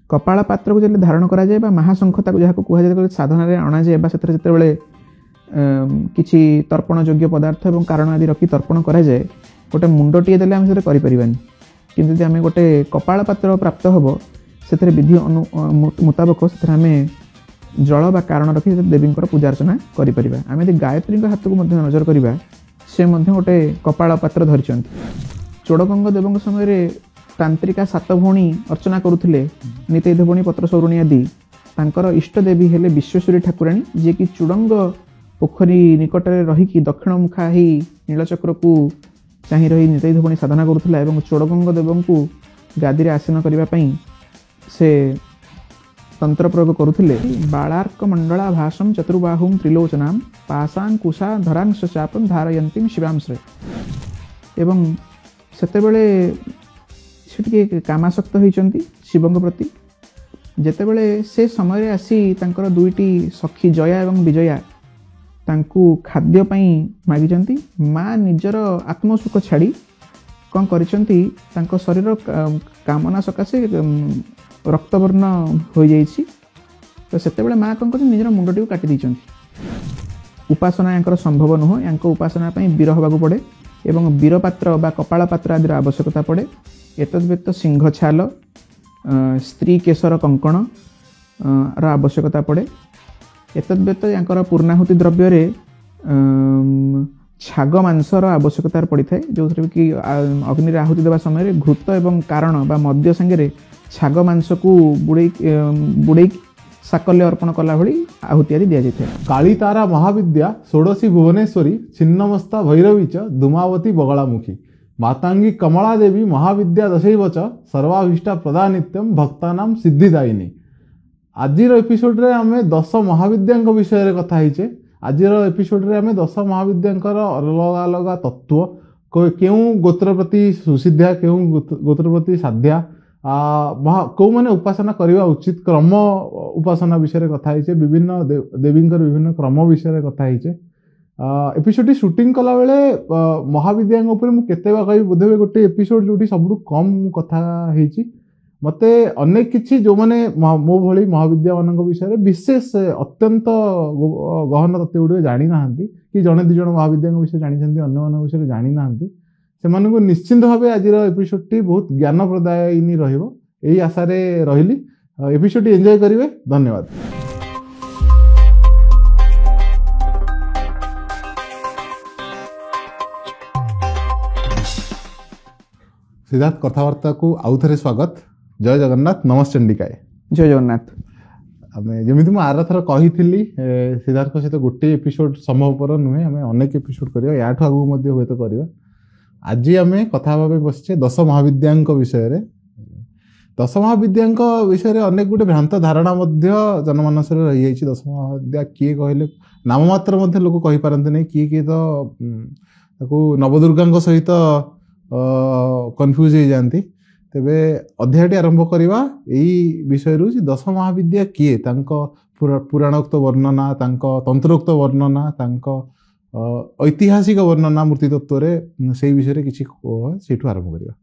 कपाळ पात्र को जब धारण करा जाए महाशंख जहाँ कहुए साधन अणा जाए से किसी तर्पण योग्य पदार्थ और कारण आदि रखी तर्पण करा जाए गोटे मुंडटीए देले आम से किंतु आम गोटे कपाळ पात्र प्राप्त हम से विधि मुताबक से आम जल बा कारण रखी देवी पूजा अर्चना करें। आम यदि गायत्री हाथ को नजर करवा से गोटे कपाळ पात्र धरी चोड़गंग देव समय तांत्रिका सात भौणी अर्चना करुले नित धोबणी पत्र सौरुणी आदि तांकर इष्ट देवी हेले विश्वेश्वरी ठाकुराणी जी कि चूड़ंग पोखरी निकट में रहीकि दक्षिण मुखा ही नीलचक्र को चाह रही नित धोबणी साधना करुला एवं चोड़गंग देव को गादी आसन करने से तंत्र प्रयोग करुले। बालार्क मंडला भाषम चतुर्बाहुम त्रिलोचनाम पाशांकुशा धरांश चापम धारयंतीम शिवांश्रे एवं सेतेबेले से कामासक्त होती शिवंग प्रति जेतेबेले से समय आसी तांकर दुईटी सखी जया एवं विजया तांकू खाद्य पाई मागिचंती माँ निजर आत्मसुख छाड़ी कौन करिसंती तांको शरीर कामना सकाशे रक्तवर्ण हो जाइछि तो सेतेबेले माँ कौन कर निजर मुंडटी को काटी दैछंती। उपासना यांकर संभव नुह यांको उपासना पाई वीर होबाकू पड़े एवं वीरपात्र बा कपाळ पात्र आदि आवश्यकता पड़े। एतद्व्यत सिंह छाल स्त्री केशर कंकण रा आवश्यकता पड़े। एतद्व्यत यांकर पूर्णाहुति द्रव्य रे छाग मांसर आवश्यकता पड़ी थाए जो कि अग्नि आहुति देवा समय घृत एवं कारण बा मद्य संगे छाग मांस को बुड़े साकल्य अर्पण कला भली आहुति आदि दिया जाए। कालीतारा महाविद्या षोडशी भुवनेश्वरी छिन्नमस्ता भैरवी च दुमावती बगलामुखी मातांगी कमला देवी महाविद्या दशैव च सर्वाभीष्टा प्रदा नित्यम भक्तानां सिद्धिदायिनी। आजिर एपिसोड रे आमे 10 महाविद्यांक विषय रे कथा हिचे। आजिर एपिसोड रे आमे 10 महाविद्यांकर अलग अलग तत्व केउ गोत्र प्रति सुसिद्ध्या केउ गोत्र प्रति साध्या कौ माने उपासना करवा उचित क्रम उपासना विषय रे कथा हिचे। विभिन्न देवींकर विभिन्न क्रम विषय रे कथा हिचे। एपिसोड शूटिंग कला बेले महाविद्यांक ऊपर मु केतेबा कहि बोधे गोटे एपिसोड जोटी सबुठु कम कथा हेछि मते अनेक किछि जो माने मो भली महाविद्या मानक विषय रे विशेष अत्यंत गहन तथ्य गुडे जानि नाहंती कि जने दु जण महाविद्यांक विषय जानि छथि अन्य मानक विषय जानि नाहंती से मानक निश्चित भाबे आजिर एपिसोड टी बहुत ज्ञान प्रदायिनी रहिबो एही आशा रे रहिली। एपिसोड एंजॉय करिवे। धन्यवाद। सिद्धार्थ कथावार्ता को आउ थे स्वागत। जय जगन्नाथ। नमस्चंडिकाय। जय जगन्नाथ। आम जमी मुझे आर थर कही सिद्धार्थ सहित गोटे एपिसोड संभवपर नुहे आम अनेक एपिसोड करवा या आगू हे तो करवा। आज आम कथा बसचे 10 महाविद्यांक विषय रे। 10 महाविद्यांक विषय अनेक गोटे भ्रांत धारणा जनमानस रही जाइए। 10 महाविद्या किए कहले नाम मात्र लोक कही पारती नहीं किए तो नवदुर्गा सहित कन्फ्यूज हो जाती। तेबे अध्यायटी आरंभ करवा यही विषय 10 महाविद्या किए पुराणोक्त वर्णना तंत्रोक्त वर्णना ऐतिहासिक वर्णना मूर्ति तत्व से विषय किसी से आरंभ करवा।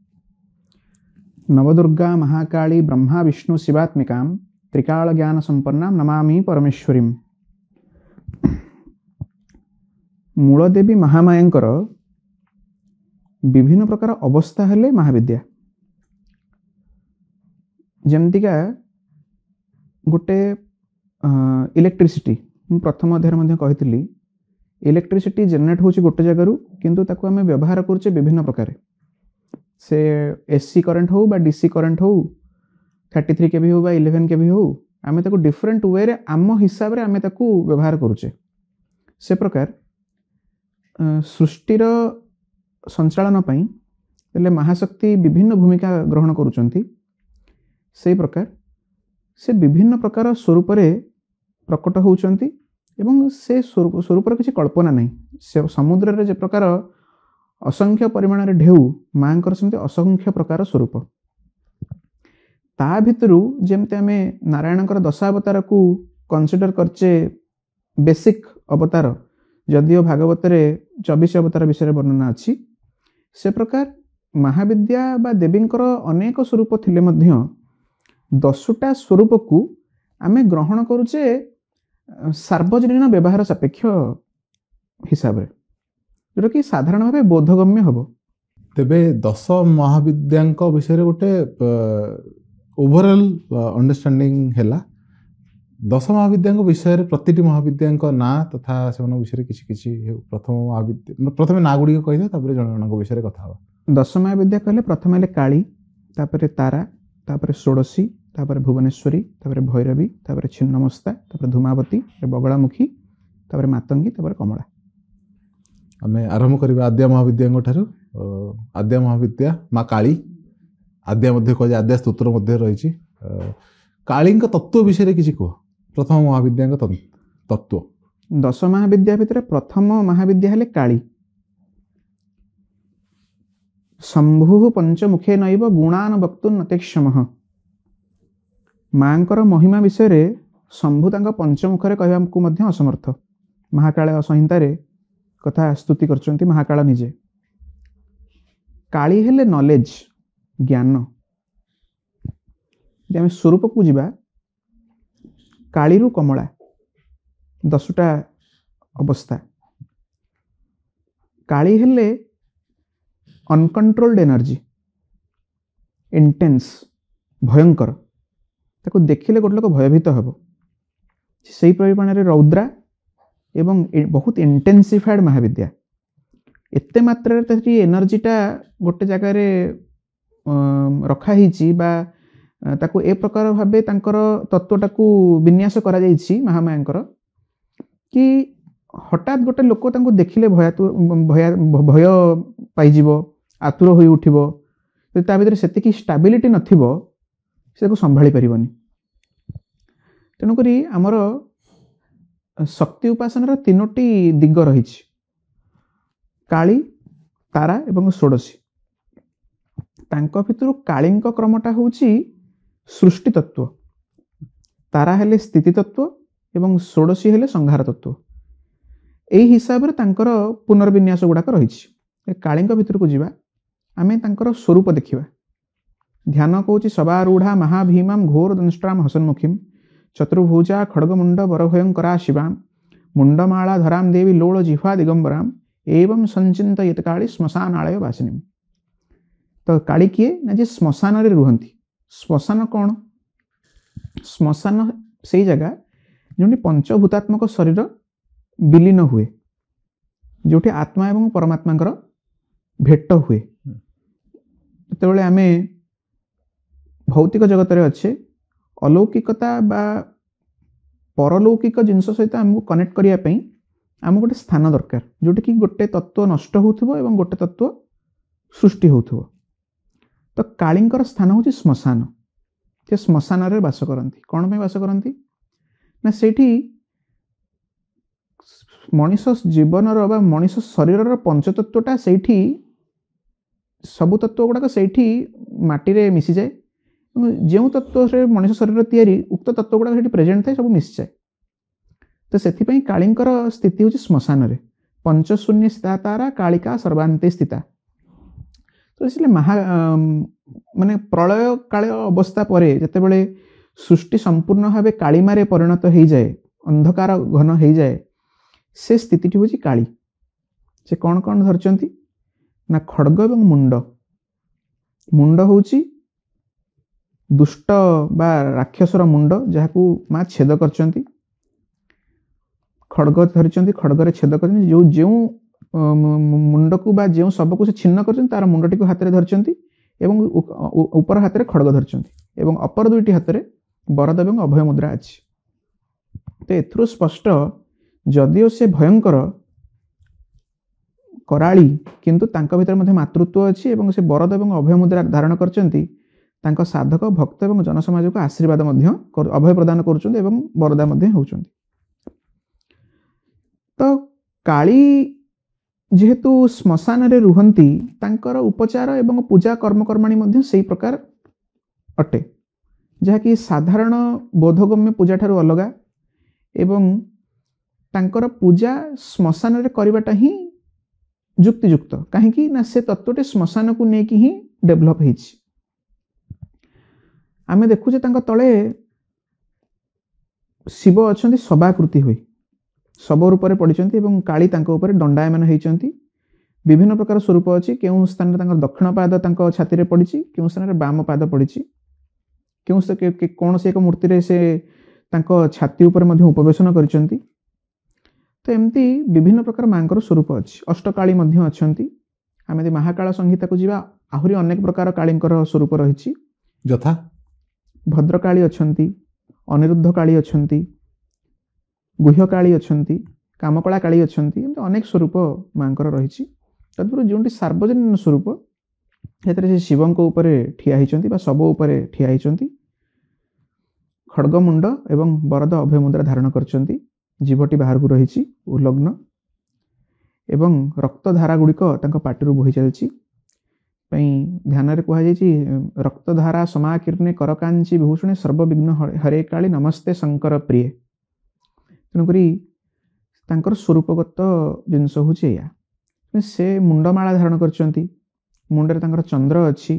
नवदुर्गा महाकाली ब्रह्मा विष्णु शिवात्मिकां त्रिकाल ज्ञान संपन्ना नमामि परमेश्वरीं। मूलदेवी महामायांकर विभिन्न प्रकार अवस्था हेले महाविद्या। जमतिका गोटे इलेक्ट्रिसिटी प्रथम अध्याय कही इलेक्ट्रिसिटी जनरेट होची गोटे जगह किंतु ताको आमे व्यवहार करछे विभिन्न प्रकार से एसी करंट हो बा डीसी करंट हो 33 केवी हो बा 11 केवी हो आमे ताको डिफरेंट वे रे आम हिसाब रे आमे ताको व्यवहार करछे। से प्रकार सृष्टिर संचालन पाई तेले महाशक्ति विभिन्न भूमिका ग्रहण करुचंती। से प्रकार से विभिन्न प्रकार स्वरूप रे प्रकट होउचंती एवं से स्वरूपर किसी कल्पना नहीं। से समुद्र रे जे प्रकार असंख्य परिमाण रे ढेउ मांकर सेमते असंख्य प्रकार स्वरूप ता भितरु जेमते आमे नारायणकर दशावतार को कंसीडर करचे बेसिक अवतार जदियो भागवत रे 24 अवतार विषय वर्णना अछि। से प्रकार महाविद्या बा देवींकर अनेक स्वरूप थिले मध्य 10ଟା ସ୍ୱରୂପକୁ ଆମେ ଗ୍ରହଣ କରୁଛେ ସାର୍ବଜନୀନ ବ୍ୟବହାର ସାପେକ୍ଷ ହିସାବରେ, ଯୋଉଟାକି ସାଧାରଣ ଭାବେ ବୋଧଗମ୍ୟ ହେବ। ତେବେ 10 ମହାବିଦ୍ୟାଙ୍କ ବିଷୟରେ ଗୋଟେ ଓଭରଅଲ୍ ଅଣ୍ଡରଷ୍ଟାଣ୍ଡିଂ ହେଲା। 10 ମହାବିଦ୍ୟାଙ୍କ ବିଷୟରେ ପ୍ରତିଟି ମହାବିଦ୍ୟାଙ୍କ ନାଁ ତଥା ସେମାନଙ୍କ ବିଷୟରେ କିଛି କିଛି ପ୍ରଥମ ମହାବିଦ୍ୟା ପ୍ରଥମେ ନାଁ ଗୁଡ଼ିକ କହିଦିଅ, ତାପରେ ଜଣ ଜଣଙ୍କ ବିଷୟରେ କଥା ହେବା। 10 ମହାବିଦ୍ୟା କହିଲେ ପ୍ରଥମେ ହେଲେ କାଳୀ, ତାପରେ ତାରା, ତାପରେ ଷୋଡ଼ଶୀ, ତାପରେ ଭୁବନେଶ୍ୱରୀ, ତାପରେ ଭୈରବୀ, ତାପରେ ଛିନ୍ନମସ୍ତା, ତାପରେ ଧୂମାବତୀ, ବଗଳାମୁଖୀ, ତାପରେ ମାତଙ୍ଗୀ, ତାପରେ କମଳା। ଆମେ ଆରମ୍ଭ କରିବା ଆଦ୍ୟା ମହାବିଦ୍ୟାଙ୍କ ଠାରୁ। ଆଦ୍ୟା ମହାବିଦ୍ୟା ମା କାଳୀ, ଆଦ୍ୟା ମଧ୍ୟ କୁହାଯାଏ, ଆଦ୍ୟା ସ୍ତୋତ୍ର ମଧ୍ୟ ରହିଛି। କାଳୀଙ୍କ ତତ୍ତ୍ୱ ବିଷୟରେ କିଛି କୁହ, ପ୍ରଥମ ମହାବିଦ୍ୟାଙ୍କ ତତ୍ତ୍ୱ। 10 ମହାବିଦ୍ୟା ଭିତରେ ପ୍ରଥମ ମହାବିଦ୍ୟା ହେଲେ କାଳୀ। ଶମ୍ଭୁ ପଞ୍ଚମୁଖେ ନୈବ ଗୁଣାନ ବକ୍ତୁ ନତେକ୍ଷମଃ। ମାଙ୍କର ମହିମା ବିଷୟରେ ଶମ୍ଭୁ ତାଙ୍କ ପଞ୍ଚମୁଖରେ କହିବାକୁ ମଧ୍ୟ ଅସମର୍ଥ। ମହାକାଳ ସଂହିତାରେ କଥା ସ୍ତୁତି କରିଛନ୍ତି ମହାକାଳ ନିଜେ। କାଳୀ ହେଲେ ନଲେଜ, ଜ୍ଞାନ। ଯଦି ଆମେ ସ୍ୱରୂପକୁ ଯିବା, କାଳୀରୁ କମଳା, 10ଟା ଅବସ୍ଥା। କାଳୀ ହେଲେ ଅନକଣ୍ଟ୍ରୋଲ୍ଡ ଏନର୍ଜି, ଇଣ୍ଟେନ୍ସ, ଭୟଙ୍କର। ତାକୁ ଦେଖିଲେ ଗୋଟେ ଲୋକ ଭୟଭୀତ ହେବ। ସେହି ପରିମାଣରେ ରୌଦ୍ରା ଏବଂ ବହୁତ ଇଣ୍ଟେନ୍ସିଫାଏଡ୍ ମହାବିଦ୍ୟା। ଏତେ ମାତ୍ରାରେ ସେଠି ଏନର୍ଜିଟା ଗୋଟେ ଜାଗାରେ ରଖାହେଇଛି ବା ତାକୁ ଏ ପ୍ରକାର ଭାବେ ତାଙ୍କର ତତ୍ତ୍ୱଟାକୁ ବିନ୍ୟାସ କରାଯାଇଛି ମହାମାୟାଙ୍କର, କି ହଠାତ୍ ଗୋଟେ ଲୋକ ତାଙ୍କୁ ଦେଖିଲେ ଭୟ ପାଇଯିବ, ଆତୁର ହୋଇ ଉଠିବ। ଯଦି ତା ଭିତରେ ସେତିକି ଷ୍ଟାବିଲିଟି ନଥିବ, ସେ ତାକୁ ସମ୍ଭାଳି ପାରିବନି। ତେଣୁକରି ଆମର ଶକ୍ତି ଉପାସନାର 3ଟି ଦିଗ ରହିଛି, କାଳୀ, ତାରା ଏବଂ ଷୋଡ଼ଶୀ। ତାଙ୍କ ଭିତରୁ କାଳୀଙ୍କ କ୍ରମଟା ହେଉଛି ସୃଷ୍ଟି ତତ୍ତ୍ୱ, ତାରା ହେଲେ ସ୍ଥିତି ତତ୍ତ୍ୱ ଏବଂ ଷୋଡ଼ଶୀ ହେଲେ ସଂହାର ତତ୍ତ୍ୱ। ଏହି ହିସାବରେ ତାଙ୍କର ପୁନର୍ବିନ୍ୟାସ ଗୁଡ଼ାକ ରହିଛି। କାଳୀଙ୍କ ଭିତରକୁ ଯିବା, ଆମେ ତାଙ୍କର ସ୍ୱରୂପ ଦେଖିବା। ଧ୍ୟାନ କହୁଛି ସବାରୂଢ଼ା ମହାଭୀମାಂ ଘୋର ଦଂଷ୍ଟ୍ରାମ ହସନ୍ମୁଖୀମ୍ ଚତୁର୍ଭୁଜା ଖଡ଼ଗମୁଣ୍ଡ ବରଭୟଙ୍କରା ଶିବାମ୍ ମୁଣ୍ଡମାଳା ଧରାମ୍ ଦେବୀ ଲୋଳ ଜିହ୍ବା ଦିଗମ୍ବରାମ୍ ଏବଂ ସଞ୍ଚିନ୍ତ ୟତକାଳୀ ଶ୍ମଶାନାଳୟ ବାସିନୀମ୍। ତ କାଳୀ କିଏ ନା, ଯେ ଶ୍ମଶାନରେ ରୁହନ୍ତି। ଶ୍ମଶାନ କ'ଣ? ଶ୍ମଶାନ ସେଇ ଜାଗା ଯେଉଁଠି ପଞ୍ଚଭୂତାତ୍ମକ ଶରୀର ବିଲୀନ ହୁଏ, ଯେଉଁଠି ଆତ୍ମା ଏବଂ ପରମାତ୍ମାଙ୍କର ଭେଟ ହୁଏ। ଯେତେବେଳେ ଆମେ ଭୌତିକ ଜଗତରେ ଅଛେ, ଅଲୌକିକତା ବା ପରଲୌକିକ ଜିନିଷ ସହିତ ଆମକୁ କନେକ୍ଟ କରିବା ପାଇଁ ଆମକୁ ଗୋଟେ ସ୍ଥାନ ଦରକାର, ଯେଉଁଠିକି ଗୋଟେ ତତ୍ତ୍ୱ ନଷ୍ଟ ହେଉଥିବ ଏବଂ ଗୋଟେ ତତ୍ତ୍ୱ ସୃଷ୍ଟି ହେଉଥିବ। ତ କାଳୀଙ୍କର ସ୍ଥାନ ହେଉଛି ଶ୍ମଶାନ। ସେ ଶ୍ମଶାନରେ ବାସ କରନ୍ତି। କ'ଣ ପାଇଁ ବାସ କରନ୍ତି ନା, ସେଇଠି ମଣିଷ ଜୀବନର ବା ମଣିଷ ଶରୀରର ପଞ୍ଚତତ୍ତ୍ୱଟା ସେଇଠି, ସବୁ ତତ୍ତ୍ୱ ଗୁଡ଼ାକ ସେଇଠି ମାଟିରେ ମିଶିଯାଏ ଏବଂ ଯେଉଁ ତତ୍ତ୍ୱରେ ମଣିଷ ଶରୀର ତିଆରି, ଉକ୍ତ ତତ୍ତ୍ୱ ଗୁଡ଼ାକ ସେଇଠି ପ୍ରେଜେଣ୍ଟ ଥାଏ, ସବୁ ମିଶିଯାଏ। ତ ସେଥିପାଇଁ କାଳୀଙ୍କର ସ୍ଥିତି ହେଉଛି ଶ୍ମଶାନରେ। ପଞ୍ଚଶୂନ୍ୟ ସ୍ଥିତା ତାରା କାଳିକା ସର୍ବାନ୍ତେ ସ୍ଥିତା। ତ ସେ ମାନେ ପ୍ରଳୟ କାଳ ଅବସ୍ଥା ପରେ ଯେତେବେଳେ ସୃଷ୍ଟି ସମ୍ପୂର୍ଣ୍ଣ ଭାବେ କାଳିମାରେ ପରିଣତ ହେଇଯାଏ, ଅନ୍ଧକାର ଘନ ହେଇଯାଏ, ସେ ସ୍ଥିତିଟି ହେଉଛି କାଳୀ। ସେ କ'ଣ କ'ଣ ଧରିଛନ୍ତି ନା, ଖଡ଼ଗ ଏବଂ ମୁଣ୍ଡ। ମୁଣ୍ଡ ହେଉଛି ଦୁଷ୍ଟ ବା ରାକ୍ଷସର ମୁଣ୍ଡ, ଯାହାକୁ ମା ଛେଦ କରିଛନ୍ତି। ଖଡ଼ଗ ଧରିଛନ୍ତି, ଖଡ଼ଗରେ ଛେଦ କରିଛନ୍ତି। ଯେଉଁ ମୁଣ୍ଡକୁ ବା ଯେଉଁ ଶବକୁ ସେ ଛିନ୍ନ କରିଛନ୍ତି, ତାର ମୁଣ୍ଡଟିକୁ ହାତରେ ଧରିଛନ୍ତି ଏବଂ ଉପର ହାତରେ ଖଡ଼ଗ ଧରିଛନ୍ତି ଏବଂ ଅପର 2ଟି ହାତରେ ବରଦ ଏବଂ ଅଭୟ ମୁଦ୍ରା ଅଛି। ତ ଏଥିରୁ ସ୍ପଷ୍ଟ, ଯଦିଓ ସେ ଭୟଙ୍କର କରାଳି, କିନ୍ତୁ ତାଙ୍କ ଭିତରେ ମଧ୍ୟ ମାତୃତ୍ୱ ଅଛି ଏବଂ ସେ ବରଦ ଏବଂ ଅଭୟ ମୁଦ୍ରା ଧାରଣ କରିଛନ୍ତି। ତାଙ୍କ ସାଧକ, ଭକ୍ତ ଏବଂ ଜନସମାଜକୁ ଆଶୀର୍ବାଦ ମଧ୍ୟ ଅଭୟ ପ୍ରଦାନ କରୁଛନ୍ତି ଏବଂ ବରଦା ମଧ୍ୟ ହେଉଛନ୍ତି। ତ କାଳୀ ଯେହେତୁ ଶ୍ମଶାନରେ ରୁହନ୍ତି, ତାଙ୍କର ଉପଚାର ଏବଂ ପୂଜା କର୍ମକର୍ମାଣୀ ମଧ୍ୟ ସେହି ପ୍ରକାର ଅଟେ, ଯାହାକି ସାଧାରଣ ବୋଧଗମ୍ୟ ପୂଜା ଠାରୁ ଅଲଗା। ଏବଂ ତାଙ୍କର ପୂଜା ଶ୍ମଶାନରେ କରିବାଟା ହିଁ ଯୁକ୍ତିଯୁକ୍ତ। କାହିଁକି ନା, ସେ ତତ୍ତ୍ୱଟି ଶ୍ମଶାନକୁ ନେଇକି ହିଁ ଡେଭଲପ୍ ହେଇଛି। ଆମେ ଦେଖୁଛେ ତାଙ୍କ ତଳେ ଶିବ ଅଛନ୍ତି ସବାକୃତି ହୋଇ, ଶବ ରୂପରେ ପଡ଼ିଛନ୍ତି ଏବଂ କାଳୀ ତାଙ୍କ ଉପରେ ଦଣ୍ଡାୟମାନ ହେଇଛନ୍ତି। ବିଭିନ୍ନ ପ୍ରକାର ସ୍ୱରୂପ ଅଛି। କେଉଁ ସ୍ଥାନରେ ତାଙ୍କର ଦକ୍ଷିଣ ପାଦ ତାଙ୍କ ଛାତିରେ ପଡ଼ିଛି, କେଉଁ ସ୍ଥାନରେ ବାମ ପାଦ ପଡ଼ିଛି, କୌଣସି ଏକ ମୂର୍ତ୍ତିରେ ସେ ତାଙ୍କ ଛାତି ଉପରେ ମଧ୍ୟ ଉପବେଶନ କରିଛନ୍ତି। ତ ଏମିତି ବିଭିନ୍ନ ପ୍ରକାର ମାଙ୍କର ସ୍ୱରୂପ ଅଛି। ଅଷ୍ଟକାଳୀ ମଧ୍ୟ ଅଛନ୍ତି। ଆମେ ଯଦି ମହାକାଳ ସଂହିତାକୁ ଯିବା, ଆହୁରି ଅନେକ ପ୍ରକାର କାଳୀଙ୍କର ସ୍ୱରୂପ ରହିଛି। ଯଥା ଭଦ୍ରକାଳୀ ଅଛନ୍ତି, ଅନିରୁଦ୍ଧ କାଳୀ ଅଛନ୍ତି, ଗୁହ୍ୟକାଳୀ ଅଛନ୍ତି, କାମକଳା କାଳୀ ଅଛନ୍ତି। ଏମିତି ଅନେକ ସ୍ୱରୂପ ମାଙ୍କର ରହିଛି। ତଦ୍ଭୁତ ଯେଉଁଠି ସାର୍ବଜନୀନ ସ୍ୱରୂପ, ସେଥିରେ ସେ ଶିବଙ୍କ ଉପରେ ଠିଆ ହେଇଛନ୍ତି ବା ଶବ ଉପରେ ଠିଆ ହେଇଛନ୍ତି। ଖଡ଼୍ଗମୁଣ୍ଡ ଏବଂ ବରଦ ଅଭୟ ମୁଦ୍ରା ଧାରଣ କରିଛନ୍ତି। ଜିଭଟି ବାହାରକୁ ରହିଛି ଉଲ୍ଲଗ୍ନ ଏବଂ ରକ୍ତଧାରା ଗୁଡ଼ିକ ତାଙ୍କ ପାଟିରୁ ବୋହି ଚାଲିଛି। ପାଇଁ ଧ୍ୟାନରେ କୁହାଯାଇଛି ରକ୍ତଧାରା ସମାକୀର୍ଣ୍ଣେ କରକାଞ୍ଚି ବିଭୂଷଣେ ସର୍ବବିଘ୍ନ ହରେ କାଳୀ ନମସ୍ତେ ଶଙ୍କର ପ୍ରିୟେ। ତେଣୁକରି ତାଙ୍କର ସ୍ୱରୂପଗତ ଜିନିଷ ହେଉଛି ଏଇଆ। ସେ ମୁଣ୍ଡମାଳା ଧାରଣ କରିଛନ୍ତି, ମୁଣ୍ଡରେ ତାଙ୍କର ଚନ୍ଦ୍ର ଅଛି।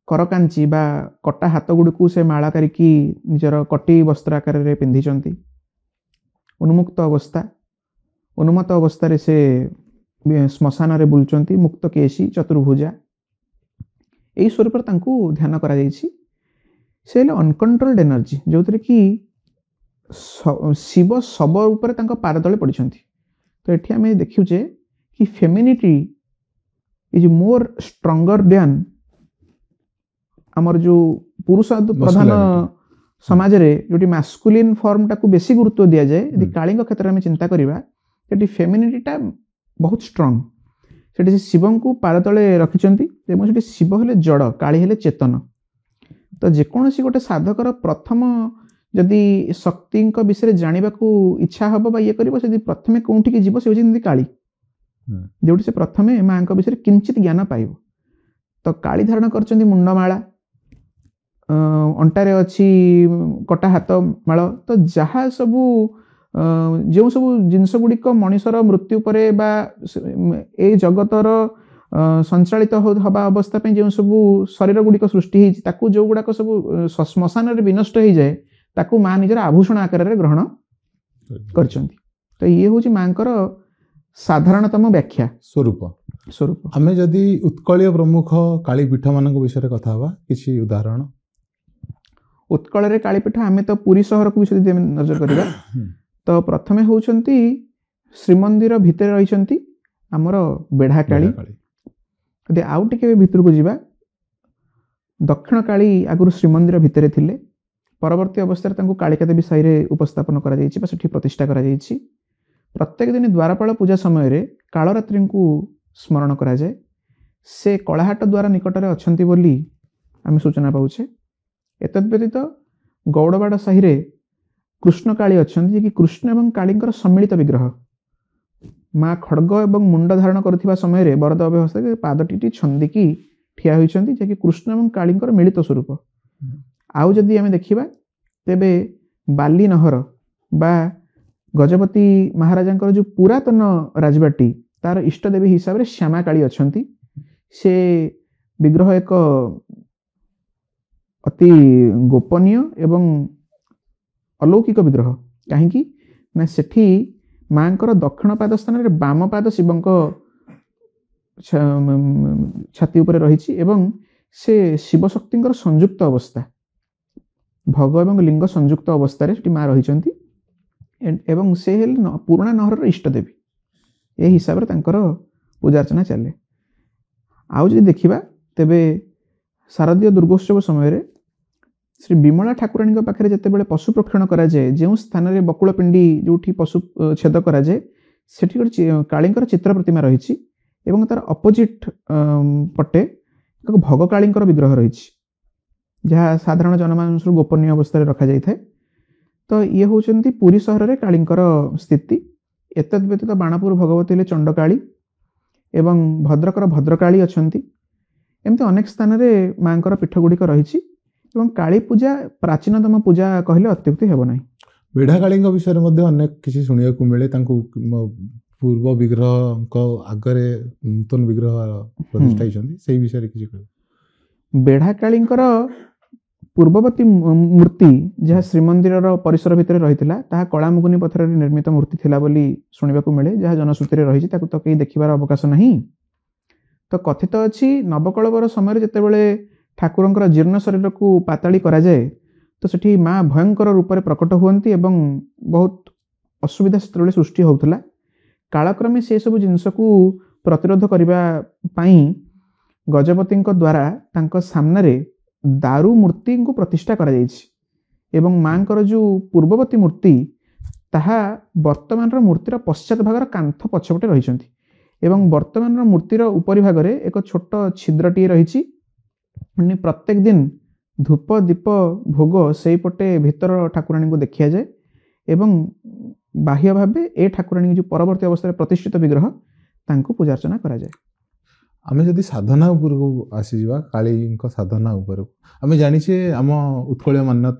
କରକାଞ୍ଚି ବା କଟା ହାତ ଗୁଡ଼ିକୁ ସେ ମାଳା କରିକି ନିଜର କଟି ବସ୍ତ୍ର ଆକାରରେ ପିନ୍ଧିଛନ୍ତି। ଉନ୍ମତ୍ତ ଅବସ୍ଥାରେ ସେ ଶ୍ମଶାନରେ ବୁଲୁଛନ୍ତି, ମୁକ୍ତ କେଶୀ ଚତୁର୍ଭୁଜା। ଏହି ସ୍ୱରୂପରେ ତାଙ୍କୁ ଧ୍ୟାନ କରାଯାଇଛି। ସେ ହେଲେ ଅନକଣ୍ଟ୍ରୋଲ୍ଡ ଏନର୍ଜି, ଯେଉଁଥିରେ କି ଶିବ ଶବ ଉପରେ ତାଙ୍କ ପାଦ ତଳେ ପଡ଼ିଛନ୍ତି। ତ ଏଠି ଆମେ ଦେଖୁଛେ କି ଫେମିନିଟି ଇଜ ମୋର ଷ୍ଟ୍ରଙ୍ଗର ଦ୍ୟାନ୍ ଆମର ଯେଉଁ ପୁରୁଷ ପ୍ରଧାନ ସମାଜରେ ଯେଉଁଠି ମାସ୍କୁଲିନ୍ ଫର୍ମଟାକୁ ବେଶୀ ଗୁରୁତ୍ୱ ଦିଆଯାଏ, ଯଦି କାଳୀଙ୍କ କ୍ଷେତ୍ରରେ ଆମେ ଚିନ୍ତା କରିବା, ସେଠି ଫେମିନିଟିଟା ବହୁତ ଷ୍ଟ୍ରଙ୍ଗ। ସେଠି ସେ ଶିବଙ୍କୁ ପାଦ ତଳେ ରଖିଛନ୍ତି ଏବଂ ସେଠି ଶିବ ହେଲେ ଜଡ଼, କାଳୀ ହେଲେ ଚେତନ। ତ ଯେକୌଣସି ଗୋଟେ ସାଧକର ପ୍ରଥମ ଯଦି ଶକ୍ତିଙ୍କ ବିଷୟରେ ଜାଣିବାକୁ ଇଚ୍ଛା ହେବ ବା ଇଏ କରିବ, ଯଦି ପ୍ରଥମେ କେଉଁଠିକି ଯିବ, ସେ ହେଉଛି ଯେମିତି କାଳୀ, ଯେଉଁଠି ସେ ପ୍ରଥମେ ମାଙ୍କ ବିଷୟରେ କିଞ୍ଚିତ ଜ୍ଞାନ ପାଇବ। ତ କାଳୀ ଧାରଣ କରିଛନ୍ତି ମୁଣ୍ଡମାଳା, ଅଣ୍ଟାରେ ଅଛି କଟା ହାତ ମାଳ। ତ ଯାହା ସବୁ ଯେଉଁ ସବୁ ଜିନିଷ ଗୁଡ଼ିକ ମଣିଷର ମୃତ୍ୟୁ ପରେ ବା ଏଇ ଜଗତର ସଞ୍ଚାଳିତ ହେବା ଅବସ୍ଥା ପାଇଁ ଯେଉଁ ସବୁ ଶରୀର ଗୁଡ଼ିକ ସୃଷ୍ଟି ହେଇଛି, ତାକୁ ଯେଉଁ ଗୁଡ଼ାକ ସବୁ ଶ୍ମଶାନରେ ବିନଷ୍ଟ ହେଇଯାଏ, ତାକୁ ମା ନିଜର ଆଭୂଷଣ ଆକାରରେ ଗ୍ରହଣ କରିଛନ୍ତି। ତ ଇଏ ହେଉଛି ମାଙ୍କର ସାଧାରଣତମ ବ୍ୟାଖ୍ୟା ସ୍ୱରୂପ। ଆମେ ଯଦି ଉତ୍କଳୀୟ ପ୍ରମୁଖ କାଳୀ ପୀଠମାନଙ୍କ ବିଷୟରେ କଥା ହେବା, କିଛି ଉଦାହରଣ। ଉତ୍କଳରେ କାଳୀପୀଠ, ଆମେ ତ ପୁରୀ ସହରକୁ ବିଷୟ ଯଦି ଆମେ ନଜର କରିବା, ତ ପ୍ରଥମେ ହେଉଛନ୍ତି ଶ୍ରୀମନ୍ଦିର ଭିତରେ ରହିଛନ୍ତି ଆମର ବେଢ଼ା କାଳୀ। ଯଦି ଆଉ ଟିକେ ଭିତରକୁ ଯିବା, ଦକ୍ଷିଣ କାଳୀ ଆଗରୁ ଶ୍ରୀମନ୍ଦିର ଭିତରେ ଥିଲେ। ପରବର୍ତ୍ତୀ ଅବସ୍ଥାରେ ତାଙ୍କୁ କାଳିକା ଦେବୀ ସାହିରେ ଉପସ୍ଥାପନ କରାଯାଇଛି ବା ସେଠି ପ୍ରତିଷ୍ଠା କରାଯାଇଛି। ପ୍ରତ୍ୟେକ ଦିନ ଦ୍ୱାରପାଳ ପୂଜା ସମୟରେ କାଳରାତ୍ରିଙ୍କୁ ସ୍ମରଣ କରାଯାଏ। ସେ କଳାହାଟ ଦ୍ୱାର ନିକଟରେ ଅଛନ୍ତି ବୋଲି ଆମେ ସୂଚନା ପାଉଛେ। ଏତଦ୍ ବ୍ୟତୀତ ଗୌଡ଼ବାଡ଼ ସାହିରେ କୃଷ୍ଣକାଳୀ ଅଛନ୍ତି, ଯିଏକି କୃଷ୍ଣ ଏବଂ କାଳୀଙ୍କର ସମ୍ମିଳିତ ବିଗ୍ରହ। ମା ଖଡ଼୍ଗ ଏବଂ ମୁଣ୍ଡ ଧାରଣ କରୁଥିବା ସମୟରେ ବରଦ ଅବସ୍ଥାରେ ପାଦଟି ଛନ୍ଦିକି ଠିଆ ହୋଇଛନ୍ତି, ଯିଏକି କୃଷ୍ଣ ଏବଂ କାଳୀଙ୍କର ମିଳିତ ସ୍ୱରୂପ। ଆଉ ଯଦି ଆମେ ଦେଖିବା, ତେବେ ବାଲିନହର ବା ଗଜପତି ମହାରାଜାଙ୍କର ଯେଉଁ ପୁରାତନ ରାଜବାଟୀ, ତାର ଇଷ୍ଟଦେବୀ ହିସାବରେ ଶ୍ୟାମା କାଳୀ ଅଛନ୍ତି। ସେ ବିଗ୍ରହ ଏକ ଅତି ଗୋପନୀୟ ଏବଂ ଅଲୌକିକ ବିଗ୍ରହ। କାହିଁକି ନା ସେଠି ମାଙ୍କର ଦକ୍ଷିଣ ପାଦ ସ୍ଥାନରେ ବାମ ପାଦ ଶିବଙ୍କ ଛାତି ଉପରେ ରହିଛି ଏବଂ ସେ ଶିବଶକ୍ତିଙ୍କର ସଂଯୁକ୍ତ ଅବସ୍ଥା, ଭୋଗ ଏବଂ ଲିଙ୍ଗ ସଂଯୁକ୍ତ ଅବସ୍ଥାରେ ସେଠି ମା ରହିଛନ୍ତି ଏବଂ ସେ ହେଲେ ପୁରୁଣା ନହରର ଇଷ୍ଟଦେବୀ। ଏ ହିସାବରେ ତାଙ୍କର ପୂଜାର୍ଚ୍ଚନା ଚାଲେ। ଆଉ ଯଦି ଦେଖିବା, ତେବେ ଶାରଦୀୟ ଦୁର୍ଗୋତ୍ସବ ସମୟରେ ଶ୍ରୀ ବିମଳା ଠାକୁରାଣୀଙ୍କ ପାଖରେ ଯେତେବେଳେ ପଶୁ ପ୍ରକ୍ଷଣ କରାଯାଏ, ଯେଉଁ ସ୍ଥାନରେ ବକୁଳ ପିଣ୍ଡି ଯେଉଁଠି ପଶୁ ଛେଦ କରାଯାଏ, ସେଠି ଗୋଟେ କାଳୀଙ୍କର ଚିତ୍ର ପ୍ରତିମା ରହିଛି ଏବଂ ତାର ଅପୋଜିଟ୍ ପଟେ ଏକ ଭଗକାଳୀଙ୍କର ବିଗ୍ରହ ରହିଛି, ଯାହା ସାଧାରଣ ଜନମାନସରୁ ଗୋପନୀୟ ଅବସ୍ଥାରେ ରଖାଯାଇଥାଏ। ତ ଇଏ ହେଉଛନ୍ତି ପୁରୀ ସହରରେ କାଳୀଙ୍କର ସ୍ଥିତି। ଏତଦ୍ ବ୍ୟତୀତ ବାଣପୁର ଭଗବତୀ ହେଲେ ଚଣ୍ଡକାଳୀ ଏବଂ ଭଦ୍ରକର ଭଦ୍ରକାଳୀ ଅଛନ୍ତି। ଏମିତି ଅନେକ ସ୍ଥାନରେ ମାଙ୍କର ପୀଠ ଗୁଡ଼ିକ ରହିଛି ଏବଂ କାଳୀ ପୂଜା ପ୍ରାଚୀନତମ ପୂଜା କହିଲେ ଅତ୍ୟୁକ୍ତି ହେବ ନାହିଁ। ବେଢ଼ା କାଳୀଙ୍କ ବିଷୟରେ ମଧ୍ୟ ଅନେକ କିଛି ଶୁଣିବାକୁ ମିଳେ। ତାଙ୍କୁ ପୂର୍ବ ବିଗ୍ରହଙ୍କ ଆଗରେ ନୂତନ ବିଗ୍ରହ ପ୍ରତିଷ୍ଠା ହେଇଛନ୍ତି, ସେଇ ବିଷୟରେ କିଛି କହିବେ? ବେଢ଼ା କାଳୀଙ୍କର ପୂର୍ବବର୍ତ୍ତୀ ମୂର୍ତ୍ତି ଯାହା ଶ୍ରୀମନ୍ଦିରର ପରିସର ଭିତରେ ରହିଥିଲା ତାହା କଳାମୁଗୁନି ପଥରରେ ନିର୍ମିତ ମୂର୍ତ୍ତି ଥିଲା ବୋଲି ଶୁଣିବାକୁ ମିଳେ, ଯାହା ଜନଶ୍ରୁତିରେ ରହିଛି। ତାକୁ ତ କେହି ଦେଖିବାର ଅବକାଶ ନାହିଁ। ତ କଥିତ ଅଛି ନବକଳେବର ସମୟରେ ଯେତେବେଳେ ଠାକୁରଙ୍କର ଜୀର୍ଣ୍ଣ ଶରୀରକୁ ପାତାଳି କରାଯାଏ ତ ସେଠି ମା ଭୟଙ୍କର ରୂପରେ ପ୍ରକଟ ହୁଅନ୍ତି ଏବଂ ବହୁତ ଅସୁବିଧା ସେତେବେଳେ ସୃଷ୍ଟି ହେଉଥିଲା। କାଳକ୍ରମେ ସେସବୁ ଜିନିଷକୁ ପ୍ରତିରୋଧ କରିବା ପାଇଁ ଗଜପତିଙ୍କ ଦ୍ୱାରା ତାଙ୍କ ସାମ୍ନାରେ ଦାରୁ ମୂର୍ତ୍ତିଙ୍କୁ ପ୍ରତିଷ୍ଠା କରାଯାଇଛି ଏବଂ ମାଙ୍କର ଯେଉଁ ପୂର୍ବବର୍ତ୍ତୀ ମୂର୍ତ୍ତି ତାହା ବର୍ତ୍ତମାନର ମୂର୍ତ୍ତିର ପଶ୍ଚାତ ଭାଗର କାନ୍ଥ ପଛପଟେ ରହିଛନ୍ତି ଏବଂ ବର୍ତ୍ତମାନର ମୂର୍ତ୍ତିର ଉପରି ଭାଗରେ ଏକ ଛୋଟ ଛିଦ୍ରଟିଏ ରହିଛି। ପ୍ରତ୍ୟେକ ଦିନ ଧୂପ ଦୀପ ଭୋଗ ସେଇପଟେ ଭିତର ଠାକୁରାଣୀଙ୍କୁ ଦେଖିଆଯାଏ ଏବଂ ବାହ୍ୟ ଭାବେ ଏ ଠାକୁରାଣୀ ଯେଉଁ ପରବର୍ତ୍ତୀ ଅବସ୍ଥାରେ ପ୍ରତିଷ୍ଠିତ ବିଗ୍ରହ ତାଙ୍କୁ ପୂଜାର୍ଚ୍ଚନା କରାଯାଏ। ଆମେ ଯଦି ସାଧନା ଉପରକୁ ଆସିଯିବା, କାଳୀଙ୍କ ସାଧନା ଉପରକୁ, ଆମେ ଜାଣିଛେ ଆମ ଉତ୍କଳୀୟ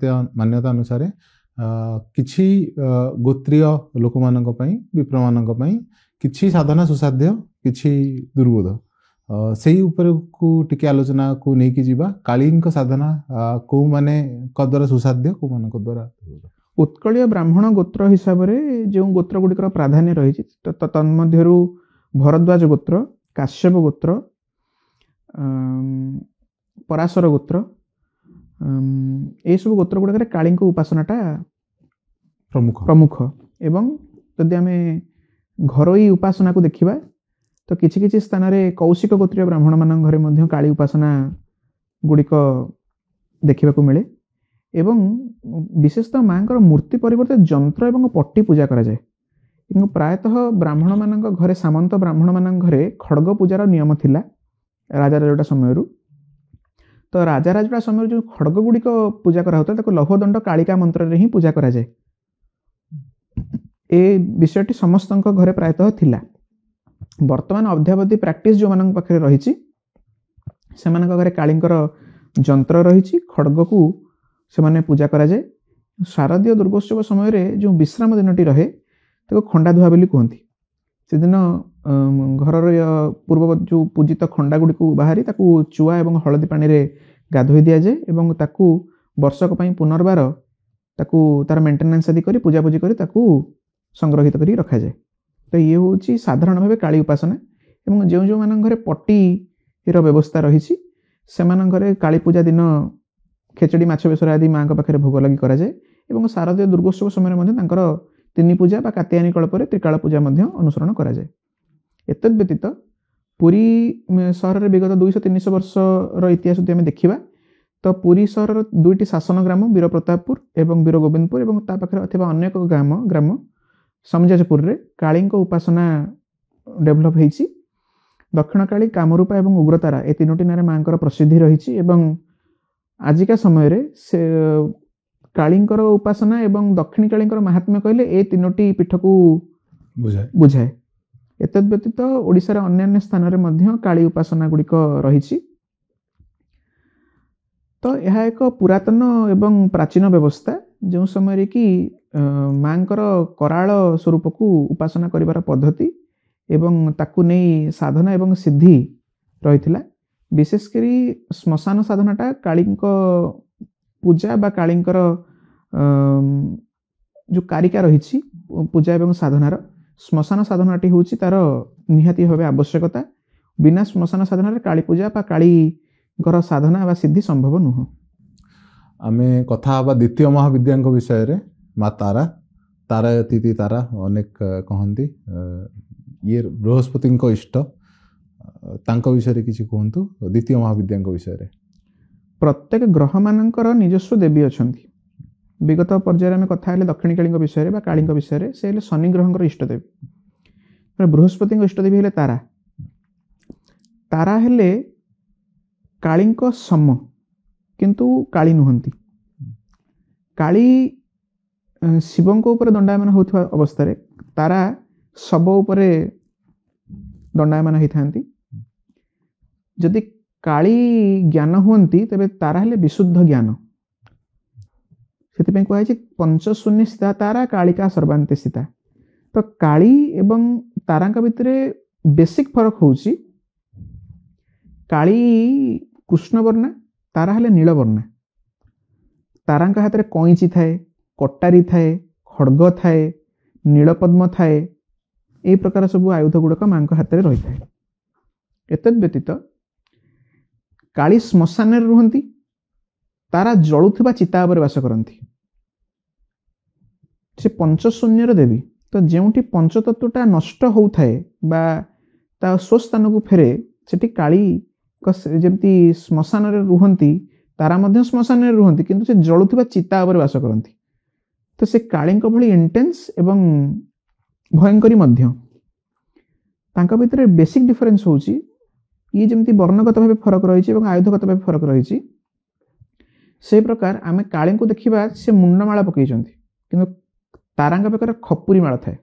ମାନ୍ୟତା ଅନୁସାରେ କିଛି ଗୋତ୍ରୀୟ ଲୋକମାନଙ୍କ ପାଇଁ, ବିପ୍ରମାନଙ୍କ ପାଇଁ କିଛି ସାଧନା ସୁସାଧ୍ୟ, କିଛି ଦୁର୍ବୋଧ। ସେଇ ଉପରକୁ ଟିକେ ଆଲୋଚନାକୁ ନେଇକି ଯିବା। କାଳୀଙ୍କ ସାଧନା କୋଉମାନଙ୍କ ଦ୍ୱାରା ସୁସାଧ୍ୟ, କୋଉମାନଙ୍କ ଦ୍ୱାରା ଦୁର୍ବୋଧ? ଉତ୍କଳୀୟ ବ୍ରାହ୍ମଣ ଗୋତ୍ର ହିସାବରେ ଯେଉଁ ଗୋତ୍ର ଗୁଡ଼ିକର ପ୍ରାଧାନ୍ୟ ରହିଛି ତନ୍ମଧ୍ୟରୁ ଭରଦ୍ୱାଜ ଗୋତ୍ର, କାଶ୍ୟପ ଗୋତ୍ର, ପରାଶର ଗୋତ୍ର, ଏସବୁ ଗୋତ୍ର ଗୁଡ଼ିକରେ କାଳୀଙ୍କ ଉପାସନାଟା ପ୍ରମୁଖ। ଏବଂ ଯଦି ଆମେ ଘରୋଇ ଉପାସନାକୁ ଦେଖିବା ତ କିଛି କିଛି ସ୍ଥାନରେ କୌଶିକ ଗୋତ୍ରୀୟ ବ୍ରାହ୍ମଣମାନଙ୍କ ଘରେ ମଧ୍ୟ କାଳୀ ଉପାସନା ଗୁଡ଼ିକ ଦେଖିବାକୁ ମିଳେ ଏବଂ ବିଶେଷତଃ ମାଙ୍କର ମୂର୍ତ୍ତି ପରିବର୍ତ୍ତେ ଯନ୍ତ୍ର ଏବଂ ପଟି ପୂଜା କରାଯାଏ। କିନ୍ତୁ ପ୍ରାୟତଃ ବ୍ରାହ୍ମଣମାନଙ୍କ ଘରେ, ସାମନ୍ତ ବ୍ରାହ୍ମଣମାନଙ୍କ ଘରେ ଖଡ଼ଗ ପୂଜାର ନିୟମ ଥିଲା ରାଜା ସମୟରୁ। ତ ରାଜା ସମୟରେ ଯେଉଁ ଖଡ଼ଗ ଗୁଡ଼ିକ ପୂଜା କରାହେଉଥିଲା ତାକୁ ଲୌହଦଣ୍ଡ କାଳିକା ମନ୍ତ୍ରରେ ହିଁ ପୂଜା କରାଯାଏ। ଏ ବିଷୟଟି ସମସ୍ତଙ୍କ ଘରେ ପ୍ରାୟତଃ ଥିଲା। ବର୍ତ୍ତମାନ ଅଦ୍ୟାବଧି ପ୍ରାକ୍ଟିସ୍ ଯେଉଁମାନଙ୍କ ପାଖରେ ରହିଛି ସେମାନଙ୍କ ଘରେ କାଳୀଙ୍କର ଯନ୍ତ୍ର ରହିଛି, ଖଡ଼ଗକୁ ସେମାନେ ପୂଜା କରାଯାଏ। ଶାରଦୀୟ ଦୁର୍ଗୋତ୍ସବ ସମୟରେ ଯେଉଁ ବିଶ୍ରାମ ଦିନଟି ରହେ ତାକୁ ଖଣ୍ଡାଧୁଆ ବୋଲି କୁହନ୍ତି। ସେଦିନ ଘରର ପୂର୍ବ ଯେଉଁ ପୂଜିତ ଖଣ୍ଡା ଗୁଡ଼ିକୁ ବାହାରି ତାକୁ ଚୁଆ ଏବଂ ହଳଦୀ ପାଣିରେ ଗାଧୋଇ ଦିଆଯାଏ ଏବଂ ତାକୁ ବର୍ଷକ ପାଇଁ ପୁନର୍ବାର ତାକୁ ତାର ମେଣ୍ଟେନାନ୍ସ ଆଦି କରି ପୂଜାପୂଜି କରି ତାକୁ ସଂଗ୍ରହିତ କରି ରଖାଯାଏ। ତ ଇଏ ହେଉଛି ସାଧାରଣ ଭାବେ କାଳୀ ଉପାସନା। ଏବଂ ଯେଉଁମାନଙ୍କ ଘରେ ପଟିର ବ୍ୟବସ୍ଥା ରହିଛି ସେମାନଙ୍କ ଘରେ କାଳୀ ପୂଜା ଦିନ ଖେଚଡ଼ି, ମାଛ ବେସର ଆଦି ମାଙ୍କ ପାଖରେ ଭୋଗ ଲାଗି କରାଯାଏ ଏବଂ ଶାରଦୀୟ ଦୁର୍ଗୋତ୍ସବ ସମୟରେ ମଧ୍ୟ ତାଙ୍କର ତିନି ପୂଜା ବା କାତ୍ୟାୟନୀ କଳ୍ପରେ ତ୍ରିକାଳ ପୂଜା ମଧ୍ୟ ଅନୁସରଣ କରାଯାଏ। ଏତଦ୍ ବ୍ୟତୀତ ପୁରୀ ସହରରେ ବିଗତ 200-300 ବର୍ଷର ଇତିହାସ ଯଦି ଆମେ ଦେଖିବା ତ ପୁରୀ ସହରର ଦୁଇଟି ଶାସନ ଗ୍ରାମ ବୀରପ୍ରତାପପୁର ଏବଂ ବୀରଗୋବିନ୍ଦପୁର ଏବଂ ତା ପାଖରେ ଥିବା ଅନ୍ୟ ଏକ ଗ୍ରାମ ସମଜାଜପୁରରେ କାଳୀଙ୍କ ଉପାସନା ଡେଭଲପ୍ ହେଇଛି। ଦକ୍ଷିଣକାଳୀ, କାମରୂପା ଏବଂ ଉଗ୍ରତାରା ଏ ତିନୋଟି ନାଁରେ ମାଙ୍କର ପ୍ରସିଦ୍ଧି ରହିଛି ଏବଂ ଆଜିକା ସମୟରେ ସେ କାଳୀଙ୍କର ଉପାସନା ଏବଂ ଦକ୍ଷିଣୀ କାଳୀଙ୍କର ମାହାତ୍ମ୍ୟ କହିଲେ ଏ ତିନୋଟି ପୀଠକୁ ବୁଝାଏ। ଏତଦ୍ ବ୍ୟତୀତ ଓଡ଼ିଶାର ଅନ୍ୟାନ୍ୟ ସ୍ଥାନରେ ମଧ୍ୟ କାଳୀ ଉପାସନା ଗୁଡ଼ିକ ରହିଛି। ତ ଏହା ଏକ ପୁରାତନ ଏବଂ ପ୍ରାଚୀନ ବ୍ୟବସ୍ଥା ଯେଉଁ ସମୟରେ କି ମାଙ୍କର କରାଳ ସ୍ୱରୂପକୁ ଉପାସନା କରିବାର ପଦ୍ଧତି ଏବଂ ତାକୁ ନେଇ ସାଧନା ଏବଂ ସିଦ୍ଧି ରହିଥିଲା। ବିଶେଷ କରି ଶ୍ମଶାନ ସାଧନାଟା କାଳୀଙ୍କ ପୂଜା ବା କାଳୀଙ୍କର ଯେଉଁ କାରିକା ରହିଛି ପୂଜା ଏବଂ ସାଧନାର, ଶ୍ମଶାନ ସାଧନାଟି ହେଉଛି ତାର ନିହାତି ଭାବେ ଆବଶ୍ୟକତା। ବିନା ଶ୍ମଶାନ ସାଧନାରେ କାଳୀ ପୂଜା ବା କାଳୀଙ୍କର ସାଧନା ବା ସିଦ୍ଧି ସମ୍ଭବ ନୁହଁ। ଆମେ କଥା ହେବା ଦ୍ୱିତୀୟ ମହାବିଦ୍ୟାଙ୍କ ବିଷୟରେ। ମା ତାରା, ତାରାୟତୀତି ତାରା ଅନେକ କହନ୍ତି, ଇଏ ବୃହସ୍ପତିଙ୍କ ଇଷ୍ଟ। ତାଙ୍କ ବିଷୟରେ କିଛି କୁହନ୍ତୁ, ଦ୍ୱିତୀୟ ମହାବିଦ୍ୟାଙ୍କ ବିଷୟରେ। ପ୍ରତ୍ୟେକ ଗ୍ରହମାନଙ୍କର ନିଜସ୍ୱ ଦେବୀ ଅଛନ୍ତି। ବିଗତ ପର୍ଯ୍ୟାୟରେ ଆମେ କଥା ହେଲେ ଦକ୍ଷିଣୀ କାଳୀଙ୍କ ବିଷୟରେ ବା କାଳୀଙ୍କ ବିଷୟରେ। ସେ ହେଲେ ଶନି ଗ୍ରହଙ୍କର ଇଷ୍ଟଦେବୀ। ବୃହସ୍ପତିଙ୍କ ଇଷ୍ଟଦେବୀ ହେଲେ ତାରା। ତାରା ହେଲେ କାଳୀଙ୍କ ସମ କିନ୍ତୁ କାଳୀ ନୁହନ୍ତି। କାଳୀ ଶିବଙ୍କ ଉପରେ ଦଣ୍ଡାୟମାନ ହେଉଥିବା ଅବସ୍ଥାରେ ତାରା ଶବ ଉପରେ ଦଣ୍ଡାୟମାନ ହେଇଥାନ୍ତି। ଯଦି କାଳୀ ଜ୍ଞାନ ହୁଅନ୍ତି ତେବେ ତାରା ହେଲେ ବିଶୁଦ୍ଧ ଜ୍ଞାନ। ସେଥିପାଇଁ କୁହାଯାଇଛି ପଞ୍ଚଶୂନ୍ୟ ସ୍ଥିତା ତାରା କାଳିକା ସର୍ବାନ୍ତେ ସ୍ଥିତା। ତ କାଳୀ ଏବଂ ତାରାଙ୍କ ଭିତରେ ବେସିକ୍ ଫରକ ହେଉଛି କାଳୀ କୃଷ୍ଣବର୍ଣ୍ଣା, ତାରା ହେଲେ ନୀଳବର୍ଣ୍ଣା। ତାରାଙ୍କ ହାତରେ କଇଁଚି ଥାଏ, କଟାରୀ ଥାଏ, ଖଡ୍ଗ ଥାଏ, ନୀଳପଦ୍ମ ଥାଏ। ଏହି ପ୍ରକାର ସବୁ ଆୟୁଧ ଗୁଡ଼ାକ ମାଙ୍କ ହାତରେ ରହିଥାଏ। ଏତଦ୍ ବ୍ୟତୀତ କାଳୀ ଶ୍ମଶାନରେ ରୁହନ୍ତି, ତାରା ଜଳୁଥିବା ଚିତା ଉପରେ ବାସ କରନ୍ତି। ସେ ପଞ୍ଚଶୂନ୍ୟର ଦେବୀ। ତ ଯେଉଁଠି ପଞ୍ଚତତ୍ଵଟା ନଷ୍ଟ ହେଉଥାଏ ବା ତା ସ୍ୱସ୍ଥାନକୁ ଫେରେ, ସେଠି କାଳୀ ଯେମିତି ଶ୍ମଶାନରେ ରୁହନ୍ତି, ତାରା ମଧ୍ୟ ଶ୍ମଶାନରେ ରୁହନ୍ତି, କିନ୍ତୁ ସେ ଜଳୁଥିବା ଚିତା ଉପରେ ବାସ କରନ୍ତି। ତ ସେ କାଳୀଙ୍କ ଭଳି ଇଣ୍ଟେନ୍ସ ଏବଂ ଭୟଙ୍କରୀ ମଧ୍ୟ। ତାଙ୍କ ଭିତରେ ବେସିକ୍ ଡିଫରେନ୍ସ ହେଉଛି, ଇଏ ଯେମିତି ବର୍ଣ୍ଣଗତ ଭାବେ ଫରକ ରହିଛି ଏବଂ ଆୟୁଧଗତ ଭାବେ ଫରକ ରହିଛି, ସେ ପ୍ରକାର ଆମେ କାଳୀଙ୍କୁ ଦେଖିବା ସେ ମୁଣ୍ଡମାଳ ପକେଇଛନ୍ତି, କିନ୍ତୁ ତାରାଙ୍କ ପାଖରେ ଖପୁରୀ ମାଳ ଥାଏ।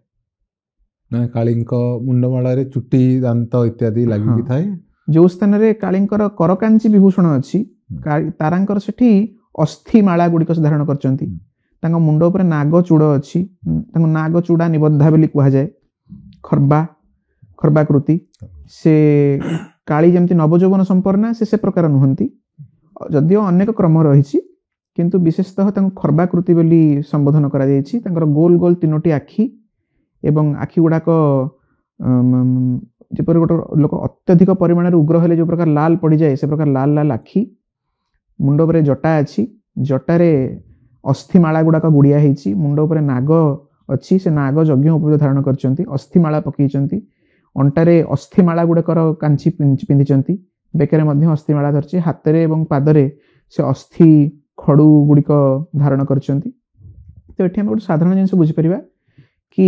ମାନେ କାଳୀଙ୍କ ମୁଣ୍ଡମାଳରେ ଚୁଟି, ଦାନ୍ତ ଇତ୍ୟାଦି ଲାଗିକି ଥାଏ। ଯେଉଁ ସ୍ଥାନରେ କାଳୀଙ୍କର କରକାଞ୍ଚି ବିଭୂଷଣ ଅଛି, ତାରାଙ୍କର ସେଠି ଅସ୍ଥି ମାଳା ଗୁଡ଼ିକ ସେ ଧାରଣ କରିଛନ୍ତି। ତାଙ୍କ ମୁଣ୍ଡ ଉପରେ ନାଗ ଚୂଡ଼ ଅଛି, ତାଙ୍କୁ ନାଗ ଚୂଡ଼ା ନିବଦ୍ଧା ବୋଲି କୁହାଯାଏ। ଖର୍ବାକୃତି। ସେ କାଳୀ ଯେମିତି ନବଯୌବନ ସମ୍ପର୍ଣ୍ଣା, ସେ ପ୍ରକାର ନୁହନ୍ତି, ଯଦିଓ ଅନେକ କ୍ରମ ରହିଛି, କିନ୍ତୁ ବିଶେଷତଃ ତାଙ୍କୁ ଖର୍ବାକୃତି ବୋଲି ସମ୍ବୋଧନ କରାଯାଇଛି। ତାଙ୍କର ଗୋଲ ଗୋଲ 3ଟି ଆଖି ଏବଂ ଆଖି ଗୁଡ଼ାକ ଯେପରି ଗୋଟେ ଲୋକ ଅତ୍ୟଧିକ ପରିମାଣରେ ଉଗ୍ର ହେଲେ ଯେଉଁ ପ୍ରକାର ଲାଲ ପଡ଼ିଯାଏ, ସେ ପ୍ରକାର ଲାଲ ଲାଲ ଆଖି। ମୁଣ୍ଡ ଉପରେ ଜଟା ଅଛି, ଜଟାରେ ଅସ୍ଥିମାଳା ଗୁଡ଼ାକ ଗୁଡ଼ିଆ ହେଇଛି। ମୁଣ୍ଡ ଉପରେ ନାଗ ଅଛି, ସେ ନାଗ ଯଜ୍ଞ ଉପଯୋଗ ଧାରଣ କରିଛନ୍ତି। ଅସ୍ଥିମାଳା ପକେଇଛନ୍ତି, ଅଣ୍ଟାରେ ଅସ୍ଥିମାଳା ଗୁଡ଼ିକର କାଞ୍ଚି ପିନ୍ଧିଛନ୍ତି, ବେକରେ ମଧ୍ୟ ଅସ୍ଥିମାଳା ଧରିଛି, ହାତରେ ଏବଂ ପାଦରେ ସେ ଅସ୍ଥି ଖଡ଼ୁ ଗୁଡ଼ିକ ଧାରଣ କରିଛନ୍ତି। ତ ଏଠି ଆମେ ଗୋଟେ ସାଧାରଣ ଜିନିଷ ବୁଝିପାରିବା କି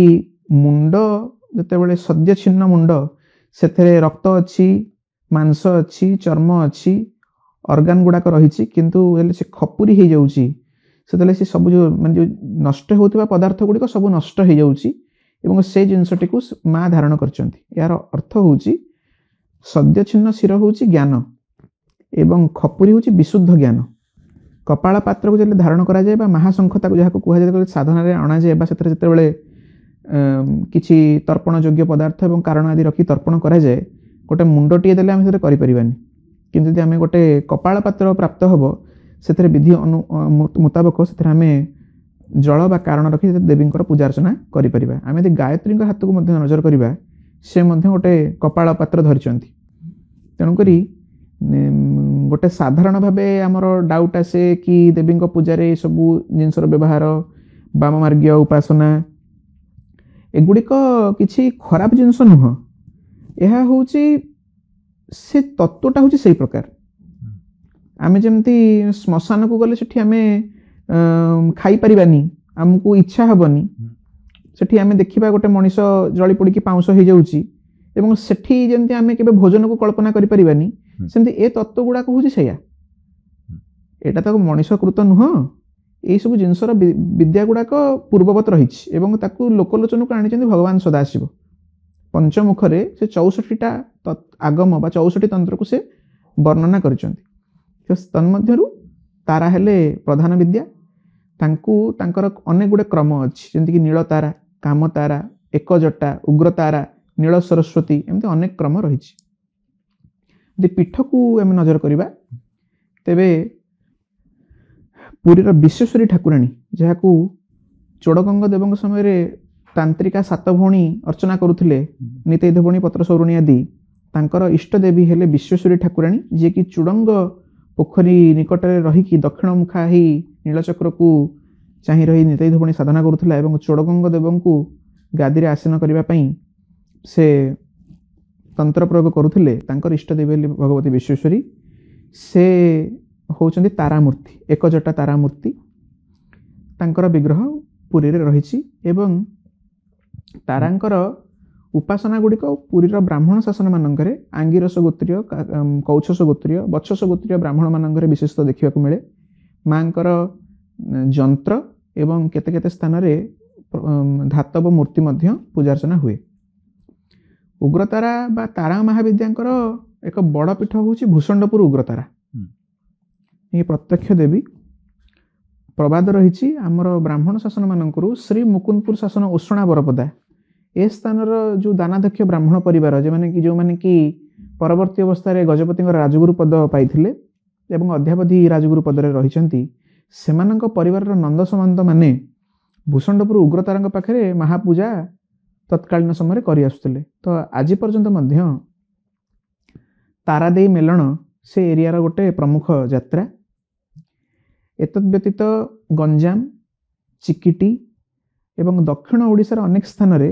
ମୁଣ୍ଡ ଯେତେବେଳେ ସଦ୍ୟ ଛିନ୍ନ ମୁଣ୍ଡ, ସେଥିରେ ରକ୍ତ ଅଛି, ମାଂସ ଅଛି, ଚର୍ମ ଅଛି, ଅର୍ଗାନ ଗୁଡ଼ାକ ରହିଛି, କିନ୍ତୁ ହେଲେ ସେ ଖପୁରି ହେଇଯାଉଛି, ସେତେବେଳେ ସେ ସବୁ ଯେଉଁ ମାନେ ଯେଉଁ ନଷ୍ଟ ହେଉଥିବା ପଦାର୍ଥ ଗୁଡ଼ିକ ସବୁ ନଷ୍ଟ ହେଇଯାଉଛି ଏବଂ ସେ ଜିନିଷଟିକୁ ମା ଧାରଣ କରିଛନ୍ତି। ଏହାର ଅର୍ଥ ହେଉଛି ସଦ୍ୟ ଛିନ୍ନ ଶିର ହେଉଛି ଜ୍ଞାନ ଏବଂ ଖପୁରି ହେଉଛି ବିଶୁଦ୍ଧ ଜ୍ଞାନ। କପାଳ ପାତ୍ରକୁ ଯେତେବେଳେ ଧାରଣ କରାଯାଏ ବା ମହାଶଙ୍ଖ ତାକୁ ଯାହାକୁ କୁହାଯାଏ, ସାଧନାରେ ଅଣାଯାଏ ବା ସେଥିରେ ଯେତେବେଳେ କିଛି ତର୍ପଣ ଯୋଗ୍ୟ ପଦାର୍ଥ ଏବଂ କାରଣ ଆଦି ରଖି ତର୍ପଣ କରାଯାଏ, ଗୋଟେ ମୁଣ୍ଡଟିଏ ଦେଲେ ଆମେ ସେଥିରେ କରିପାରିବାନି, କିନ୍ତୁ ଯଦି ଆମେ ଗୋଟେ କପାଳ ପାତ୍ର ପ୍ରାପ୍ତ ହେବ, ସେଥିରେ ବିଧି ମୁତାବକ ସେଥିରେ ଆମେ ଜଳ ବା କାରଣ ରଖି ଦେବୀଙ୍କର ପୂଜା ଅର୍ଚ୍ଚନା କରିପାରିବା। ଆମେ ଯଦି ଗାୟତ୍ରୀଙ୍କ ହାତକୁ ମଧ୍ୟ ନଜର କରିବା, ସେ ମଧ୍ୟ ଗୋଟେ କପାଳ ପାତ୍ର ଧରିଛନ୍ତି। ତେଣୁକରି ଗୋଟେ ସାଧାରଣ ଭାବେ ଆମର ଡାଉଟ୍ ଆସେ କି ଦେବୀଙ୍କ ପୂଜାରେ ଏସବୁ ଜିନିଷର ବ୍ୟବହାର, ବାମ ମାର୍ଗୀୟ ଉପାସନା, ଏଗୁଡ଼ିକ କିଛି ଖରାପ ଜିନିଷ ନୁହଁ। ଏହା ହେଉଛି ସେ ତତ୍ତ୍ୱଟା ହେଉଛି ସେଇ ପ୍ରକାର। ଆମେ ଯେମିତି ଶ୍ମଶାନକୁ ଗଲେ ସେଠି ଆମେ ଖାଇପାରିବାନି, ଆମକୁ ଇଚ୍ଛା ହେବନି, ସେଠି ଆମେ ଦେଖିବା ଗୋଟେ ମଣିଷ ଜଳି ପୋଡ଼ିକି ପାଉଁଶ ହେଇଯାଉଛି ଏବଂ ସେଠି ଯେମିତି ଆମେ କେବେ ଭୋଜନକୁ କଳ୍ପନା କରିପାରିବାନି, ସେମିତି ଏ ତତ୍ତ୍ୱ ଗୁଡ଼ାକ ହେଉଛି ସେଇଆ। ଏଇଟା ତାକୁ ମଣିଷକୃତ ନୁହଁ, ଏଇସବୁ ଜିନିଷର ବିଦ୍ୟା ଗୁଡ଼ାକ ପୂର୍ବବତ୍ ରହିଛି ଏବଂ ତାକୁ ଲୋକଲୋଚନକୁ ଆଣିଛନ୍ତି ଭଗବାନ ସଦାଶିବ। ପଞ୍ଚମୁଖରେ ସେ 64ଟା ଆଗମ ବା 64 ତନ୍ତ୍ରକୁ ସେ ବର୍ଣ୍ଣନା କରିଛନ୍ତି। ତନ୍ମଧ୍ୟରୁ ତାରା ହେଲେ ପ୍ରଧାନ ବିଦ୍ୟା। ତାଙ୍କୁ ତାଙ୍କର ଅନେକ ଗୁଡ଼ିଏ କ୍ରମ ଅଛି, ଯେମିତିକି ନୀଳତାରା, କାମତାରା, ଏକଜଟା, ଉଗ୍ରତାରା, ନୀଳ ସରସ୍ୱତୀ, ଏମିତି ଅନେକ କ୍ରମ ରହିଛି। ଯଦି ପୀଠକୁ ଆମେ ନଜର କରିବା, ତେବେ ପୁରୀର ବିଶ୍ୱେଶ୍ୱରୀ ଠାକୁରାଣୀ, ଯାହାକୁ ଚୋଡ଼ଗଙ୍ଗ ଦେବଙ୍କ ସମୟରେ ତାନ୍ତ୍ରିକା 7 ଭଉଣୀ ଅର୍ଚ୍ଚନା କରୁଥିଲେ, ନିତେଇ ଧୋବଣୀ, ପତ୍ର ସୌରୁଣୀ ଆଦି, ତାଙ୍କର ଇଷ୍ଟ ଦେବୀ ହେଲେ ବିଶ୍ୱେଶ୍ୱରୀ ଠାକୁରାଣୀ, ଯିଏକି ଚୁଡ଼ଙ୍ଗ ପୋଖରୀ ନିକଟରେ ରହିକି ଦକ୍ଷିଣ ମୁଖା ହେଇ ନୀଳଚକ୍ରକୁ ଚାହିଁ ରହି ନିତେଇ ଧୋବଣୀ ସାଧନା କରୁଥିଲା ଏବଂ ଚୋଡ଼ଗଙ୍ଗ ଦେବଙ୍କୁ ଗାଦିରେ ଆସୀନ କରିବା ପାଇଁ ସେ ତନ୍ତ୍ର ପ୍ରୟୋଗ କରୁଥିଲେ। ତାଙ୍କର ଇଷ୍ଟ ଦେବୀ ହେଲେ ଭଗବତୀ ବିଶ୍ୱେଶ୍ୱରୀ। ସେ ହେଉଛନ୍ତି ତାରାମୂର୍ତ୍ତି, ଏକଜଟା ତାରାମୂର୍ତ୍ତି। ତାଙ୍କର ବିଗ୍ରହ ପୁରୀରେ ରହିଛି ଏବଂ ତାରାଙ୍କର ଉପାସନା ଗୁଡ଼ିକ ପୁରୀର ବ୍ରାହ୍ମଣ ଶାସନମାନଙ୍କରେ ଆଙ୍ଗିରସ ଗୋତ୍ରୀୟ, କୌଛସ ଗୋତ୍ରୀୟ, ବତ୍ସସ ଗୋତ୍ରୀୟ ବ୍ରାହ୍ମଣ ମାନଙ୍କରେ ବିଶେଷତଃ ଦେଖିବାକୁ ମିଳେ। ମାଙ୍କର ଯନ୍ତ୍ର ଏବଂ କେତେ କେତେ ସ୍ଥାନରେ ଧାତବ ମୂର୍ତ୍ତି ମଧ୍ୟ ପୂଜାର୍ଚ୍ଚନା ହୁଏ। ଉଗ୍ରତାରା ବା ତାରା ମହାବିଦ୍ୟାଙ୍କର ଏକ ବଡ଼ ପୀଠ ହେଉଛି ଭୂଷଣ୍ଡପୁର ଉଗ୍ରତାରା। ଏ ପ୍ରତ୍ୟକ୍ଷ ଦେବୀ। ପ୍ରବାଦ ରହିଛି ଆମର ବ୍ରାହ୍ମଣ ଶାସନମାନଙ୍କରୁ ଶ୍ରୀ ମୁକୁନ୍ଦପୁର ଶାସନ ଓଷଣା ବରପଦା, ଏ ସ୍ଥାନର ଯେଉଁ ଦାନାଧ୍ୟକ୍ଷ ବ୍ରାହ୍ମଣ ପରିବାର, ଯେଉଁମାନେ କି ପରବର୍ତ୍ତୀ ଅବସ୍ଥାରେ ଗଜପତିଙ୍କର ରାଜଗୁରୁ ପଦ ପାଇଥିଲେ ଏବଂ ଅଦ୍ୟାବଧି ରାଜଗୁରୁ ପଦରେ ରହିଛନ୍ତି, ସେମାନଙ୍କ ପରିବାରର ନନ୍ଦ ସାମନ୍ତ ମାନେ ଭୂଷଣ୍ଡପୁର ଉଗ୍ରତାରାଙ୍କ ପାଖରେ ମହାପୂଜା ତତ୍କାଳୀନ ସମୟରେ କରି ଆସୁଥିଲେ। ତ ଆଜି ପର୍ଯ୍ୟନ୍ତ ମଧ୍ୟ ତାରାଦେଇ ମେଲଣ ସେ ଏରିଆର ଗୋଟେ ପ୍ରମୁଖ ଯାତ୍ରା। ଏତଦ୍ ବ୍ୟତୀତ ଗଞ୍ଜାମ, ଚିକିଟି ଏବଂ ଦକ୍ଷିଣ ଓଡ଼ିଶାର ଅନେକ ସ୍ଥାନରେ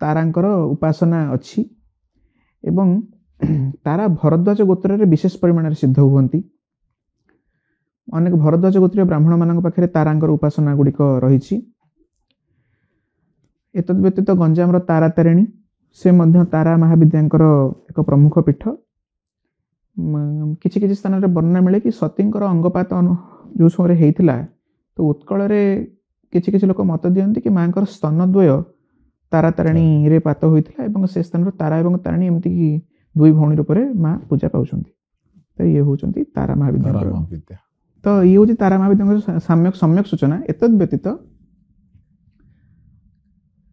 ତାରାଙ୍କର ଉପାସନା ଅଛି ଏବଂ ତାରା ଭରଦ୍ୱାଜ ଗୋତ୍ରରେ ବିଶେଷ ପରିମାଣରେ ସିଦ୍ଧ ହୁଅନ୍ତି। ଅନେକ ଭରଦ୍ୱାଜ ଗୋତ୍ରୀୟ ବ୍ରାହ୍ମଣମାନଙ୍କ ପାଖରେ ତାରାଙ୍କର ଉପାସନା ଗୁଡ଼ିକ ରହିଛି। ଏତଦ୍ ବ୍ୟତୀତ ଗଞ୍ଜାମର ତାରା ତାରିଣୀ ସେ ମଧ୍ୟ ତାରା ମହାବିଦ୍ୟାଙ୍କର ଏକ ପ୍ରମୁଖ ପୀଠ। କିଛି କିଛି ସ୍ଥାନରେ ବର୍ଣ୍ଣନା ମିଳେ କି ସତୀଙ୍କର ଅଙ୍ଗପାତ ଯେଉଁ ସମୟରେ ହେଇଥିଲା ତ ଉତ୍କଳରେ କିଛି କିଛି ଲୋକ ମତ ଦିଅନ୍ତି କି ମାଙ୍କର ସ୍ତନଦ୍ୱୟ ତାରା ତାରିଣୀରେ ପାତ ହୋଇଥିଲା ଏବଂ ସେ ସ୍ଥାନରୁ ତାରା ଏବଂ ତାରିଣୀ ଏମିତିକି ଦୁଇ ଭଉଣୀ ରୂପରେ ମା ପୂଜା ପାଉଛନ୍ତି। ତ ଇଏ ହେଉଛନ୍ତି ତାରା ମହାବିଦ୍ୟା। ତ ଇଏ ହେଉଛି ତାରା ମହାବିଦ୍ୟାଙ୍କର ସମ୍ୟକ ସୂଚନା। ଏତଦ୍ ବ୍ୟତୀତ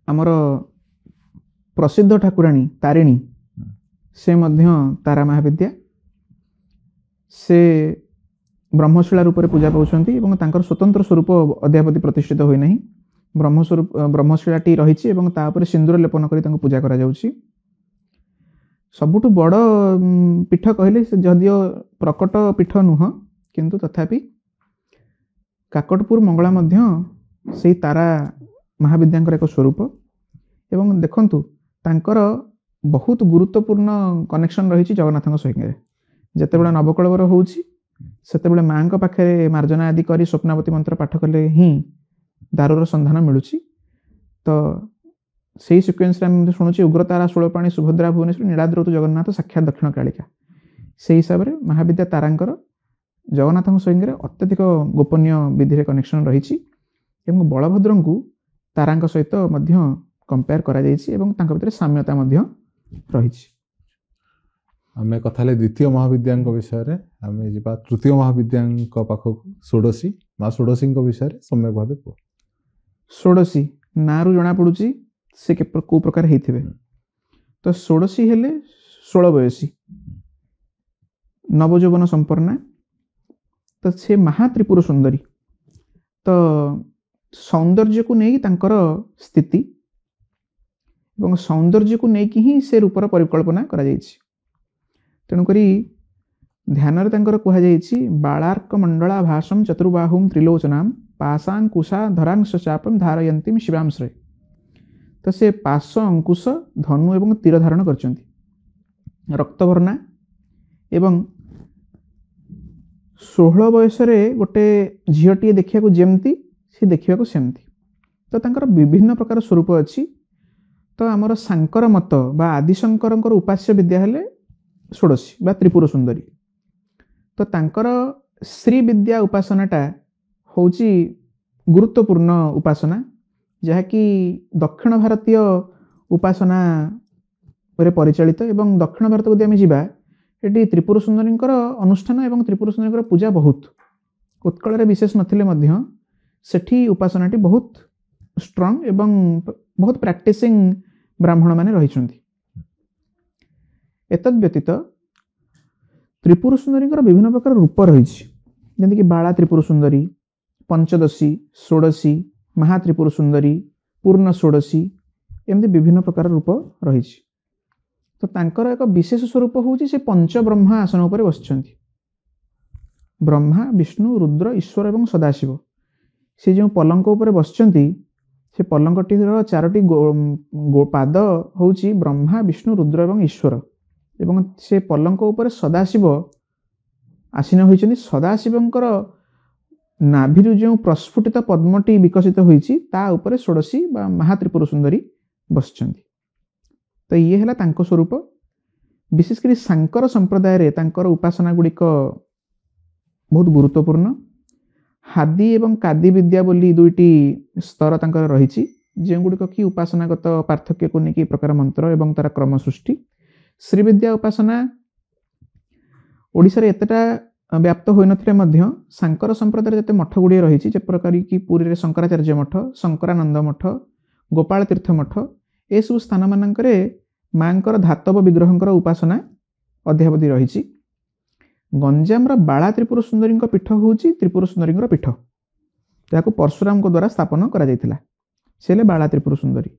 ଆମର ପ୍ରସିଦ୍ଧ ଠାକୁରାଣୀ ତାରିଣୀ ସେ ମଧ୍ୟ ତାରା ମହାବିଦ୍ୟା। ସେ ବ୍ରହ୍ମଶିଳା ରୂପରେ ପୂଜା ପାଉଛନ୍ତି ଏବଂ ତାଙ୍କର ସ୍ୱତନ୍ତ୍ର ସ୍ୱରୂପ ଅଦ୍ୟାବଧି ପ୍ରତିଷ୍ଠିତ ହୋଇନାହିଁ। ବ୍ରହ୍ମଶିଳାଟି ରହିଛି ଏବଂ ତା ଉପରେ ସିନ୍ଦୁର ଲେପନ କରି ତାଙ୍କୁ ପୂଜା କରାଯାଉଛି। ସବୁଠୁ ବଡ଼ ପୀଠ କହିଲେ ସେ ଯଦିଓ ପ୍ରକଟ ପୀଠ ନୁହଁ କିନ୍ତୁ ତଥାପି କାକଟପୁର ମଙ୍ଗଳା ମଧ୍ୟ ସେଇ ତାରା ମହାବିଦ୍ୟାଙ୍କର ଏକ ସ୍ୱରୂପ। ଏବଂ ଦେଖନ୍ତୁ ତାଙ୍କର ବହୁତ ଗୁରୁତ୍ୱପୂର୍ଣ୍ଣ କନେକ୍ସନ୍ ରହିଛି ଜଗନ୍ନାଥଙ୍କ ସଙ୍ଗରେ। ଯେତେବେଳେ ନବକଳେବର ହେଉଛି ସେତେବେଳେ ମାଙ୍କ ପାଖରେ ମାର୍ଜନା ଆଦି କରି ସ୍ୱପ୍ନାବତୀ ମନ୍ତ୍ର ପାଠ କଲେ ହିଁ ଦାରୁର ସନ୍ଧାନ ମିଳୁଛି। ତ ସେଇ ସିକ୍ୱେନ୍ସରେ ଆମେ ଶୁଣୁଛି ଉଗ୍ରତାରା ଷୋଳପାଣି ସୁଭଦ୍ରା ଭୁବନେଶ୍ୱର ନୀଳାଦ୍ରୌତ ଜଗନ୍ନାଥ ସାକ୍ଷାତ ଦକ୍ଷିଣ କାଳିକା। ସେଇ ହିସାବରେ ମହାବିଦ୍ୟା ତାରାଙ୍କର ଜଗନ୍ନାଥଙ୍କ ସଙ୍ଗରେ ଅତ୍ୟଧିକ ଗୋପନୀୟ ବିଧିରେ କନେକ୍ସନ୍ ରହିଛି ଏବଂ ବଳଭଦ୍ରଙ୍କୁ ତାରାଙ୍କ ସହିତ ମଧ୍ୟ କମ୍ପେୟାର କରାଯାଇଛି ଏବଂ ତାଙ୍କ ଭିତରେ ସାମ୍ୟତା ମଧ୍ୟ ରହିଛି। ଆମେ କଥା ହେଲେ ଦ୍ୱିତୀୟ ମହାବିଦ୍ୟାଙ୍କ ବିଷୟରେ। ଆମେ ଯିବା ତୃତୀୟ ମହାବିଦ୍ୟାଙ୍କ ପାଖକୁ ଷୋଡ଼ଶୀ। ମା ଷୋଡ଼ଶୀଙ୍କ ବିଷୟରେ ସମ୍ୟକ ଭାବେ କୁହ। ଷୋଡ଼ଶୀ ନାଁରୁ ଜଣାପଡ଼ୁଛି ସେ କେଉଁ ପ୍ରକାର ହେଇଥିବେ। ତ ଷୋଡ଼ଶୀ ହେଲେ 16 ବୟସୀ ନବଯୌବନ ସମ୍ପନ୍ନା। ତ ସେ ମହାତ୍ରିପୁର ସୁନ୍ଦରୀ। ତ ସୌନ୍ଦର୍ଯ୍ୟକୁ ନେଇ ତାଙ୍କର ସ୍ଥିତି ଏବଂ ସୌନ୍ଦର୍ଯ୍ୟକୁ ନେଇକି ହିଁ ସେ ରୂପର ପରିକଳ୍ପନା କରାଯାଇଛି। ତେଣୁକରି ଧ୍ୟାନରେ ତାଙ୍କର କୁହାଯାଇଛି ବାଳାର୍କ ମଣ୍ଡଳା ଭାସମ୍ ଚତୁର୍ବାହୁಂ ତ୍ରିଲୋଚନାମ୍ ପାଶାଙ୍କୁଶା ଧରାଂଶ ଚାପମ୍ ଧାରୟନ୍ତୀମ୍ ଶିବାଂଶ୍ରୟ। ତ ସେ ପାଶ, ଅଙ୍କୁଶ, ଧନୁ ଏବଂ ତୀର ଧାରଣ କରିଛନ୍ତି। ରକ୍ତବର୍ଣ୍ଣା ଏବଂ 16 ବୟସରେ ଗୋଟେ ଝିଅଟିଏ ଦେଖିବାକୁ ଯେମିତି ସେ ଦେଖିବାକୁ ସେମିତି। ତ ତାଙ୍କର ବିଭିନ୍ନ ପ୍ରକାର ସ୍ୱରୂପ ଅଛି। ତ ଆମର ସାଙ୍କର ମତ ବା ଆଦିଶଙ୍କରଙ୍କର ଉପାସ୍ୟ ବିଦ୍ୟା ହେଲେ ଷୋଡ଼ଶୀ ବା ତ୍ରିପୁର ସୁନ୍ଦରୀ। ତ ତାଙ୍କର ଶ୍ରୀ ବିଦ୍ୟା ଉପାସନାଟା ହେଉଛି ଗୁରୁତ୍ୱପୂର୍ଣ୍ଣ ଉପାସନା, ଯାହାକି ଦକ୍ଷିଣ ଭାରତୀୟ ଉପାସନାରେ ପରିଚାଳିତ। ଏବଂ ଦକ୍ଷିଣ ଭାରତକୁ ଯଦି ଆମେ ଯିବା ଏଠି ତ୍ରିପୁର ସୁନ୍ଦରୀଙ୍କର ଅନୁଷ୍ଠାନ ଏବଂ ତ୍ରିପୁର ସୁନ୍ଦରୀଙ୍କର ପୂଜା ବହୁତ। ଉତ୍କଳରେ ବିଶେଷ ନଥିଲେ ମଧ୍ୟ ସେଠି ଉପାସନାଟି ବହୁତ ଷ୍ଟ୍ରଙ୍ଗ ଏବଂ ବହୁତ ପ୍ରାକ୍ଟିସିଂ ବ୍ରାହ୍ମଣମାନେ ରହିଛନ୍ତି। ଏତଦ୍ ବ୍ୟତୀତ ତ୍ରିପୁର ସୁନ୍ଦରୀଙ୍କର ବିଭିନ୍ନ ପ୍ରକାର ରୂପ ରହିଛି, ଯେମିତିକି ବାଳା ତ୍ରିପୁର ସୁନ୍ଦରୀ, ପଞ୍ଚଦଶୀ, ଷୋଡ଼ଶୀ, ମହାତ୍ରିପୁର ସୁନ୍ଦରୀ, ପୂର୍ଣ୍ଣ ଷୋଡ଼ଶୀ, ଏମିତି ବିଭିନ୍ନ ପ୍ରକାର ରୂପ ରହିଛି। ତ ତାଙ୍କର ଏକ ବିଶେଷ ସ୍ୱରୂପ ହେଉଛି ସେ ପଞ୍ଚବ୍ରହ୍ମା ଆସନ ଉପରେ ବସିଛନ୍ତି। ବ୍ରହ୍ମା, ବିଷ୍ଣୁ, ରୁଦ୍ର, ଈଶ୍ୱର ଏବଂ ସଦାଶିବ। ସେ ଯେଉଁ ପଲଙ୍କ ଉପରେ ବସିଛନ୍ତି ସେ ପଲଙ୍କଟିର 4ଟି ପାଦ ହେଉଛି ବ୍ରହ୍ମା, ବିଷ୍ଣୁ, ରୁଦ୍ର ଏବଂ ଈଶ୍ୱର। ଏବଂ ସେ ପଲଙ୍କ ଉପରେ ସଦାଶିବ ଆସୀନ ହୋଇଛନ୍ତି। ସଦାଶିବଙ୍କର ନାଭିରୁ ଯେଉଁ ପ୍ରସ୍ଫୁଟିତ ପଦ୍ମଟି ବିକଶିତ ହୋଇଛି ତା ଉପରେ ଷୋଡ଼ଶୀ ବା ମହାତ୍ରିପୁର ସୁନ୍ଦରୀ ବସିଛନ୍ତି। ତ ଇଏ ହେଲା ତାଙ୍କ ସ୍ୱରୂପ। ବିଶେଷ କରି ସାଙ୍କର ସମ୍ପ୍ରଦାୟରେ ତାଙ୍କର ଉପାସନା ଗୁଡ଼ିକ ବହୁତ ଗୁରୁତ୍ୱପୂର୍ଣ୍ଣ। ହାଦି ଏବଂ କାଦି ବିଦ୍ୟା ବୋଲି 2ଟି ସ୍ତର ତାଙ୍କର ରହିଛି, ଯେଉଁଗୁଡ଼ିକ କି ଉପାସନାଗତ ପାର୍ଥକ୍ୟକୁ ନେଇକି ପ୍ରକାର ମନ୍ତ୍ର ଏବଂ ତାର କ୍ରମ ସୃଷ୍ଟି। ଶ୍ରୀବିଦ୍ୟା ଉପାସନା ଓଡ଼ିଶାରେ ଏତେଟା ବ୍ୟାପ୍ତ ହୋଇନଥିଲେ ମଧ୍ୟ ସାଙ୍କର ସମ୍ପ୍ରଦାୟରେ ଯେତେ ମଠ ଗୁଡ଼ିଏ ରହିଛି, ଯେପରି କି ପୁରୀରେ ଶଙ୍କରାଚାର୍ଯ୍ୟ ମଠ, ଶଙ୍କରାନନ୍ଦ ମଠ, ଗୋପାଳ ତୀର୍ଥ ମଠ, ଏସବୁ ସ୍ଥାନମାନଙ୍କରେ ମାଙ୍କର ଧାତବ ବିଗ୍ରହଙ୍କର ଉପାସନା ଅଦ୍ୟାବଧି ରହିଛି। ଗଞ୍ଜାମର ବାଳା ତ୍ରିପୁର ସୁନ୍ଦରୀଙ୍କ ପୀଠ ହେଉଛି ତ୍ରିପୁର ସୁନ୍ଦରୀଙ୍କର ପୀଠ। ଯାହାକୁ ପରଶୁରାମଙ୍କ ଦ୍ୱାରା ସ୍ଥାପନ କରାଯାଇଥିଲା। ସେ ହେଲେ ବାଳା ତ୍ରିପୁର ସୁନ୍ଦରୀ।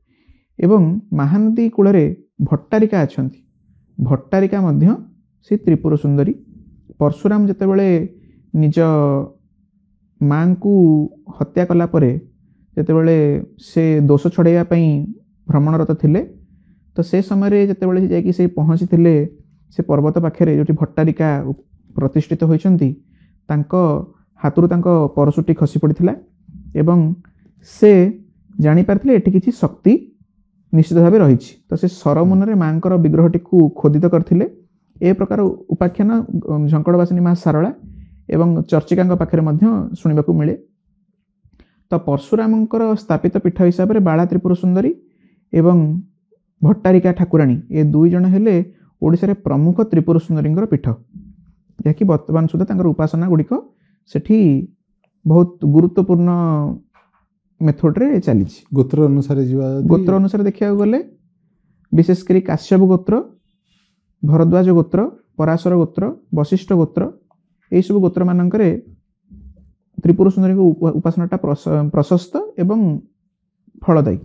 ଏବଂ ମହାନଦୀ କୂଳରେ ଭଟ୍ଟାରିକା ଅଛନ୍ତି, ଭଟ୍ଟାରିକା ମଧ୍ୟ ସେ ତ୍ରିପୁର ସୁନ୍ଦରୀ। ପରଶୁରାମ ଯେତେବେଳେ ନିଜ ମାଙ୍କୁ ହତ୍ୟା କଲା ପରେ ଯେତେବେଳେ ସେ ଦୋଷ ଛଡ଼ାଇବା ପାଇଁ ଭ୍ରମଣରତ ଥିଲେ, ତ ସେ ସମୟରେ ଯେତେବେଳେ ଯାଇକି ସେ ପହଞ୍ଚିଥିଲେ ସେ ପର୍ବତ ପାଖରେ ଯେଉଁଠି ଭଟ୍ଟାରିକା ପ୍ରତିଷ୍ଠିତ ହୋଇଛନ୍ତି, ତାଙ୍କ ହାତରୁ ତାଙ୍କ ପରଶୁଟି ଖସି ପଡ଼ିଥିଲା ଏବଂ ସେ ଜାଣିପାରିଥିଲେ ଏଠି କିଛି ଶକ୍ତି ନିଶ୍ଚିତ ଭାବେ ରହିଛି। ତ ସେ ସରମୁନରେ ମାଙ୍କର ବିଗ୍ରହଟିକୁ ଖୋଦିତ କରିଥିଲେ। ଏ ପ୍ରକାର ଉପାଖ୍ୟାନ ଝଙ୍କଡ଼ବାସିନୀ ମା ସାରଳା ଏବଂ ଚର୍ଚ୍ଚିକାଙ୍କ ପାଖରେ ମଧ୍ୟ ଶୁଣିବାକୁ ମିଳେ। ତ ପରଶୁରାମଙ୍କର ସ୍ଥାପିତ ପୀଠ ହିସାବରେ ବାଳା ତ୍ରିପୁର ସୁନ୍ଦରୀ ଏବଂ ଭଟ୍ଟାରିକା ଠାକୁରାଣୀ ଏ ଦୁଇ ଜଣ ହେଲେ ଓଡ଼ିଶାରେ ପ୍ରମୁଖ ତ୍ରିପୁର ସୁନ୍ଦରୀଙ୍କର ପୀଠ, ଯାହାକି ବର୍ତ୍ତମାନ ସୁଦ୍ଧା ତାଙ୍କର ଉପାସନା ଗୁଡ଼ିକ ସେଠି ବହୁତ ଗୁରୁତ୍ୱପୂର୍ଣ୍ଣ ମେଥଡ଼ରେ ଚାଲିଛି। ଗୋତ୍ର ଅନୁସାରେ ଯିବା, ଗୋତ୍ର ଅନୁସାରେ ଦେଖିବାକୁ ଗଲେ ବିଶେଷ କରି କାଶ୍ୟପ ଗୋତ୍ର, ଭରଦ୍ୱାଜ ଗୋତ୍ର, ପରାଶର ଗୋତ୍ର, ବଶିଷ୍ଠ ଗୋତ୍ର, ଏହିସବୁ ଗୋତ୍ରମାନଙ୍କରେ ତ୍ରିପୁର ସୁନ୍ଦରୀଙ୍କ ଉପାସନାଟା ପ୍ରଶସ୍ତ ଏବଂ ଫଳଦାୟୀ।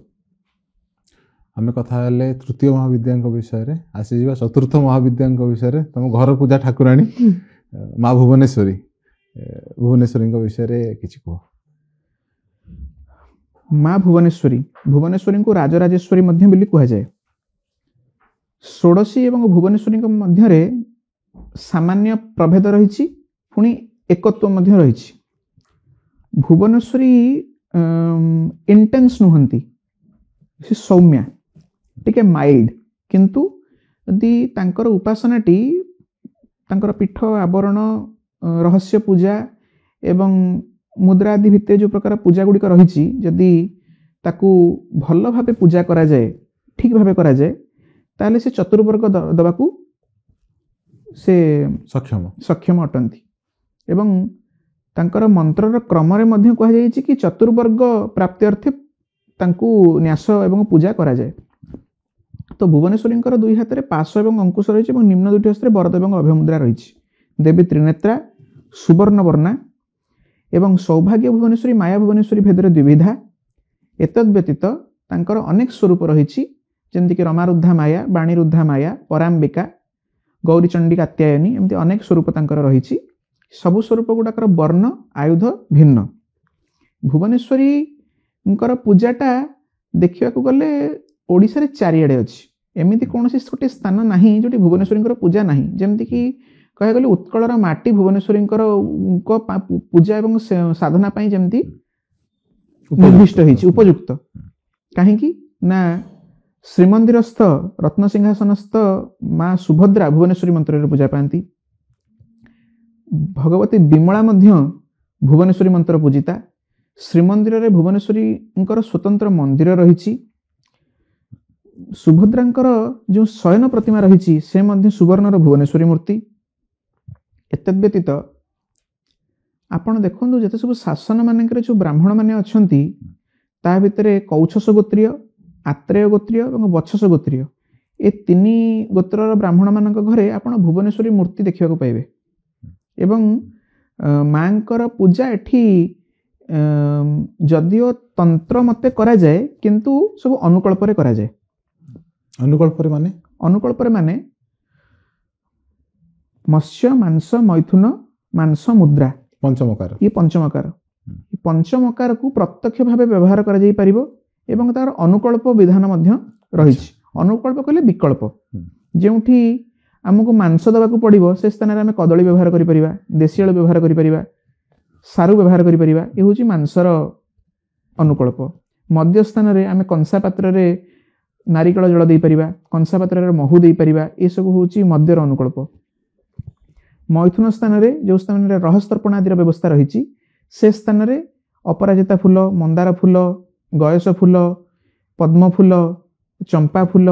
ଆମେ କଥା ହେଲେ ତୃତୀୟ ମହାବିଦ୍ୟାଙ୍କ ବିଷୟରେ, ଆସିଯିବା ଚତୁର୍ଥ ମହାବିଦ୍ୟାଙ୍କ ବିଷୟରେ। ତମ ଘର ପୂଜା ଠାକୁରାଣୀ ମା ଭୁବନେଶ୍ୱରୀ, ଭୁବନେଶ୍ୱରୀଙ୍କ ବିଷୟରେ କିଛି କୁହ। ମା ଭୁବନେଶ୍ୱରୀ, ଭୁବନେଶ୍ୱରୀଙ୍କୁ ରାଜରାଜେଶ୍ୱରୀ ମଧ୍ୟ ବୋଲି କୁହାଯାଏ। ଷୋଡ଼ଶୀ ଏବଂ ଭୁବନେଶ୍ୱରୀଙ୍କ ମଧ୍ୟରେ ସାମାନ୍ୟ ପ୍ରଭେଦ ରହିଛି, ପୁଣି ଏକତ୍ୱ ମଧ୍ୟ ରହିଛି। ଭୁବନେଶ୍ୱରୀ ଇଣ୍ଟେନ୍ସ ନୁହନ୍ତି, ସେ ସୌମ୍ୟା, ଟିକେ ମାଇଲ୍ଡ, କିନ୍ତୁ ଯଦି ତାଙ୍କର ଉପାସନାଟି ତାଙ୍କର ପୀଠ ଆବରଣ, ରହସ୍ୟ ପୂଜା ଏବଂ ମୁଦ୍ରା ଆଦି ଭିତରେ ଯେଉଁ ପ୍ରକାର ପୂଜା ଗୁଡ଼ିକ ରହିଛି, ଯଦି ତାକୁ ଭଲ ଭାବେ ପୂଜା କରାଯାଏ, ଠିକ୍ ଭାବେ କରାଯାଏ, ତାହେଲେ ସେ ଚତୁର୍ବର୍ଗ ଦେବାକୁ ସେ ସକ୍ଷମ ଅଟନ୍ତି। ଏବଂ ତାଙ୍କର ମନ୍ତ୍ରର କ୍ରମରେ ମଧ୍ୟ କୁହାଯାଇଛି କି ଚତୁର୍ବର୍ଗ ପ୍ରାପ୍ତି ଅର୍ଥେ ତାଙ୍କୁ ନ୍ୟାସ ଏବଂ ପୂଜା କରାଯାଏ। ତ ଭୁବନେଶ୍ୱରୀଙ୍କର ଦୁଇ ହାତରେ ପାଶ ଏବଂ ଅଙ୍କୁଶ ରହିଛି ଏବଂ ନିମ୍ନ ଦୁଇଟି ହସ୍ତରେ ବରଦ ଏବଂ ଅଭୟମୁଦ୍ରା ରହିଛି। ଦେବୀ ତ୍ରିନେତ୍ରା, ସୁବର୍ଣ୍ଣବର୍ଣ୍ଣା ଏବଂ ସୌଭାଗ୍ୟ ଭୁବନେଶ୍ୱରୀ, ମାୟା ଭୁବନେଶ୍ୱରୀ ଭେଦରେ ଦ୍ୱିବିଧା। ଏତଦ୍ ବ୍ୟତୀତ ତାଙ୍କର ଅନେକ ସ୍ୱରୂପ ରହିଛି, ଯେମିତିକି ରମାରୁଦ୍ଧା ମାୟା, ବାଣୀରୁଦ୍ଧା ମାୟା, ପରାମ୍ବିକା, ଗୌରୀଚଣ୍ଡୀ କାତ୍ୟାୟନୀ, ଏମିତି ଅନେକ ସ୍ୱରୂପ ତାଙ୍କର ରହିଛି। ସବୁ ସ୍ୱରୂପ ଗୁଡ଼ାକର ବର୍ଣ୍ଣ, ଆୟୁଧ ଭିନ୍ନ। ଭୁବନେଶ୍ୱରୀଙ୍କର ପୂଜାଟା ଦେଖିବାକୁ ଗଲେ ଓଡ଼ିଶାରେ ଚାରିଆଡ଼େ ଅଛି। ଏମିତି କୌଣସି ଗୋଟେ ସ୍ଥାନ ନାହିଁ ଯେଉଁଠି ଭୁବନେଶ୍ୱରୀଙ୍କର ପୂଜା ନାହିଁ। ଯେମିତିକି କହିବାକୁ ଗଲେ ଉତ୍କଳର ମାଟି ଭୁବନେଶ୍ୱରୀଙ୍କର ପୂଜା ଏବଂ ସାଧନା ପାଇଁ ଯେମିତି ନିର୍ଦ୍ଦିଷ୍ଟ ହେଇଛି, ଉପଯୁକ୍ତ। କାହିଁକି ନା ଶ୍ରୀମନ୍ଦିରସ୍ଥ ରତ୍ନସିଂହାସନସ୍ଥ ମା ସୁଭଦ୍ରା ଭୁବନେଶ୍ୱରୀ ମନ୍ତ୍ରରେ ପୂଜା ପାଆନ୍ତି। ଭଗବତୀ ବିମଳା ମଧ୍ୟ ଭୁବନେଶ୍ୱରୀ ମନ୍ତ୍ର ପୂଜିତା। ଶ୍ରୀମନ୍ଦିରରେ ଭୁବନେଶ୍ୱରୀଙ୍କର ସ୍ୱତନ୍ତ୍ର ମନ୍ଦିର ରହିଛି। ସୁଭଦ୍ରାଙ୍କର ଯେଉଁ ଶୟନ ପ୍ରତିମା ରହିଛି ସେ ମଧ୍ୟ ସୁବର୍ଣ୍ଣର ଭୁବନେଶ୍ୱରୀ ମୂର୍ତ୍ତି। ଏତଦ୍ ବ୍ୟତୀତ ଆପଣ ଦେଖନ୍ତୁ ଯେତେ ସବୁ ଶାସନ ମାନଙ୍କରେ ଯେଉଁ ବ୍ରାହ୍ମଣମାନେ ଅଛନ୍ତି, ତା ଭିତରେ କୌଛସ ଗୋତ୍ରୀୟ, ଆତ୍ରେୟ ଗୋତ୍ରୀୟ ଏବଂ ବଛସ ଗୋତ୍ରୀୟ, ଏ ତିନି ଗୋତ୍ରର ବ୍ରାହ୍ମଣମାନଙ୍କ ଘରେ ଆପଣ ଭୁବନେଶ୍ୱରୀ ମୂର୍ତ୍ତି ଦେଖିବାକୁ ପାଇବେ। ଏବଂ ମାଙ୍କର ପୂଜା ଏଠି ଯଦିଓ ତନ୍ତ୍ର ମତେ କରାଯାଏ, କିନ୍ତୁ ସବୁ ଅନୁକଳ୍ପରେ କରାଯାଏ। ଅନୁକଳ୍ପରେ ମାନେ ମତ୍ସ୍ୟ, ମାଂସ, ମୈଥୁନ, ମାଂସ, ମୁଦ୍ରା, ପଞ୍ଚମକାର। ଇଏ ପଞ୍ଚମକାର। ପଞ୍ଚମକାରକୁ ପ୍ରତ୍ୟକ୍ଷ ଭାବେ ବ୍ୟବହାର କରାଯାଇପାରିବ ଏବଂ ତାର ଅନୁକଳ୍ପ ବିଧାନ ମଧ୍ୟ ରହିଛି। ଅନୁକଳ୍ପ କହିଲେ ବିକଳ୍ପ। ଯେଉଁଠି ଆମକୁ ମାଂସ ଦେବାକୁ ପଡ଼ିବ ସେ ସ୍ଥାନରେ ଆମେ କଦଳୀ ବ୍ୟବହାର କରିପାରିବା, ଦେଶୀ ଆଳୁ ବ୍ୟବହାର କରିପାରିବା, ସାରୁ ବ୍ୟବହାର କରିପାରିବା। ଏ ହେଉଛି ମାଂସର ଅନୁକଳ୍ପ। ମଦ୍ୟ ସ୍ଥାନରେ ଆମେ କଂସା ପାତ୍ରରେ ନାରିକେଳ ଜଳ ଦେଇପାରିବା, କଂସା ପାତ୍ରରେ ମହୁ ଦେଇପାରିବା। ଏସବୁ ହେଉଛି ମଦ୍ୟର ଅନୁକଳ୍ପ। ମୈଥୁନ ସ୍ଥାନରେ ଯେଉଁ ସ୍ଥାନରେ ରହସ୍ତର୍ପଣ ଆଦିର ବ୍ୟବସ୍ଥା ରହିଛି, ସେ ସ୍ଥାନରେ ଅପରାଜିତା ଫୁଲ, ମନ୍ଦାର ଫୁଲ, ଗୟସ ଫୁଲ, ପଦ୍ମ ଫୁଲ, ଚମ୍ପା ଫୁଲ,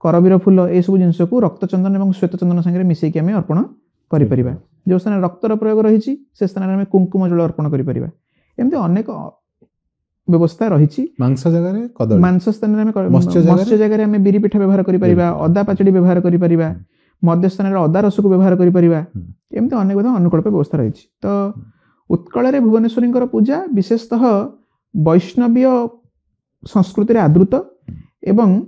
କରବୀର ଫୁଲ, ଏସବୁ ଜିନିଷକୁ ରକ୍ତଚନ୍ଦନ ଏବଂ ଶ୍ୱେତଚନ୍ଦନ ସାଙ୍ଗରେ ମିଶାଇକି ଆମେ ଅର୍ପଣ କରିପାରିବା। ଯେଉଁ ସ୍ଥାନରେ ରକ୍ତର ପ୍ରୟୋଗ ରହିଛି ସେ ସ୍ଥାନରେ ଆମେ କୁଙ୍କୁମ ଜଳ ଅର୍ପଣ କରିପାରିବା। ଏମିତି ଅନେକ ବ୍ୟବସ୍ଥା ରହିଛି। ମାଂସ ଜାଗାରେ କଦଳୀ, ମାଂସ ସ୍ଥାନରେ ଆମେ ମତ୍ସ୍ୟ ଜାଗାରେ ଆମେ ବିରି ପିଠା ବ୍ୟବହାର କରିପାରିବା, ଅଦା ପାଚେଡ଼ି ବ୍ୟବହାର କରିପାରିବା, ମଦ୍ୟ ସ୍ଥାନରେ ଅଦା ରସକୁ ବ୍ୟବହାର କରିପାରିବା। ଏମିତି ଅନେକ ବିଧ ଅନୁକଳ୍ପ ବ୍ୟବସ୍ଥା ରହିଛି। ତ उत्कल भुवनेश्वरी पूजा विशेषतः वैष्णवीय संस्कृति आदृत एवं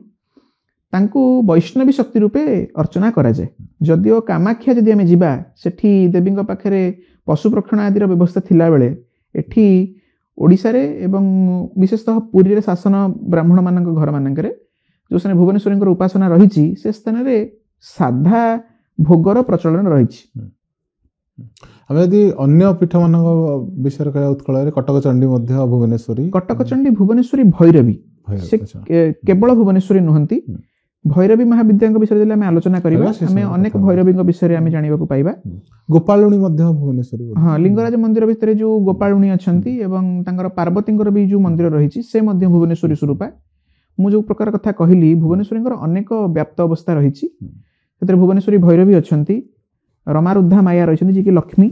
तांकु वैष्णवी शक्ति रूपे अर्चना करा जाए। जदिओ कामाख्या जदि आमे जिबा सेठी देवी पाखरे पशु प्रक्षण आदि व्यवस्था थिला बेले एठी ओडिशा रे एवं विशेषतः पुरी रे शासन ब्राह्मण मानक घर मानकरे जो स्थान भुवनेश्वरी उपासना रही से स्थान रे साधा भोगर प्रचलन रही। आम यदि अन्य पीठ मान विषय कह उत्कल कटक चंडी भुवनेश्वरी भुवनेश्वरी भैरवी से केवल भुवनेश्वरी नुहंती भैरवी महाविद्या विषय में आलोचना करिबा। हमें अनेक भैरवी विषय में जानिबा को पाइबा। गोपालुणी भुवनेश्वरी हाँ लिंगराज मंदिर भितर जो गोपालुणी अच्छी एवं तांकर पार्वती भी जो मंदिर रही से भुवनेश्वरी स्वरूपा। मु जो प्रकार कथा कहली भुवनेश्वरी अनेक व्याप्त अवस्था रही। भुवनेश्वरी भैरवी अच्छी, रमारुद्धा माया रही जी की लक्ष्मी,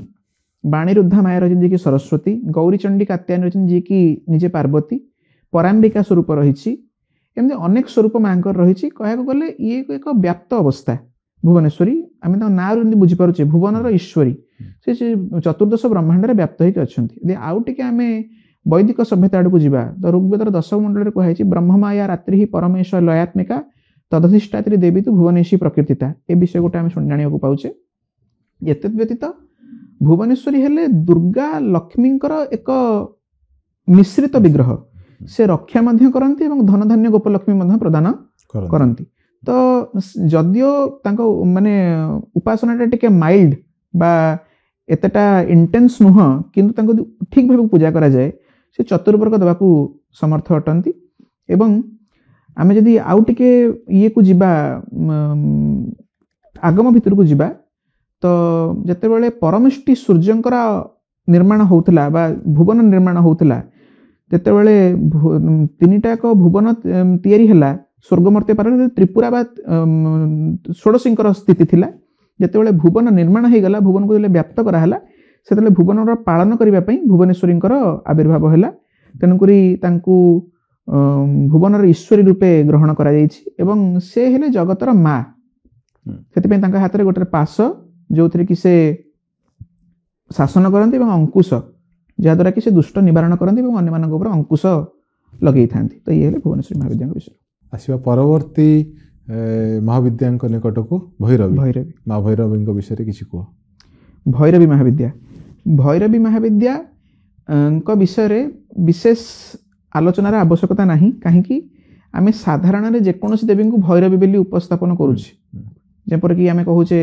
बाणीरुद्धा माया रही जी की सरस्वती, गौरीचंडी कात्यायनी रही जी की निजे पार्वती, पराम्बिका स्वरूप रही। एमती अनेक स्वरूप मांकर रही। कह गले ये एक व्याप्त अवस्था भुवनेश्वरी। आम ना बुझीपारे भुवनर ईश्वरी से चतुर्दश ब्रह्मांड व्याप्त होकर अच्छा। आउ टे आम वैदिक सभ्यता आड़ को जावा तो ऋग्वेदर दशम मंडल कहुई ब्रह्ममाया रात्रि ही परमेश लयात्मिका तदधिष्ठात्री देवी तो भुवनेशी प्रकृतिता। ए विषय गोटे आम जाना पाचे। एत व्यतीत भुवनेश्वरी हेले दुर्गा लक्ष्मी एक मिश्रित विग्रह। से रक्षा करती और धन धान्य गोपलक्ष्मी प्रदान करती। तो जदिओ माने उपासना टे माइल्ड बा एतटा इंटेंस नुह किंतु ठीक भाव पूजा करा जाए से चतुर्वर्ग देवाकू समर्थ अटंती। एवं आमे जदि आउ टिके ये को जिबा आगम भितर को जिबा तो जेतेबेले परमेष्टि सूर्यंकर निर्माण होउतला बा भुवन निर्माण होउतला जेतेबेले तीनिटा एक भुवन तैयारी हैला स्वर्गमर्त्य पार त्रिपुरा बा षोडशींकर स्थिति थिला। जेतेबेले भुवन निर्माण हो गला भुवन को व्याप्त कराला सेतेबेले भुवनर पालन करबा पई भुवनेश्वरींकर आविर्भाव हैला। तेणुकरी तांकू भुवनर ईश्वरी रूपे ग्रहण करा जायछि एवं से हेले जगतर माँ। सेति पई तांका हाथ रे गोटे पास जो थरे कि से शासन करती और अंकुश जहाद्वारा कि से दुष्ट निवारण करती और अन्य मानक ऊपर अंकुश लगे था। तो ये भुवनेश्वरी महाविद्या विषय आसवा परवर्ती महाविद्या निकट को भैरवी भैरवी माँ भैरवी विषय किसी कह। भैरवी महाविद्या विषय विशेष आलोचनार आवश्यकता नहीं कहीं आम साधारण जेकोसी देवी को भैरवी बोली उपस्थापन करुचे। जपरिक आम कहूचे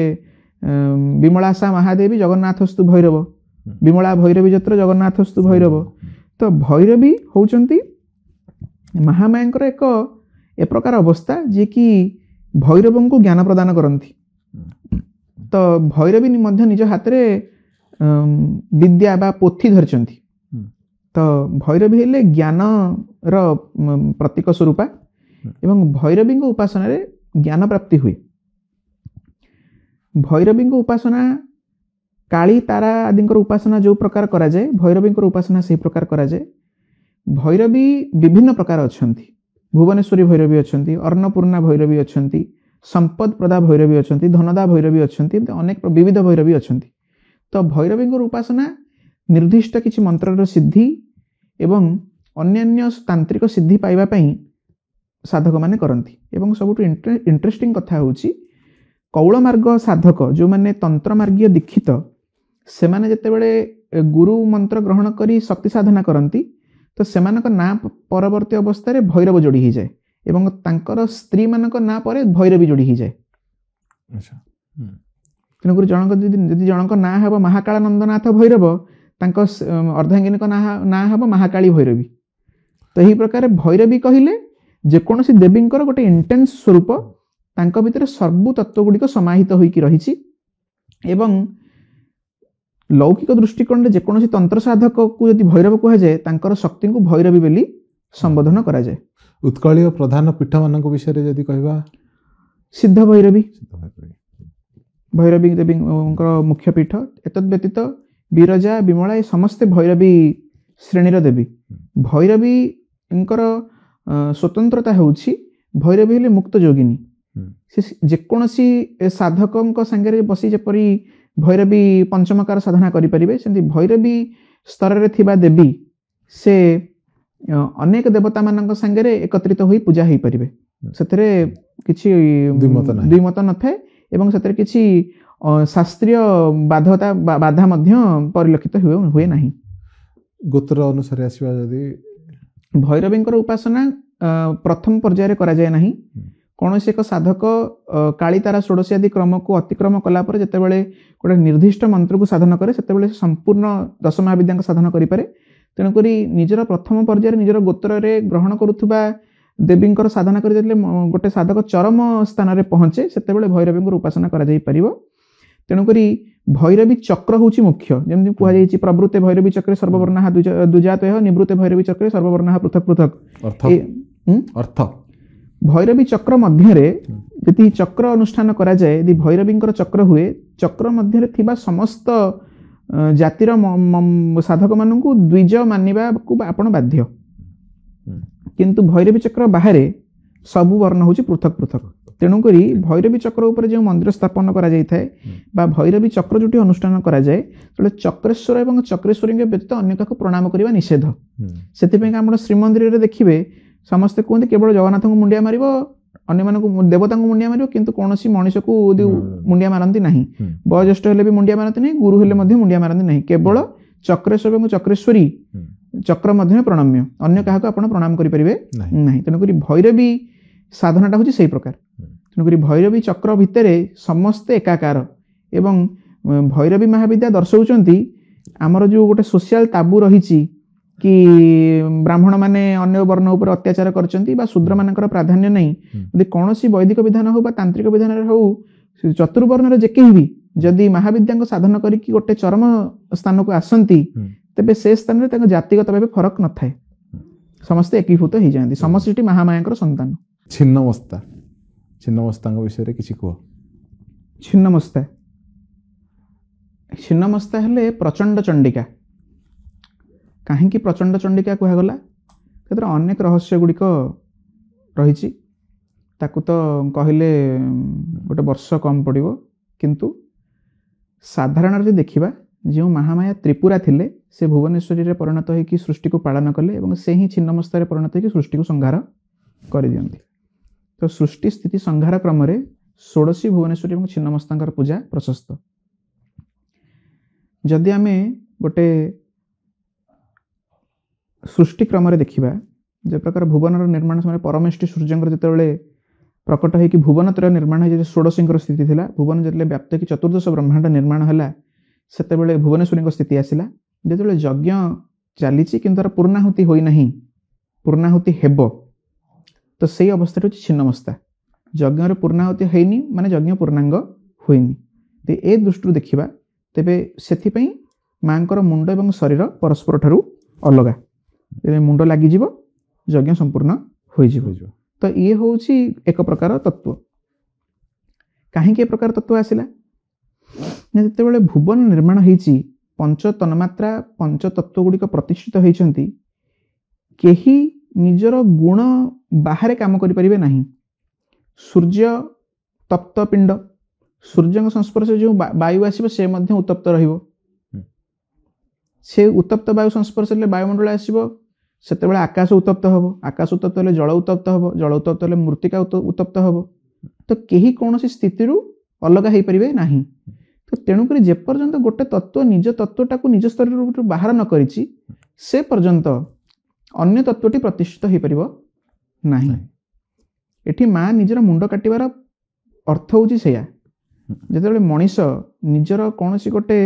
विमलासा महादेवी जगन्नाथस्तु भैरव, विमला भैरवी जत्र जगन्नाथस्तु भैरव। तो भैरवी होउचंती महामायांकर एक ए प्रकार अवस्था जे कि भैरव को ज्ञान प्रदान करती। तो भैरवी मध्य निज हाथ रे विद्या बा पोथी धरिचंती। तो भैरवी हेले ज्ञान र प्रतीक स्वरूपा एवं भैरवी उपासना रे ज्ञान प्राप्ति हुए। भैरवी उपासना काली तारा आदि उपासना जो प्रकार करा जाए भैरवी उपासना से प्रकार करा जाए। भैरवी विभिन्न प्रकार अच्छी। भुवनेश्वरी भैरवी अच्छी, अन्नपूर्णा भैरवी अच्छी, संपद प्रदा भैरवी अच्छी, धनदा भैरवी अच्छी, अनेक विविध भैरवी अच्छी। तो भैरवी उपासना निर्दिष्ट किसी मंत्र सिद्धि एवं अन्यान्य तांत्रिक सिद्धि पाइबा पई साधक माने करंती। एवं सबुठ इंटरेस्टिंग कथा होची कौल मार्ग साधक जो माने तंत्र मार्गीय दीक्षित से माने जेतेबेले गुरु मंत्र ग्रहण करी शक्ति साधना करंती तो सेमानक ना परवर्ती अवस्था रे भैरव जोड़ी ही जाए एवं तांकर स्त्री मानक ना परे भैरवी जोड़ी ही जाए। अच्छा तेणुक जनक यदि जनक ना हेब महाकालानंदनाथ भैरव तांक अर्धांगिनी ना हेब महाकाली भैरवी। तो यही प्रकार भैरवी कहिले जेकोसी देवींकर गोटे इंटेंस स्वरूप तांक भितर सर्व तत्व गुड़िक समाहित होइकी रहिछि एवं लौकिक दृष्टिकोण रे जेकोसी तंत्र साधक को यदि भैरव कहा जाए तांकर शक्ति को भैरवी बोली संबोधन करा जाए। उत्कलीय प्रधान पीठ मान विषय रे यदि कहबा सिद्ध भैरवी भैरवी देवी मुख्य पीठ। एतद व्यतीत विरजा विमला ये समस्ते भैरवी श्रेणीर देवी। भैरवी स्वतंत्रता होउछि भैरवी हेले मुक्त जोगिनी। जेकोसी साधक संगे बसी जपरी भैरवी पंचमकार साधना करें सेमती भैरवी ସ୍ତରରେ ଥିବା ଦେବୀ ସେ ଅନେକ ଦେବତା ମାନଙ୍କ ସାଙ୍ଗରେ ଏକତ୍ରିତ ହୋଇ ପୂଜା ହେଇପାରିବେ, ସେଥିରେ କିଛି ଦ୍ୱିମତ ନଥାଏ ଏବଂ ସେଥିରେ କିଛି ଶାସ୍ତ୍ରୀୟ ବାଧା ମଧ୍ୟ ପରିଲକ୍ଷିତ ହୁଏ ନାହିଁ। ଗୋତ୍ର ଅନୁସାରେ ଆସିବା ଯଦି ଭୈରବୀଙ୍କର ଉପାସନା ପ୍ରଥମ ପର୍ଯ୍ୟାୟରେ କରାଯାଏ ନାହିଁ। କୌଣସି ଏକ ସାଧକ କାଳିତାରା ଷୋଡ଼ଶୀ ଆଦି କ୍ରମକୁ ଅତିକ୍ରମ କଲା ପରେ ଯେତେବେଳେ ଗୋଟେ ନିର୍ଦ୍ଦିଷ୍ଟ ମନ୍ତ୍ରକୁ ସାଧନ କରେ ସେତେବେଳେ ସମ୍ପୂର୍ଣ୍ଣ ଦଶ ମହାବିଦ୍ୟାଙ୍କ ସାଧନ କରିପାରେ। ତେଣୁକରି ନିଜର ପ୍ରଥମ ପର୍ଯ୍ୟାୟରେ ନିଜର ଗୋତ୍ରରେ ଗ୍ରହଣ କରୁଥିବା ଦେବୀଙ୍କର ସାଧନା କରି ଯେତେବେଳେ ଗୋଟେ ସାଧକ ଚରମ ସ୍ଥାନରେ ପହଞ୍ଚେ ସେତେବେଳେ ଭୈରବୀଙ୍କର ଉପାସନା କରାଯାଇପାରିବ। ତେଣୁକରି ଭୈରବୀ ଚକ୍ର ହେଉଛି ମୁଖ୍ୟ, ଯେମିତି କୁହାଯାଇଛି ପ୍ରବୃତ୍ତେ ଭୈରବୀ ଚକ୍ରେ ସର୍ବବର୍ଣ୍ଣା ଦ୍ୱିଜାତୟ ନିବୃତ୍ତେ ଭୈରବୀ ଚକ୍ରେ ସର୍ବବର୍ଣ୍ଣା ପୃଥକ ପୃଥକ। ଅର୍ଥ ଭୈରବୀ ଚକ୍ର ମଧ୍ୟରେ ଯଦି ଚକ୍ର ଅନୁଷ୍ଠାନ କରାଯାଏ, ଯଦି ଭୈରବୀଙ୍କର ଚକ୍ର ହୁଏ, ଚକ୍ର ମଧ୍ୟରେ ଥିବା ସମସ୍ତ ଜାତିର ସାଧକମାନଙ୍କୁ ଦ୍ୱିଜ ମାନିବାକୁ ଆପଣ ବାଧ୍ୟ। କିନ୍ତୁ ଭୈରବୀ ଚକ୍ର ବାହାରେ ସବୁ ବର୍ଣ୍ଣ ହେଉଛି ପୃଥକ ପୃଥକ। ତେଣୁକରି ଭୈରବୀ ଚକ୍ର ଉପରେ ଯେଉଁ ମନ୍ଦିର ସ୍ଥାପନ କରାଯାଇଥାଏ ବା ଭୈରବୀ ଚକ୍ର ଯୋଉଠି ଅନୁଷ୍ଠାନ କରାଯାଏ, ତେଣୁ ଚକ୍ରେଶ୍ୱର ଏବଂ ଚକ୍ରେଶ୍ୱରୀଙ୍କ ବ୍ୟତୀତ ଅନ୍ୟ କାହାକୁ ପ୍ରଣାମ କରିବା ନିଷେଧ। ସେଥିପାଇଁ ଆମର ଶ୍ରୀମନ୍ଦିରରେ ଦେଖିବେ ସମସ୍ତେ କୁହନ୍ତି କେବଳ ଜଗନ୍ନାଥଙ୍କୁ ମୁଣ୍ଡିଆ ମାରିବ, ଅନ୍ୟମାନଙ୍କୁ ଦେବତାଙ୍କୁ ମୁଣ୍ଡିଆ ମାରିବ, କିନ୍ତୁ କୌଣସି ମଣିଷକୁ ମୁଣ୍ଡିଆ ମାରନ୍ତି ନାହିଁ। ବୟୋଜ୍ୟେଷ୍ଠ ହେଲେ ବି ମୁଣ୍ଡିଆ ମାରନ୍ତି ନାହିଁ, ଗୁରୁ ହେଲେ ମଧ୍ୟ ମୁଣ୍ଡିଆ ମାରନ୍ତି ନାହିଁ। କେବଳ ଚକ୍ରେଶ୍ୱର ଏବଂ ଚକ୍ରେଶ୍ୱରୀ ଚକ୍ର ମଧ୍ୟ ପ୍ରଣମ୍ୟ, ଅନ୍ୟ କାହାକୁ ଆପଣ ପ୍ରଣାମ କରିପାରିବେ ନାହିଁ। ତେଣୁକରି ଭୈରବୀ ସାଧନାଟା ହେଉଛି ସେଇ ପ୍ରକାର। ତେଣୁକରି ଭୈରବୀ ଚକ୍ର ଭିତରେ ସମସ୍ତେ ଏକାକାର ଏବଂ ଭୈରବୀ ମହାବିଦ୍ୟା ଦର୍ଶାଉଛନ୍ତି ଆମର ଯେଉଁ ଗୋଟେ ସୋସିଆଲ ତାବୁ ରହିଛି କି ବ୍ରାହ୍ମଣ ମାନେ ଅନ୍ୟ ବର୍ଣ୍ଣ ଉପରେ ଅତ୍ୟାଚାର କରିଛନ୍ତି ବା ଶୂଦ୍ର ମାନଙ୍କର ପ୍ରାଧାନ୍ୟ ନାହିଁ। ଯଦି କୌଣସି ବୈଦିକ ବିଧାନ ହଉ ବା ତାନ୍ତ୍ରିକ ବିଧାନରେ ହଉ, ଚତୁର୍ବର୍ଣ୍ଣର ଯେ କେହି ବି ଯଦି ମହାବିଦ୍ୟାଙ୍କ ସାଧନ କରିକି ଗୋଟେ ଚରମ ସ୍ଥାନକୁ ଆସନ୍ତି, ତେବେ ସେ ସ୍ଥାନରେ ତାଙ୍କ ଜାତିଗତ ଭାବେ ଫରକ ନଥାଏ, ସମସ୍ତେ ଏକୀଭୂତ ହେଇଯାଆନ୍ତି, ସମସ୍ତେ ମହାମାୟାଙ୍କର ସନ୍ତାନ। ଛିନ୍ନମସ୍ତାଙ୍କ ବିଷୟରେ କିଛି କୁହ। ଛିନ୍ନମସ୍ତା ହେଲେ ପ୍ରଚଣ୍ଡ ଚଣ୍ଡିକା। କାହିଁକି ପ୍ରଚଣ୍ଡ ଚଣ୍ଡିକା କୁହାଗଲା? ସେଥିରେ ଅନେକ ରହସ୍ୟ ଗୁଡ଼ିକ ରହିଛି, ତାକୁ ତ କହିଲେ ଗୋଟେ ବର୍ଷ କମ୍ ପଡ଼ିବ। କିନ୍ତୁ ସାଧାରଣରେ ଯଦି ଦେଖିବା, ଯେଉଁ ମହାମାୟା ତ୍ରିପୁରା ଥିଲେ ସେ ଭୁବନେଶ୍ୱରୀରେ ପରିଣତ ହୋଇକି ସୃଷ୍ଟିକୁ ପାଳନ କଲେ ଏବଂ ସେ ହିଁ ଛିନ୍ନମସ୍ତାରେ ପରିଣତ ହୋଇକି ସୃଷ୍ଟିକୁ ସଂହାର କରିଦିଅନ୍ତି। ତ ସୃଷ୍ଟି ସ୍ଥିତି ସଂହାର କ୍ରମରେ ଷୋଡ଼ଶୀ ଭୁବନେଶ୍ୱରୀ ଏବଂ ଛିନ୍ନମସ୍ତାଙ୍କର ପୂଜା ପ୍ରଶସ୍ତ। ଯଦି ଆମେ ଗୋଟେ ସୃଷ୍ଟି କ୍ରମରେ ଦେଖିବା, ଯେ ପ୍ରକାର ଭୁବନର ନିର୍ମାଣ ସମୟରେ ପରମେଷ୍ଟି ସୂର୍ଯ୍ୟଙ୍କର ଯେତେବେଳେ ପ୍ରକଟ ହୋଇକି ଭୁବନତ୍ରୟ ନିର୍ମାଣ ହୋଇ ଷୋଡ଼ଶୀଙ୍କର ସ୍ଥିତି ଥିଲା, ଭୁବନ ଯେତେବେଳେ ବ୍ୟାପ୍ତ ହୋଇକି ଚତୁର୍ଦ୍ଦଶ ବ୍ରହ୍ମାଣ୍ଡ ନିର୍ମାଣ ହେଲା, ସେତେବେଳେ ଭୁବନେଶ୍ୱରୀଙ୍କ ସ୍ଥିତି ଆସିଲା। ଯେତେବେଳେ ଯଜ୍ଞ ଚାଲିଛି କିନ୍ତୁ ତାର ପୂର୍ଣ୍ଣାହୁତି ହୋଇନାହିଁ, ପୂର୍ଣ୍ଣାହୁତି ହେବ, ତ ସେଇ ଅବସ୍ଥାଟା ହେଉଛି ଛିନ୍ନମସ୍ତା। ଯଜ୍ଞରେ ପୂର୍ଣ୍ଣାହୁତି ହେଇନି ମାନେ ଯଜ୍ଞ ପୂର୍ଣ୍ଣାଙ୍ଗ ହୋଇନି। ଏ ଦୃଷ୍ଟିରୁ ଦେଖିବା, ତେବେ ସେଥିପାଇଁ ମାଙ୍କର ମୁଣ୍ଡ ଏବଂ ଶରୀର ପରସ୍ପର ଠାରୁ ଅଲଗା। ତେବେ ମୁଣ୍ଡ ଲାଗିଯିବ, ଯଜ୍ଞ ସମ୍ପୂର୍ଣ୍ଣ ହୋଇଯିବ। ତ ଇଏ ହେଉଛି ଏକ ପ୍ରକାର ତତ୍ତ୍ୱ। କାହିଁକି ଏ ପ୍ରକାର ତତ୍ତ୍ୱ ଆସିଲା? ଯେତେବେଳେ ଭୁବନ ନିର୍ମାଣ ହେଇଛି, ପଞ୍ଚ ତନ୍ମାତ୍ରା ପଞ୍ଚ ତତ୍ତ୍ୱ ଗୁଡ଼ିକ ପ୍ରତିଷ୍ଠିତ ହୋଇଛନ୍ତି, କେହି ନିଜର ଗୁଣ ବାହାରେ କାମ କରିପାରିବେ ନାହିଁ। ସୂର୍ଯ୍ୟ ତପ୍ତ ପିଣ୍ଡ, ସୂର୍ଯ୍ୟଙ୍କ ସଂସ୍ପର୍ଶରେ ଯେଉଁ ବାୟୁ ଆସିବ ସେ ମଧ୍ୟ ଉତ୍ତପ୍ତ ରହିବ। ସେ ଉତ୍ତପ୍ତ ବାୟୁ ସଂସ୍ପର୍ଶ ହେଲେ ବାୟୁମଣ୍ଡଳ ଆସିବ, ସେତେବେଳେ ଆକାଶ ଉତ୍ତପ୍ତ ହେବ, ଆକାଶ ଉତ୍ତପ୍ତ ହେଲେ ଜଳ ଉତ୍ତପ୍ତ ହେବ, ଜଳ ଉତ୍ତପ୍ତ ହେଲେ ମୃତ୍ତିକା ଉତ୍ତପ୍ତ ହେବ। ତ କେହି କୌଣସି ସ୍ଥିତିରୁ ଅଲଗା ହେଇପାରିବେ ନାହିଁ। ତ ତେଣୁକରି ଯେପର୍ଯ୍ୟନ୍ତ ଗୋଟେ ତତ୍ତ୍ୱ ନିଜ ତତ୍ତ୍ୱଟାକୁ ନିଜ ସ୍ତରରୁ ବାହାର ନ କରିଛି, ସେ ପର୍ଯ୍ୟନ୍ତ ଅନ୍ୟ ତତ୍ତ୍ୱଟି ପ୍ରତିଷ୍ଠିତ ହେଇପାରିବ ନାହିଁ। ଏଠି ମା ନିଜର ମୁଣ୍ଡ କାଟିବାର ଅର୍ଥ ହେଉଛି ସେଇଆ। ଯେତେବେଳେ ମଣିଷ ନିଜର କୌଣସି ଗୋଟେ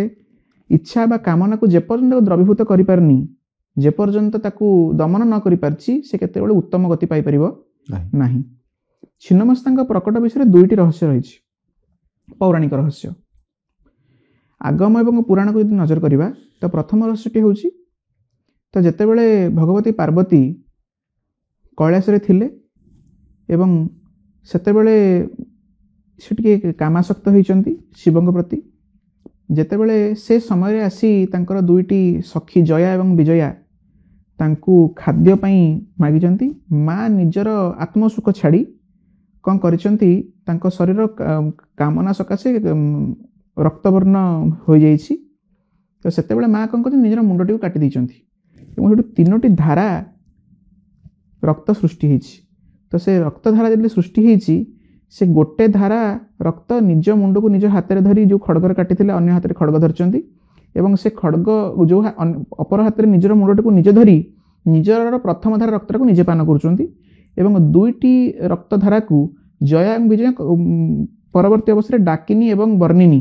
ଇଚ୍ଛା ବା କାମନାକୁ ଯେପର୍ଯ୍ୟନ୍ତ ଦ୍ରବୀଭୂତ କରିପାରୁନି, ଯେପର୍ଯ୍ୟନ୍ତ ତାକୁ ଦମନ ନ କରିପାରିଛି, ସେ କେତେବେଳେ ଉତ୍ତମ ଗତି ପାଇପାରିବ ନାହିଁ। ଛିନ୍ନମସ୍ତାଙ୍କ ପ୍ରକଟ ବିଷୟରେ ଦୁଇଟି ରହସ୍ୟ ରହିଛି, ପୌରାଣିକ ରହସ୍ୟ। ଆଗମ ଏବଂ ପୁରାଣକୁ ଯଦି ନଜର କରିବା, ତ ପ୍ରଥମ ରହସ୍ୟଟି ହେଉଛି, ତ ଯେତେବେଳେ ଭଗବତୀ ପାର୍ବତୀ କୈଳାସରେ ଥିଲେ ଏବଂ ସେତେବେଳେ ସେ ଟିକେ କାମାସକ୍ତ ହୋଇଛନ୍ତି ଶିବଙ୍କ ପ୍ରତି, ଯେତେବେଳେ ସେ ସମୟରେ ଆସି ତାଙ୍କର ଦୁଇଟି ସଖୀ ଜୟା ଏବଂ ବିଜୟା ତାଙ୍କୁ ଖାଦ୍ୟ ପାଇଁ ମାଗିଛନ୍ତି, ମା ନିଜର ଆତ୍ମସୁଖ ଛାଡ଼ି କ'ଣ କରିଛନ୍ତି, ତାଙ୍କ ଶରୀର କାମନା ସକାଶେ ରକ୍ତବର୍ଣ୍ଣ ହୋଇଯାଇଛି ତ ସେତେବେଳେ ମା କ'ଣ କରିଛନ୍ତି ନିଜର ମୁଣ୍ଡଟିକୁ କାଟି ଦେଇଛନ୍ତି ଏବଂ ସେଠୁ 3ଟି ଧାରା ରକ୍ତ ସୃଷ୍ଟି ହେଇଛି। ତ ସେ ରକ୍ତଧାରା ଯେତେବେଳେ ସୃଷ୍ଟି ହେଇଛି ସେ ଗୋଟେ ଧାରା ରକ୍ତ ନିଜ ମୁଣ୍ଡକୁ ନିଜ ହାତରେ ଧରି ଯେଉଁ ଖଡ଼ଗରେ କାଟିଥିଲେ ଅନ୍ୟ ହାତରେ ଖଡ଼ଗ ଧରିଛନ୍ତି ଏବଂ ସେ ଖଡ଼ଗ ଯେଉଁ ଅପର ହାତରେ ନିଜର ମୁଣ୍ଡଟିକୁ ନିଜେ ଧରି ନିଜର ପ୍ରଥମ ଧାରା ରକ୍ତଟାକୁ ନିଜେ ପାନ କରୁଛନ୍ତି ଏବଂ 2ଟି ରକ୍ତଧାରାକୁ ଜୟା ଏବଂ ବିଜୟ ପରବର୍ତ୍ତୀ ଅବସ୍ଥାରେ ଡାକିନୀ ଏବଂ ବର୍ଣ୍ଣିନୀ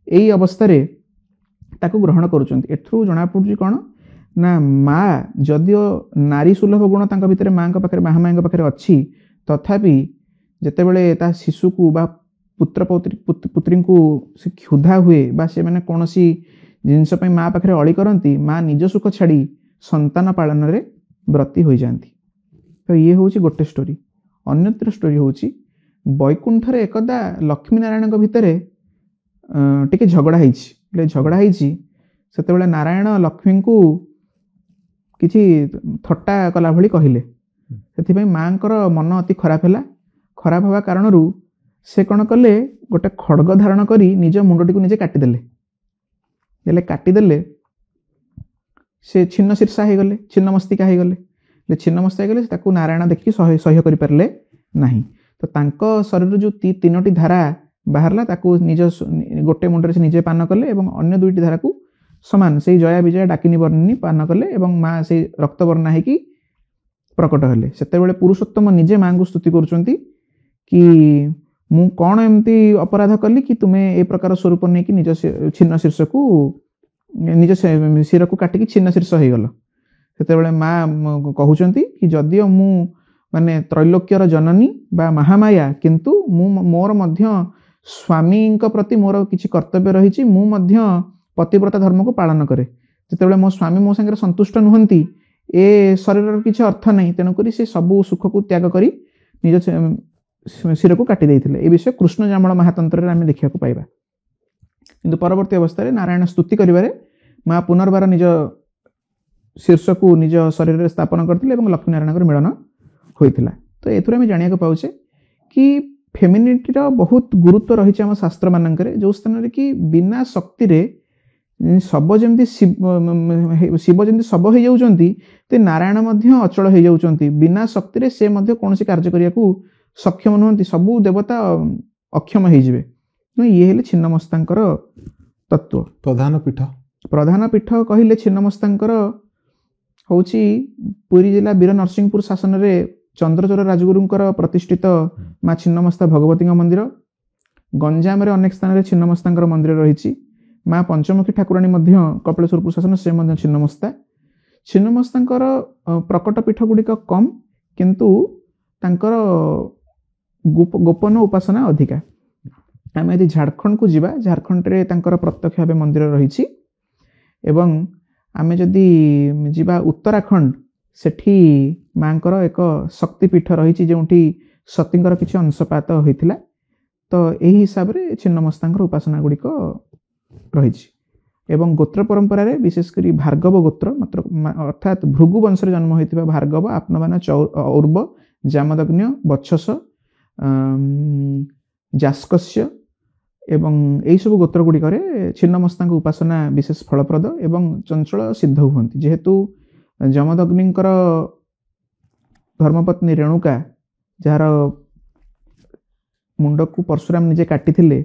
ଏଇ ଅବସ୍ଥାରେ ତାକୁ ଗ୍ରହଣ କରୁଛନ୍ତି। ଏଥିରୁ ଜଣାପଡ଼ୁଛି କ'ଣ ନା ମା ଯଦିଓ ନାରୀ ସୁଲଭ ଗୁଣ ତାଙ୍କ ଭିତରେ ମାଙ୍କ ପାଖରେ ମହାମାୟାଙ୍କ ପାଖରେ ଅଛି, ତଥାପି ଯେତେବେଳେ ତା ଶିଶୁକୁ ବା ପୁତ୍ରୀଙ୍କୁ ସେ କ୍ଷୁଧା ହୁଏ ବା ସେମାନେ କୌଣସି ଜିନିଷ ପାଇଁ ମା ପାଖରେ ଅଳି କରନ୍ତି, ମା ନିଜ ସୁଖ ଛାଡ଼ି ସନ୍ତାନ ପାଳନରେ ବ୍ରତୀ ହୋଇଯାଆନ୍ତି। ତ ଇଏ ହେଉଛି ଗୋଟେ ଷ୍ଟୋରି। ଅନ୍ୟତ୍ର ଷ୍ଟୋରି ହେଉଛି ବୈକୁଣ୍ଠରେ ଏକଦା ଲକ୍ଷ୍ମୀ ନାରାୟଣଙ୍କ ଭିତରେ ଟିକେ ଝଗଡ଼ା ହେଇଛି। ଝଗଡ଼ା ହେଇଛି ସେତେବେଳେ ନାରାୟଣ ଲକ୍ଷ୍ମୀଙ୍କୁ କିଛି ଥଟ୍ଟା କଲା ଭଳି କହିଲେ। ସେଥିପାଇଁ ମାଙ୍କର ମନ ଅତି ଖରାପ ହେଲା। ଖରାପ ହେବା କାରଣରୁ ସେ କ'ଣ କଲେ ଗୋଟେ ଖଡ଼ଗ ଧାରଣ କରି ନିଜ ମୁଣ୍ଡଟିକୁ ନିଜେ କାଟିଦେଲେ। କାଟିଦେଲେ ସେ ଛିନ୍ନ ଶୀର୍ଷା ହେଇଗଲେ, ଛିନ୍ନ ମସ୍ତିକା ହେଇଗଲେ। ଛିନ୍ନ ମସ୍ତିକା ହେଇଗଲେ ତାକୁ ନାରାୟଣ ଦେଖିକି ସହ୍ୟ କରିପାରିଲେ ନାହିଁ। ତ ତାଙ୍କ ଶରୀରରୁ ଯେଉଁ 3ଟି ଧାରା ବାହାରିଲା ତାକୁ ନିଜ ଗୋଟେ ମୁଣ୍ଡରେ ସେ ନିଜେ ପାନ କଲେ ଏବଂ ଅନ୍ୟ 2ଟି ଧାରାକୁ ସମାନ ସେଇ ଜୟା ବିଜୟା ଡାକିନୀ ବର୍ଣ୍ଣିନୀ ପାନ କଲେ ଏବଂ ମା ସେଇ ରକ୍ତବର୍ଣ୍ଣା ହେଇକି ପ୍ରକଟ ହେଲେ। ସେତେବେଳେ ପୁରୁଷୋତ୍ତମ ନିଜେ ମାଙ୍କୁ ସ୍ତୁତି କରୁଛନ୍ତି କି ମୁଁ କ'ଣ ଏମିତି ଅପରାଧ କଲି କି ତୁମେ ଏ ପ୍ରକାର ସ୍ୱରୂପ ନେଇକି ନିଜ ଛିନ୍ନ ଶୀର୍ଷକୁ ନିଜ ଶିରକୁ କାଟିକି ଛିନ୍ନ ଶୀର୍ଷ ହେଇଗଲ। ସେତେବେଳେ ମା କହୁଛନ୍ତି କି ଯଦିଓ ମୁଁ ମାନେ ତ୍ରୈଲୋକ୍ୟର ଜନନୀ ବା ମହାମାୟା, କିନ୍ତୁ ମୋର ମଧ୍ୟ ସ୍ୱାମୀଙ୍କ ପ୍ରତି ମୋର କିଛି କର୍ତ୍ତବ୍ୟ ରହିଛି। ମୁଁ ମଧ୍ୟ ପତିବ୍ରତା ଧର୍ମକୁ ପାଳନ କରେ। ଯେତେବେଳେ ମୋ ସ୍ୱାମୀ ମୋ ସାଙ୍ଗରେ ସନ୍ତୁଷ୍ଟ ନୁହନ୍ତି, ଏ ଶରୀରର କିଛି ଅର୍ଥ ନାହିଁ, ତେଣୁକରି ସେ ସବୁ ସୁଖକୁ ତ୍ୟାଗ କରି ନିଜ ଶିରକୁ କାଟି ଦେଇଥିଲେ। ଏ ବିଷୟ କୃଷ୍ଣ ଜାମଳ ମହାତନ୍ତ୍ରରେ ଆମେ ଦେଖିବାକୁ ପାଇବା। କିନ୍ତୁ ପରବର୍ତ୍ତୀ ଅବସ୍ଥାରେ ନାରାୟଣ ସ୍ତୁତି କରିବାରେ ମା ପୁନର୍ବାର ନିଜ ଶୀର୍ଷକୁ ନିଜ ଶରୀରରେ ସ୍ଥାପନ କରିଥିଲେ ଏବଂ ଲକ୍ଷ୍ମୀନାରାୟଣଙ୍କର ମିଳନ ହୋଇଥିଲା। ତ ଏଥିରୁ ଆମେ ଜାଣିବାକୁ ପାଉଛେ କି ଫେମିନିଟିର ବହୁତ ଗୁରୁତ୍ୱ ରହିଛି ଆମ ଶାସ୍ତ୍ରମାନଙ୍କରେ, ଯେଉଁ ସ୍ଥାନରେ କି ବିନା ଶକ୍ତିରେ ଶବ ଯେମିତି ଶିବ ଯେମିତି ଶବ ହେଇଯାଉଛନ୍ତି, ତ ନାରାୟଣ ମଧ୍ୟ ଅଚଳ ହେଇଯାଉଛନ୍ତି। ବିନା ଶକ୍ତିରେ ସେ ମଧ୍ୟ କୌଣସି କାର୍ଯ୍ୟ କରିବାକୁ ସକ୍ଷମ ନୁହନ୍ତି, ସବୁ ଦେବତା ଅକ୍ଷମ ହେଇଯିବେ। ଇଏ ହେଲେ ଛିନ୍ନମସ୍ତାଙ୍କର ତତ୍ତ୍ୱ। ପ୍ରଧାନ ପୀଠ କହିଲେ ଛିନ୍ନମସ୍ତାଙ୍କର ହେଉଛି ପୁରୀ ଜିଲ୍ଲା ବୀର ନରସିଂହପୁର ଶାସନରେ ଚନ୍ଦ୍ରଚୂଡ଼ ରାଜଗୁରୁଙ୍କର ପ୍ରତିଷ୍ଠିତ ମା ଛିନ୍ନମସ୍ତା ଭଗବତୀଙ୍କ ମନ୍ଦିର। ଗଞ୍ଜାମରେ ଅନେକ ସ୍ଥାନରେ ଛିନ୍ନମସ୍ତାଙ୍କର ମନ୍ଦିର ରହିଛି। ମା ପଞ୍ଚମୁଖୀ ଠାକୁରାଣୀ ମଧ୍ୟ କପିଳେଶ୍ୱରପୁର ଶାସନ, ସେ ମଧ୍ୟ ଛିନ୍ନମସ୍ତା। ଛିନ୍ନମସ୍ତାଙ୍କର ପ୍ରକଟ ପୀଠ ଗୁଡ଼ିକ କମ୍, କିନ୍ତୁ ତାଙ୍କର ଗୋପନ ଉପାସନା ଅଧିକା। ଆମେ ଯଦି ଝାଡ଼ଖଣ୍ଡକୁ ଯିବା, ଝାଡ଼ଖଣ୍ଡରେ ତାଙ୍କର ପ୍ରତ୍ୟକ୍ଷ ଭାବେ ମନ୍ଦିର ରହିଛି ଏବଂ ଆମେ ଯଦି ଯିବା ଉତ୍ତରାଖଣ୍ଡ, ସେଠି ମାଙ୍କର ଏକ ଶକ୍ତିପୀଠ ରହିଛି ଯେଉଁଠି ସତୀଙ୍କର କିଛି ଅଂଶପାତ ହୋଇଥିଲା। ତ ଏହି ହିସାବରେ ଛିନ୍ନମସ୍ତାଙ୍କର ଉପାସନା ଗୁଡ଼ିକ ରହିଛି ଏବଂ ଗୋତ୍ର ପରମ୍ପରାରେ ବିଶେଷ କରି ଭାର୍ଗବ ଗୋତ୍ର ଅର୍ଥାତ୍ ଭୃଗୁ ବଂଶରେ ଜନ୍ମ ହୋଇଥିବା ଭାର୍ଗବ, ଆପ୍ନବାନ, ଔର୍ବ, ଜାମଦଗ୍ନ୍ୟ, ବଚ୍ଛସ, ଜାସ୍କସ୍ୟ ଏବଂ ଏହିସବୁ ଗୋତ୍ର ଗୁଡ଼ିକରେ ଛିନ୍ନମସ୍ତାଙ୍କ ଉପାସନା ବିଶେଷ ଫଳପ୍ରଦ ଏବଂ ଚଞ୍ଚଳ ସିଦ୍ଧ ହୁଅନ୍ତି। ଯେହେତୁ ଯମଦଗ୍ନିଙ୍କର ଧର୍ମପତ୍ନୀ ରେଣୁକା, ଯାହାର ମୁଣ୍ଡକୁ ପରଶୁରାମ ନିଜେ କାଟିଥିଲେ,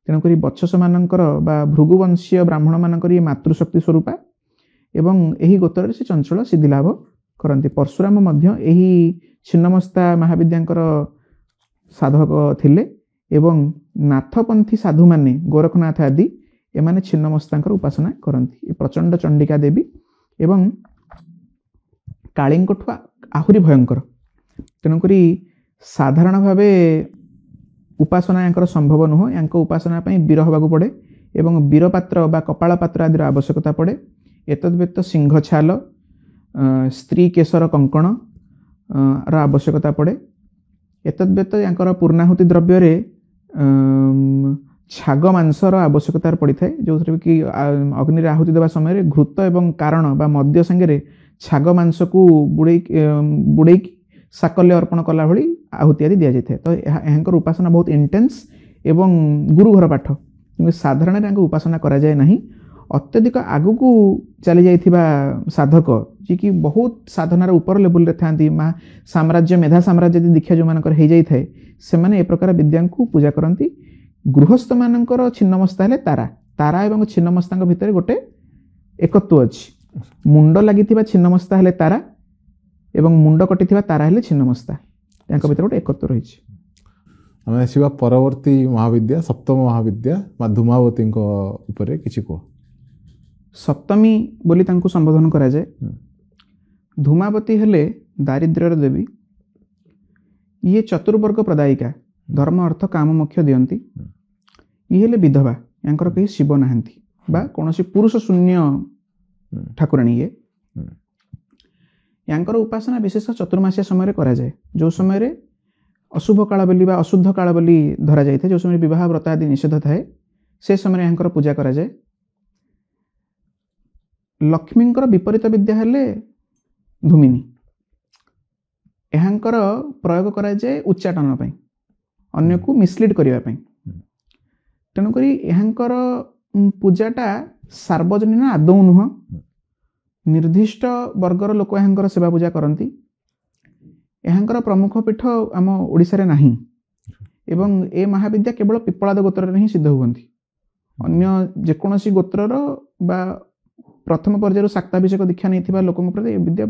ତେଣୁକରି ବଚ୍ଛସମାନଙ୍କର ବା ଭୃଗୁବଂଶୀୟ ବ୍ରାହ୍ମଣମାନଙ୍କର ଇଏ ମାତୃଶକ୍ତି ସ୍ୱରୂପା ଏବଂ ଏହି ଗୋତ୍ରରେ ସେ ଚଞ୍ଚଳ ସିଦ୍ଧି ଲାଭ କରନ୍ତି। ପରଶୁରାମ ମଧ୍ୟ ଏହି ଛିନ୍ନମସ୍ତା ମହାବିଦ୍ୟାଙ୍କର ସାଧକ ଥିଲେ ଏବଂ ନାଥପନ୍ଥୀ ସାଧୁମାନେ, ଗୋରଖନାଥ ଆଦି, ଏମାନେ ଛିନ୍ନମସ୍ତାଙ୍କର ଉପାସନା କରନ୍ତି। ପ୍ରଚଣ୍ଡ ଚଣ୍ଡିକା ଦେବୀ ଏବଂ କାଳୀଙ୍କଠୁ ଆହୁରି ଭୟଙ୍କର। ତେଣୁକରି ସାଧାରଣ ଭାବେ ଉପାସନା ୟାଙ୍କର ସମ୍ଭବ ନୁହଁ। ୟାଙ୍କ ଉପାସନା ପାଇଁ ବୀର ହେବାକୁ ପଡ଼େ ଏବଂ ବୀରପାତ୍ର ବା କପାଳ ପାତ୍ର ଆଦିର ଆବଶ୍ୟକତା ପଡ଼େ। ଏତଦ୍ବ୍ୟତୀତ ସିଂହ ଛାଲ, ସ୍ତ୍ରୀ କେଶର କଙ୍କଣ ର ଆବଶ୍ୟକତା ପଡ଼େ। ଏତଦ୍ବ୍ୟତୀତ ୟାଙ୍କର ପୂର୍ଣ୍ଣାହୁତି ଦ୍ରବ୍ୟରେ ଛାଗ ମାଂସର ଆବଶ୍ୟକତା ପଡ଼ିଥାଏ, ଯେଉଁଥିରେ କି ଅଗ୍ନିରେ ଆହୁତି ଦେବା ସମୟରେ ଘୃତ ଏବଂ କାରଣ ବା ମଦ୍ୟ ସାଙ୍ଗରେ ଛାଗ ମାଂସକୁ ବୁଡ଼େଇକି ସାକଲ୍ୟ ଅର୍ପଣ କଲା ଭଳି ଆହୁତି ଆଦି ଦିଆଯାଇଥାଏ। ତ ଏହାଙ୍କର ଉପାସନା ବହୁତ ଇଣ୍ଟେନ୍ସ ଏବଂ ଗୁରୁଘର ପାଠ, କିନ୍ତୁ ସାଧାରଣରେ ୟାଙ୍କ ଉପାସନା କରାଯାଏ ନାହିଁ। ଅତ୍ୟଧିକ ଆଗକୁ ଚାଲି ଯାଇଥିବା ସାଧକ ଯିଏକି ବହୁତ ସାଧନାର ଉପର ଲେବୁଲରେ ଥାନ୍ତି, ସାମ୍ରାଜ୍ୟ ମେଧା ସାମ୍ରାଜ୍ୟ ଦୀକ୍ଷା ଯେଉଁମାନଙ୍କର ହେଇଯାଇଥାଏ ସେମାନେ ଏ ପ୍ରକାର ବିଦ୍ୟାଙ୍କୁ ପୂଜା କରନ୍ତି। ଗୃହସ୍ଥମାନଙ୍କର ଛିନ୍ନମସ୍ତା ହେଲେ ତାରା, ତାରା ଏବଂ ଛିନ୍ନମସ୍ତାଙ୍କ ଭିତରେ ଗୋଟେ ଏକତ୍ୱ ଅଛି। ମୁଣ୍ଡ ଲାଗିଥିବା ଛିନ୍ନମସ୍ତା ହେଲେ ତାରା ଏବଂ ମୁଣ୍ଡ କଟିଥିବା ତାରା ହେଲେ ଛିନ୍ନମସ୍ତା, ତାଙ୍କ ଭିତରେ ଗୋଟେ ଏକତ୍ୱ ରହିଛି। ଆମେ ଆସିବା ପରବର୍ତ୍ତୀ ମହାବିଦ୍ୟା ସପ୍ତମ ମହାବିଦ୍ୟା ମା ଧୂମାବତୀଙ୍କ ଉପରେ କିଛି କୁହ। ସପ୍ତମୀ ବୋଲି ତାଙ୍କୁ ସମ୍ବୋଧନ କରାଯାଏ। ଧୂମାବତୀ ହେଲେ ଦାରିଦ୍ର୍ୟର ଦେବୀ। ଇଏ ଚତୁର୍ବର୍ଗ ପ୍ରଦାୟିକା, ଧର୍ମ ଅର୍ଥ କାମ ମୋକ୍ଷ ଦିଅନ୍ତି। ଇଏ ହେଲେ ବିଧବା, ୟାଙ୍କର କେହି ଶିବ ନାହାନ୍ତି ବା କୌଣସି ପୁରୁଷ ଶୂନ୍ୟ ଠାକୁରାଣୀ। ଇଏ ୟାଙ୍କର ଉପାସନା ବିଶେଷ ଚତୁର୍ମାସିଆ ସମୟରେ କରାଯାଏ, ଯେଉଁ ସମୟରେ ଅଶୁଭ କାଳ ବୋଲି ବା ଅଶୁଦ୍ଧ କାଳ ବୋଲି ଧରାଯାଇଥାଏ, ଯେଉଁ ସମୟରେ ବିବାହ ବ୍ରତ ଆଦି ନିଷେଧ ଥାଏ, ସେ ସମୟରେ ୟାଙ୍କର ପୂଜା କରାଯାଏ। ଲକ୍ଷ୍ମୀଙ୍କର ବିପରୀତ ବିଦ୍ୟା ହେଲେ ଧୂମିନୀ। ଏହାଙ୍କର ପ୍ରୟୋଗ କରାଯାଏ ଉଚ୍ଚାଟନ ପାଇଁ, ଅନ୍ୟକୁ ମିସଲିଡ୍ କରିବା ପାଇଁ। ତେଣୁକରି ଏହାଙ୍କର ପୂଜାଟା ସାର୍ବଜନୀନ ଆଦୌ ନୁହଁ। ନିର୍ଦ୍ଦିଷ୍ଟ ବର୍ଗର ଲୋକ ଏହାଙ୍କର ସେବା ପୂଜା କରନ୍ତି। ଏହାଙ୍କର ପ୍ରମୁଖ ପୀଠ ଆମ ଓଡ଼ିଶାରେ ନାହିଁ ଏବଂ ଏ ମହାବିଦ୍ୟା କେବଳ ପିପଳାଦ ଗୋତ୍ରରେ ହିଁ ସିଦ୍ଧ ହୁଅନ୍ତି। ଅନ୍ୟ ଯେକୌଣସି ଗୋତ୍ରର ବା ପ୍ରଥମ ପର୍ଯ୍ୟାୟରୁ ଶାକ୍ତାଭିଷେକ ଦୀକ୍ଷା ନେଇଥିବା ଲୋକଙ୍କ ପ୍ରତି ଏ ବିଦ୍ୟା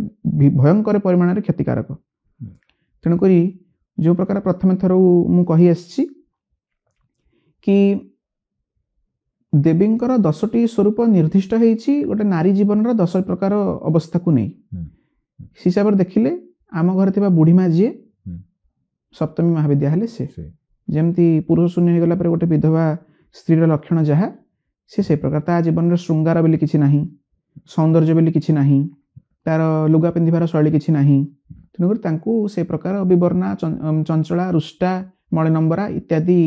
ଭୟଙ୍କର ପରିମାଣରେ କ୍ଷତିକାରକ। ତେଣୁକରି ଯେଉଁ ପ୍ରକାର ପ୍ରଥମେ ଥର ମୁଁ କହି ଆସିଛି କି ଦେବୀଙ୍କର 10ଟି ସ୍ୱରୂପ ନିର୍ଦ୍ଦିଷ୍ଟ ହେଇଛି ଗୋଟେ ନାରୀ ଜୀବନର 10 ପ୍ରକାର ଅବସ୍ଥାକୁ ନେଇ। ସେ ହିସାବରେ ଦେଖିଲେ ଆମ ଘରେ ଥିବା ବୁଢ଼ୀମା ଯିଏ ସପ୍ତମୀ ମହାବିଦ୍ୟା ହେଲେ ସେ। ଯେମିତି ପୁରୁଷ ଶୂନ୍ୟ ହେଇଗଲା ପରେ ଗୋଟେ ବିଧବା ସ୍ତ୍ରୀର ଲକ୍ଷଣ ଯାହା, ସେ ସେଇ ପ୍ରକାର। ତା ଜୀବନରେ ଶୃଙ୍ଗାର ବୋଲି କିଛି ନାହିଁ, ସୌନ୍ଦର୍ଯ୍ୟ ବୋଲି କିଛି ନାହିଁ, ତାର ଲୁଗା ପିନ୍ଧିବାର ଶୈଳୀ କିଛି ନାହିଁ। ତେଣୁକରି ତାଙ୍କୁ ସେ ପ୍ରକାର ବିବର୍ଣ୍ଣା, ଚଞ୍ଚଳା, ରୁଷ୍ଟା, ମଳିନମ୍ବରା ଇତ୍ୟାଦି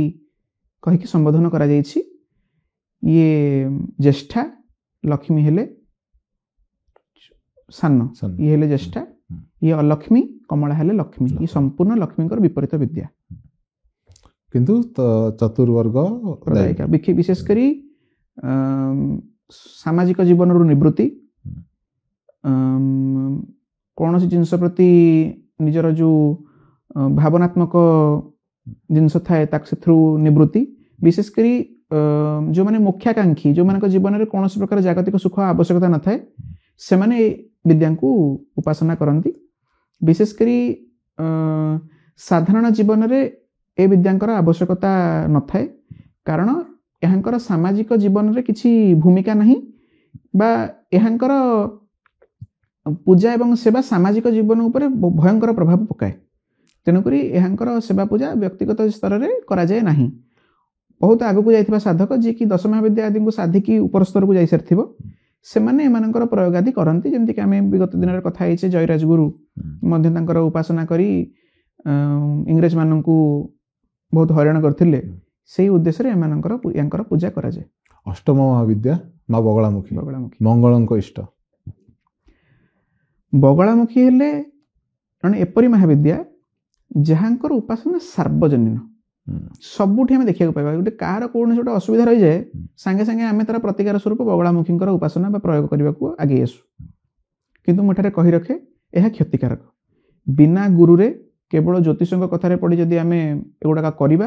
କହିକି ସମ୍ବୋଧନ କରାଯାଇଛି। ଇଏ ଜ୍ୟେଷ୍ଠା, ଲକ୍ଷ୍ମୀ ହେଲେ ସାନ, ଇଏ ହେଲେ ଜ୍ୟେଷ୍ଠା। ଇଏ ଅଲକ୍ଷ୍ମୀ, କମଳା ହେଲେ ଲକ୍ଷ୍ମୀ। ଇଏ ସମ୍ପୂର୍ଣ୍ଣ ଲକ୍ଷ୍ମୀଙ୍କର ବିପରୀତ ବିଦ୍ୟା, କିନ୍ତୁ ଚତୁର୍ବର୍ଗ ପ୍ରଦାୟିକା। ବିଶେଷ କରି ସାମାଜିକ ଜୀବନରୁ ନିବୃତ୍ତି, କୌଣସି ଜିନିଷ ପ୍ରତି ନିଜର ଯେଉଁ ଭାବନାତ୍ମକ ଜିନିଷ ଥାଏ ତାକୁ ସେଥିରୁ ନିବୃତ୍ତି। ବିଶେଷ କରି ଯେଉଁମାନେ ମୋକ୍ଷାକାଂକ୍ଷୀ, ଯେଉଁମାନଙ୍କ ଜୀବନରେ କୌଣସି ପ୍ରକାର ଜାଗତିକ ସୁଖ ଆବଶ୍ୟକତା ନଥାଏ, ସେମାନେ ଏ ବିଦ୍ୟାଙ୍କୁ ଉପାସନା କରନ୍ତି। ବିଶେଷ କରି ସାଧାରଣ ଜୀବନରେ ଏ ବିଦ୍ୟାଙ୍କର ଆବଶ୍ୟକତା ନଥାଏ, କାରଣ ଏହାଙ୍କର ସାମାଜିକ ଜୀବନରେ କିଛି ଭୂମିକା ନାହିଁ ବା ଏହାଙ୍କର ପୂଜା ଏବଂ ସେବା ସାମାଜିକ ଜୀବନ ଉପରେ ଭୟଙ୍କର ପ୍ରଭାବ ପକାଏ। ତେଣୁକରି ଏହାଙ୍କର ସେବା ପୂଜା ବ୍ୟକ୍ତିଗତ ସ୍ତରରେ କରାଯାଏ ନାହିଁ। ବହୁତ ଆଗକୁ ଯାଇଥିବା ସାଧକ ଯିଏକି 10 ମହାବିଦ୍ୟା ଆଦିଙ୍କୁ ସାଧିକି ଉପର ସ୍ତରକୁ ଯାଇସାରିଥିବ, ସେମାନେ ଏମାନଙ୍କର ପ୍ରୟୋଗ ଆଦି କରନ୍ତି। ଯେମିତିକି ଆମେ ବିଗତ ଦିନରେ କଥା ହେଇଛେ, ଜୟରାଜଗୁରୁ ମଧ୍ୟ ତାଙ୍କର ଉପାସନା କରି ଇଂରେଜମାନଙ୍କୁ ବହୁତ ହଇରାଣ କରିଥିଲେ। ସେଇ ଉଦ୍ଦେଶ୍ୟରେ ୟାଙ୍କର ପୂଜା କରାଯାଏ। ଅଷ୍ଟମ ମହାବିଦ୍ୟା ମା ବଗଳାମୁଖୀ। ବଗଳାମୁଖୀ ମଙ୍ଗଳଙ୍କ ଇଷ୍ଟ। ବଗଳାମୁଖୀ ହେଲେ ଜଣେ ଏପରି ମହାବିଦ୍ୟା ଯାହାଙ୍କର ଉପାସନା ସାର୍ବଜନୀନ। ସବୁଠି ଆମେ ଦେଖିବାକୁ ପାଇବା, ଗୋଟେ କାହାର କୌଣସି ଗୋଟେ ଅସୁବିଧା ରହିଯାଏ, ସାଙ୍ଗେ ସାଙ୍ଗେ ଆମେ ତାର ପ୍ରତିକାର ସ୍ୱରୂପ ବଗଳାମୁଖୀଙ୍କର ଉପାସନା ବା ପ୍ରୟୋଗ କରିବାକୁ ଆଗେଇ ଆସୁ। କିନ୍ତୁ ମୁଁ ଏଠାରେ କହି ରଖେ, ଏହା କ୍ଷତିକାରକ। ବିନା ଗୁରୁରେ କେବଳ ଜ୍ୟୋତିଷଙ୍କ କଥାରେ ପଡ଼ି ଯଦି ଆମେ ଏଗୁଡ଼ାକ କରିବା,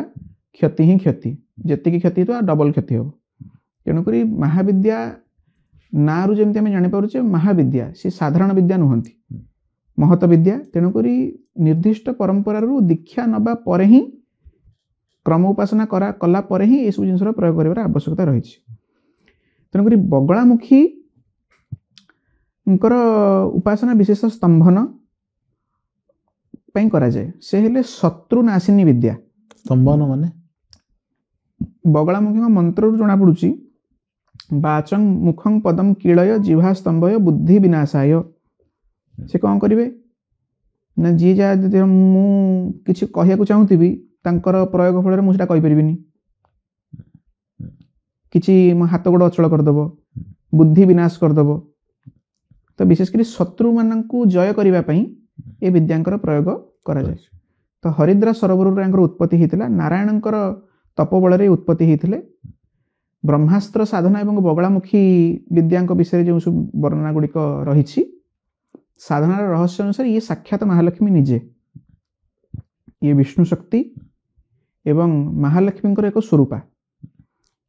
କ୍ଷତି ହିଁ କ୍ଷତି। ଯେତିକି କ୍ଷତି ହେଇଥିବ ଡବଲ କ୍ଷତି ହେବ। ତେଣୁକରି ମହାବିଦ୍ୟା ନାଁରୁ ଯେମିତି ଆମେ ଜାଣିପାରୁଛେ, ମହାବିଦ୍ୟା ସେ ସାଧାରଣ ବିଦ୍ୟା ନୁହନ୍ତି, ମହତ ବିଦ୍ୟା। ତେଣୁକରି ନିର୍ଦ୍ଦିଷ୍ଟ ପରମ୍ପରାରୁ ଦୀକ୍ଷା ନେବା ପରେ ହିଁ, କ୍ରମ ଉପାସନା କଲା ପରେ ହିଁ ଏସବୁ ଜିନିଷର ପ୍ରୟୋଗ କରିବାର ଆବଶ୍ୟକତା ରହିଛି। ତେଣୁକରି ବଗଳାମୁଖୀଙ୍କର ଉପାସନା ବିଶେଷ ସ୍ତମ୍ଭନ ପାଇଁ କରାଯାଏ। ସେ ହେଲେ ଶତ୍ରୁନାଶିନୀ ବିଦ୍ୟା। ସ୍ତମ୍ଭନ ମାନେ ବଗଳାମୁଖୀଙ୍କ ମନ୍ତ୍ରରୁ ଜଣାପଡ଼ୁଛି, ବାଚଂ ମୁଖଂ ପଦଂ କିଳୟ ଜିହ୍ବା ସ୍ତମ୍ଭୟ ବୁଦ୍ଧି ବିନାଶାୟ। ସେ କ'ଣ କରିବେ ନା, ଯିଏ ଯାହା ଯଦି ମୁଁ କିଛି କହିବାକୁ ଚାହୁଁଥିବି, ତାଙ୍କର ପ୍ରୟୋଗ ଫଳରେ ମୁଁ ସେଟା କହିପାରିବିନି। କିଛି ମୋ ହାତ ଗୋଡ଼ ଅଚଳ କରିଦେବ, ବୁଦ୍ଧି ବିନାଶ କରିଦେବ। ତ ବିଶେଷ କରି ଶତ୍ରୁମାନଙ୍କୁ ଜୟ କରିବା ପାଇଁ ଏ ବିଦ୍ୟାଙ୍କର ପ୍ରୟୋଗ କରାଯାଏ। ତ ହରିଦ୍ରା ସରୋବରରୁ ୟାଙ୍କର ଉତ୍ପତ୍ତି ହେଇଥିଲା। ନାରାୟଣଙ୍କର ତପୋବଳରେ ଉତ୍ପତ୍ତି ହେଇଥିଲେ। ବ୍ରହ୍ମାସ୍ତ୍ର ସାଧନା ଏବଂ ବଗଳାମୁଖୀ ବିଦ୍ୟାଙ୍କ ବିଷୟରେ ଯେଉଁ ସବୁ ବର୍ଣ୍ଣନା ଗୁଡ଼ିକ ରହିଛି, ସାଧନାର ରହସ୍ୟ ଅନୁସାରେ ଇଏ ସାକ୍ଷାତ ମହାଲକ୍ଷ୍ମୀ ନିଜେ, ଇଏ ବିଷ୍ଣୁ ଶକ୍ତି ଏବଂ ମହାଲକ୍ଷ୍ମୀଙ୍କର ଏକ ସ୍ୱରୂପା।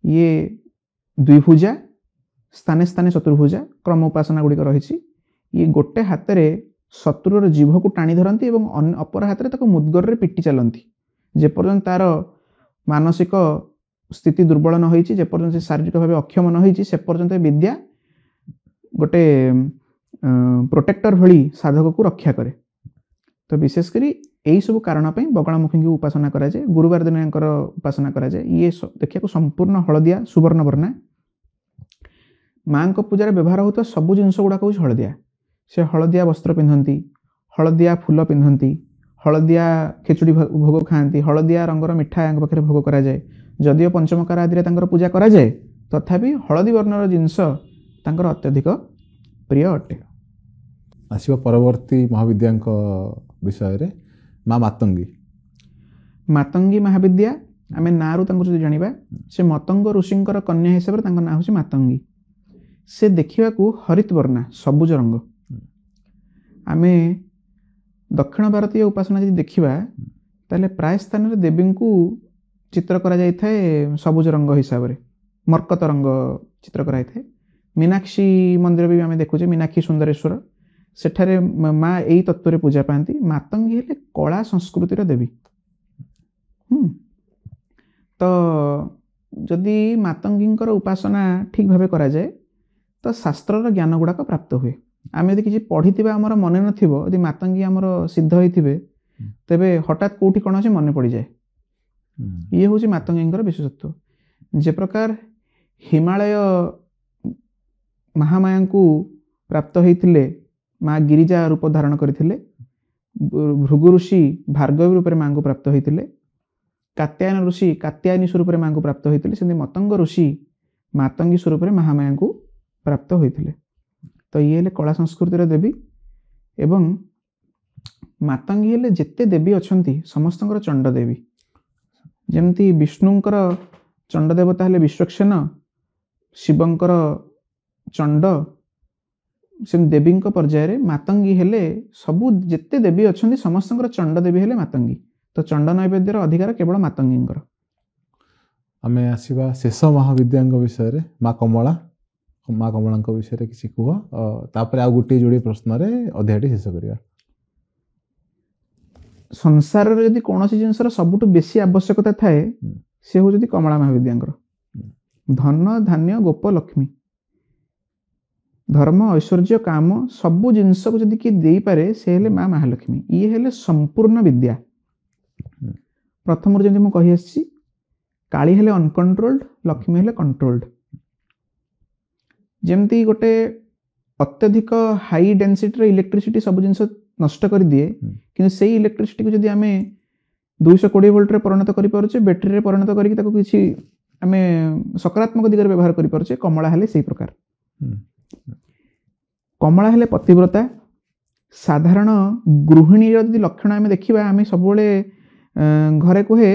ଇଏ ଦ୍ୱିଭୁଜା, ସ୍ଥାନେ ସ୍ଥାନେ ଚତୁର୍ଭୁଜା କ୍ରମ ଉପାସନା ଗୁଡ଼ିକ ରହିଛି। ଇଏ ଗୋଟେ ହାତରେ ଶତ୍ରୁର ଜିଭକୁ ଟାଣି ଧରନ୍ତି ଏବଂ ଅପର ହାତରେ ତାକୁ ମୁଦ୍ଗରରେ ପିଟି ଚାଲନ୍ତି। ଯେପର୍ଯ୍ୟନ୍ତ ତାର ମାନସିକ ସ୍ଥିତି ଦୁର୍ବଳ ନ ହୋଇଛି, ଯେପର୍ଯ୍ୟନ୍ତ ସେ ଶାରୀରିକ ଭାବେ ଅକ୍ଷମ ନ ହୋଇଛି, ସେ ପର୍ଯ୍ୟନ୍ତ ବିଦ୍ୟା ଗୋଟେ ପ୍ରୋଟେକ୍ଟର ଭଳି ସାଧକକୁ ରକ୍ଷା କରେ। ତ ବିଶେଷ କରି ଏହିସବୁ କାରଣ ପାଇଁ ବଗଳାମୁଖୀଙ୍କୁ ଉପାସନା କରାଯାଏ। ଗୁରୁବାର ଦିନ ୟାଙ୍କର ଉପାସନା କରାଯାଏ। ଇଏ ଦେଖିବାକୁ ସମ୍ପୂର୍ଣ୍ଣ ହଳଦିଆ ସୁବର୍ଣ୍ଣ ବର୍ଣ୍ଣା। ମାଙ୍କ ପୂଜାରେ ବ୍ୟବହାର ହେଉଥିବା ସବୁ ଜିନିଷ ଗୁଡ଼ାକ ହେଉଛି ହଳଦିଆ। ସେ ହଳଦିଆ ବସ୍ତ୍ର ପିନ୍ଧନ୍ତି, ହଳଦିଆ ଫୁଲ ପିନ୍ଧନ୍ତି, ହଳଦିଆ ଖେଚୁଡ଼ି ଭୋଗ ଖାଆନ୍ତି, ହଳଦିଆ ରଙ୍ଗର ମିଠା ୟାଙ୍କ ପାଖରେ ଭୋଗ କରାଯାଏ। ଯଦିଓ ପଞ୍ଚମକାର ଆଦିରେ ତାଙ୍କର ପୂଜା କରାଯାଏ, ତଥାପି ହଳଦୀ ବର୍ଣ୍ଣର ଜିନିଷ ତାଙ୍କର ଅତ୍ୟଧିକ ପ୍ରିୟ ଅଟେ। ଆସିବ ପରବର୍ତ୍ତୀ ମହାବିଦ୍ୟାଙ୍କ ବିଷୟରେ ମା ମାତଙ୍ଗୀ। ମାତଙ୍ଗୀ ମହାବିଦ୍ୟା, ଆମେ ନାଁରୁ ତାଙ୍କୁ ଯଦି ଜାଣିବା, ସେ ମତଙ୍ଗ ଋଷିଙ୍କର କନ୍ୟା ହିସାବରେ ତାଙ୍କ ନାଁ ହେଉଛି ମାତଙ୍ଗୀ। ସେ ଦେଖିବାକୁ ହରିତ ବର୍ଣ୍ଣା, ସବୁଜ ରଙ୍ଗ। ଆମେ ଦକ୍ଷିଣ ଭାରତୀୟ ଉପାସନା ଯଦି ଦେଖିବା, ତାହେଲେ ପ୍ରାୟ ସ୍ଥାନରେ ଦେବୀଙ୍କୁ ଚିତ୍ର କରାଯାଇଥାଏ ସବୁଜ ରଙ୍ଗ ହିସାବରେ, ମର୍କତ ରଙ୍ଗ ଚିତ୍ର କରାଯାଇଥାଏ। ମୀନାକ୍ଷୀ ମନ୍ଦିର ବି ଆମେ ଦେଖୁଛେ, ମୀନାକ୍ଷୀ ସୁନ୍ଦରେଶ୍ୱର, ସେଠାରେ ମା ଏଇ ତତ୍ତ୍ୱରେ ପୂଜା ପାଆନ୍ତି। ମାତଙ୍ଗୀ ହେଲେ କଳା ସଂସ୍କୃତିର ଦେବୀ। ତ ଯଦି ମାତଙ୍ଗୀଙ୍କର ଉପାସନା ଠିକ୍ ଭାବେ କରାଯାଏ, ତ ଶାସ୍ତ୍ରର ଜ୍ଞାନ ଗୁଡ଼ାକ ପ୍ରାପ୍ତ ହୁଏ। ଆମେ ଯଦି କିଛି ପଢ଼ିଥିବା ଆମର ମନେ ନଥିବ, ଯଦି ମାତଙ୍ଗୀ ଆମର ସିଦ୍ଧ ହୋଇଥିବେ, ତେବେ ହଠାତ୍ କେଉଁଠି କ'ଣ ଅଛି ମନେ ପଡ଼ିଯାଏ। ଇଏ ହେଉଛି ମାତଙ୍ଗୀଙ୍କର ବିଶେଷତ୍ୱ। ଯେ ପ୍ରକାର ହିମାଳୟ ମହାମାୟାଙ୍କୁ ପ୍ରାପ୍ତ ହୋଇଥିଲେ, ମା ଗିରିଜା ରୂପ ଧାରଣ କରିଥିଲେ। ଭୃଗୁ ଋଷି ଭାର୍ଗବୀ ରୂପରେ ମାଙ୍କୁ ପ୍ରାପ୍ତ ହୋଇଥିଲେ। କାତ୍ୟାୟନ ଋଷି କାତ୍ୟାୟନୀ ସ୍ୱରୂପରେ ମାଙ୍କୁ ପ୍ରାପ୍ତ ହୋଇଥିଲେ। ସେମିତି ମତଙ୍ଗ ଋଷି ମାତଙ୍ଗୀ ସ୍ୱରୂପରେ ମହାମାୟାଙ୍କୁ ପ୍ରାପ୍ତ ହୋଇଥିଲେ। ତ ଇଏ ହେଲେ କଳା ସଂସ୍କୃତିର ଦେବୀ। ଏବଂ ମାତଙ୍ଗୀ ହେଲେ ଯେତେ ଦେବୀ ଅଛନ୍ତି ସମସ୍ତଙ୍କର ଚଣ୍ଡ ଦେବୀ। ଯେମିତି ବିଷ୍ଣୁଙ୍କର ଚଣ୍ଡ ଦେବତା ହେଲେ ବିଶ୍ୱକ୍ସେନ, ଶିବଙ୍କର ଚଣ୍ଡ, ସେମିତି ଦେବୀଙ୍କ ପର୍ଯ୍ୟାୟରେ ମାତଙ୍ଗୀ ହେଲେ ସବୁ ଯେତେ ଦେବୀ ଅଛନ୍ତି ସମସ୍ତଙ୍କର ଚଣ୍ଡ ଦେବୀ ହେଲେ ମାତଙ୍ଗୀ। ତ ଚଣ୍ଡ ନୈବେଦ୍ୟର ଅଧିକାର କେବଳ ମାତଙ୍ଗୀଙ୍କର। ଆମେ ଆସିବା ଶେଷ ମହାବିଦ୍ୟାଙ୍କ ବିଷୟରେ ମା କମଳା। ମା କମଳାଙ୍କ ବିଷୟରେ କିଛି କୁହ, ତାପରେ ଆଉ ଗୋଟିଏ ଯୋଡ଼ିଏ ପ୍ରଶ୍ନରେ ଅଧ୍ୟାୟଟି ଶେଷ କରିବା। ସଂସାରରେ ଯଦି କୌଣସି ଜିନିଷର ସବୁଠୁ ବେଶୀ ଆବଶ୍ୟକତା ଥାଏ, ସେ ହେଉଛନ୍ତି କମଳା ମହାବିଦ୍ୟାଙ୍କର। ଧନ ଧାନ୍ୟ ଗୋପ ଲକ୍ଷ୍ମୀ, ଧର୍ମ ଐଶ୍ୱର୍ଯ୍ୟ କାମ ସବୁ ଜିନିଷକୁ ଯଦି କିଏ ଦେଇପାରେ, ସେ ହେଲେ ମା ମହାଲକ୍ଷ୍ମୀ। ଇଏ ହେଲେ ସମ୍ପୂର୍ଣ୍ଣ ବିଦ୍ୟା। ପ୍ରଥମରୁ ଯେମିତି ମୁଁ କହି ଆସିଛି, କାଳୀ ହେଲେ ଅନକଣ୍ଟ୍ରୋଲ୍ଡ, ଲକ୍ଷ୍ମୀ ହେଲେ କଣ୍ଟ୍ରୋଲ୍ଡ। ଯେମିତି ଗୋଟେ ଅତ୍ୟଧିକ ହାଇ ଡେନ୍ସିଟିର ଇଲେକ୍ଟ୍ରିସିଟି ସବୁ ଜିନିଷ ନଷ୍ଟ କରିଦିଏ, କିନ୍ତୁ ସେଇ ଇଲେକ୍ଟ୍ରିସିଟିକୁ ଯଦି ଆମେ 220 ଭୋଲ୍ଟରେ ପରିଣତ କରିପାରୁଛେ, ବ୍ୟାଟେରୀରେ ପରିଣତ କରିକି ତାକୁ କିଛି ଆମେ ସକାରାତ୍ମକ ଦିଗରେ ବ୍ୟବହାର କରିପାରୁଛେ, କମଳା ହେଲେ ସେଇ ପ୍ରକାର। କମଳା ହେଲେ ପତିବ୍ରତା। ସାଧାରଣ ଗୃହିଣୀର ଯଦି ଲକ୍ଷଣ ଆମେ ଦେଖିବା, ଆମେ ସବୁବେଳେ ଘରେ କୁହେ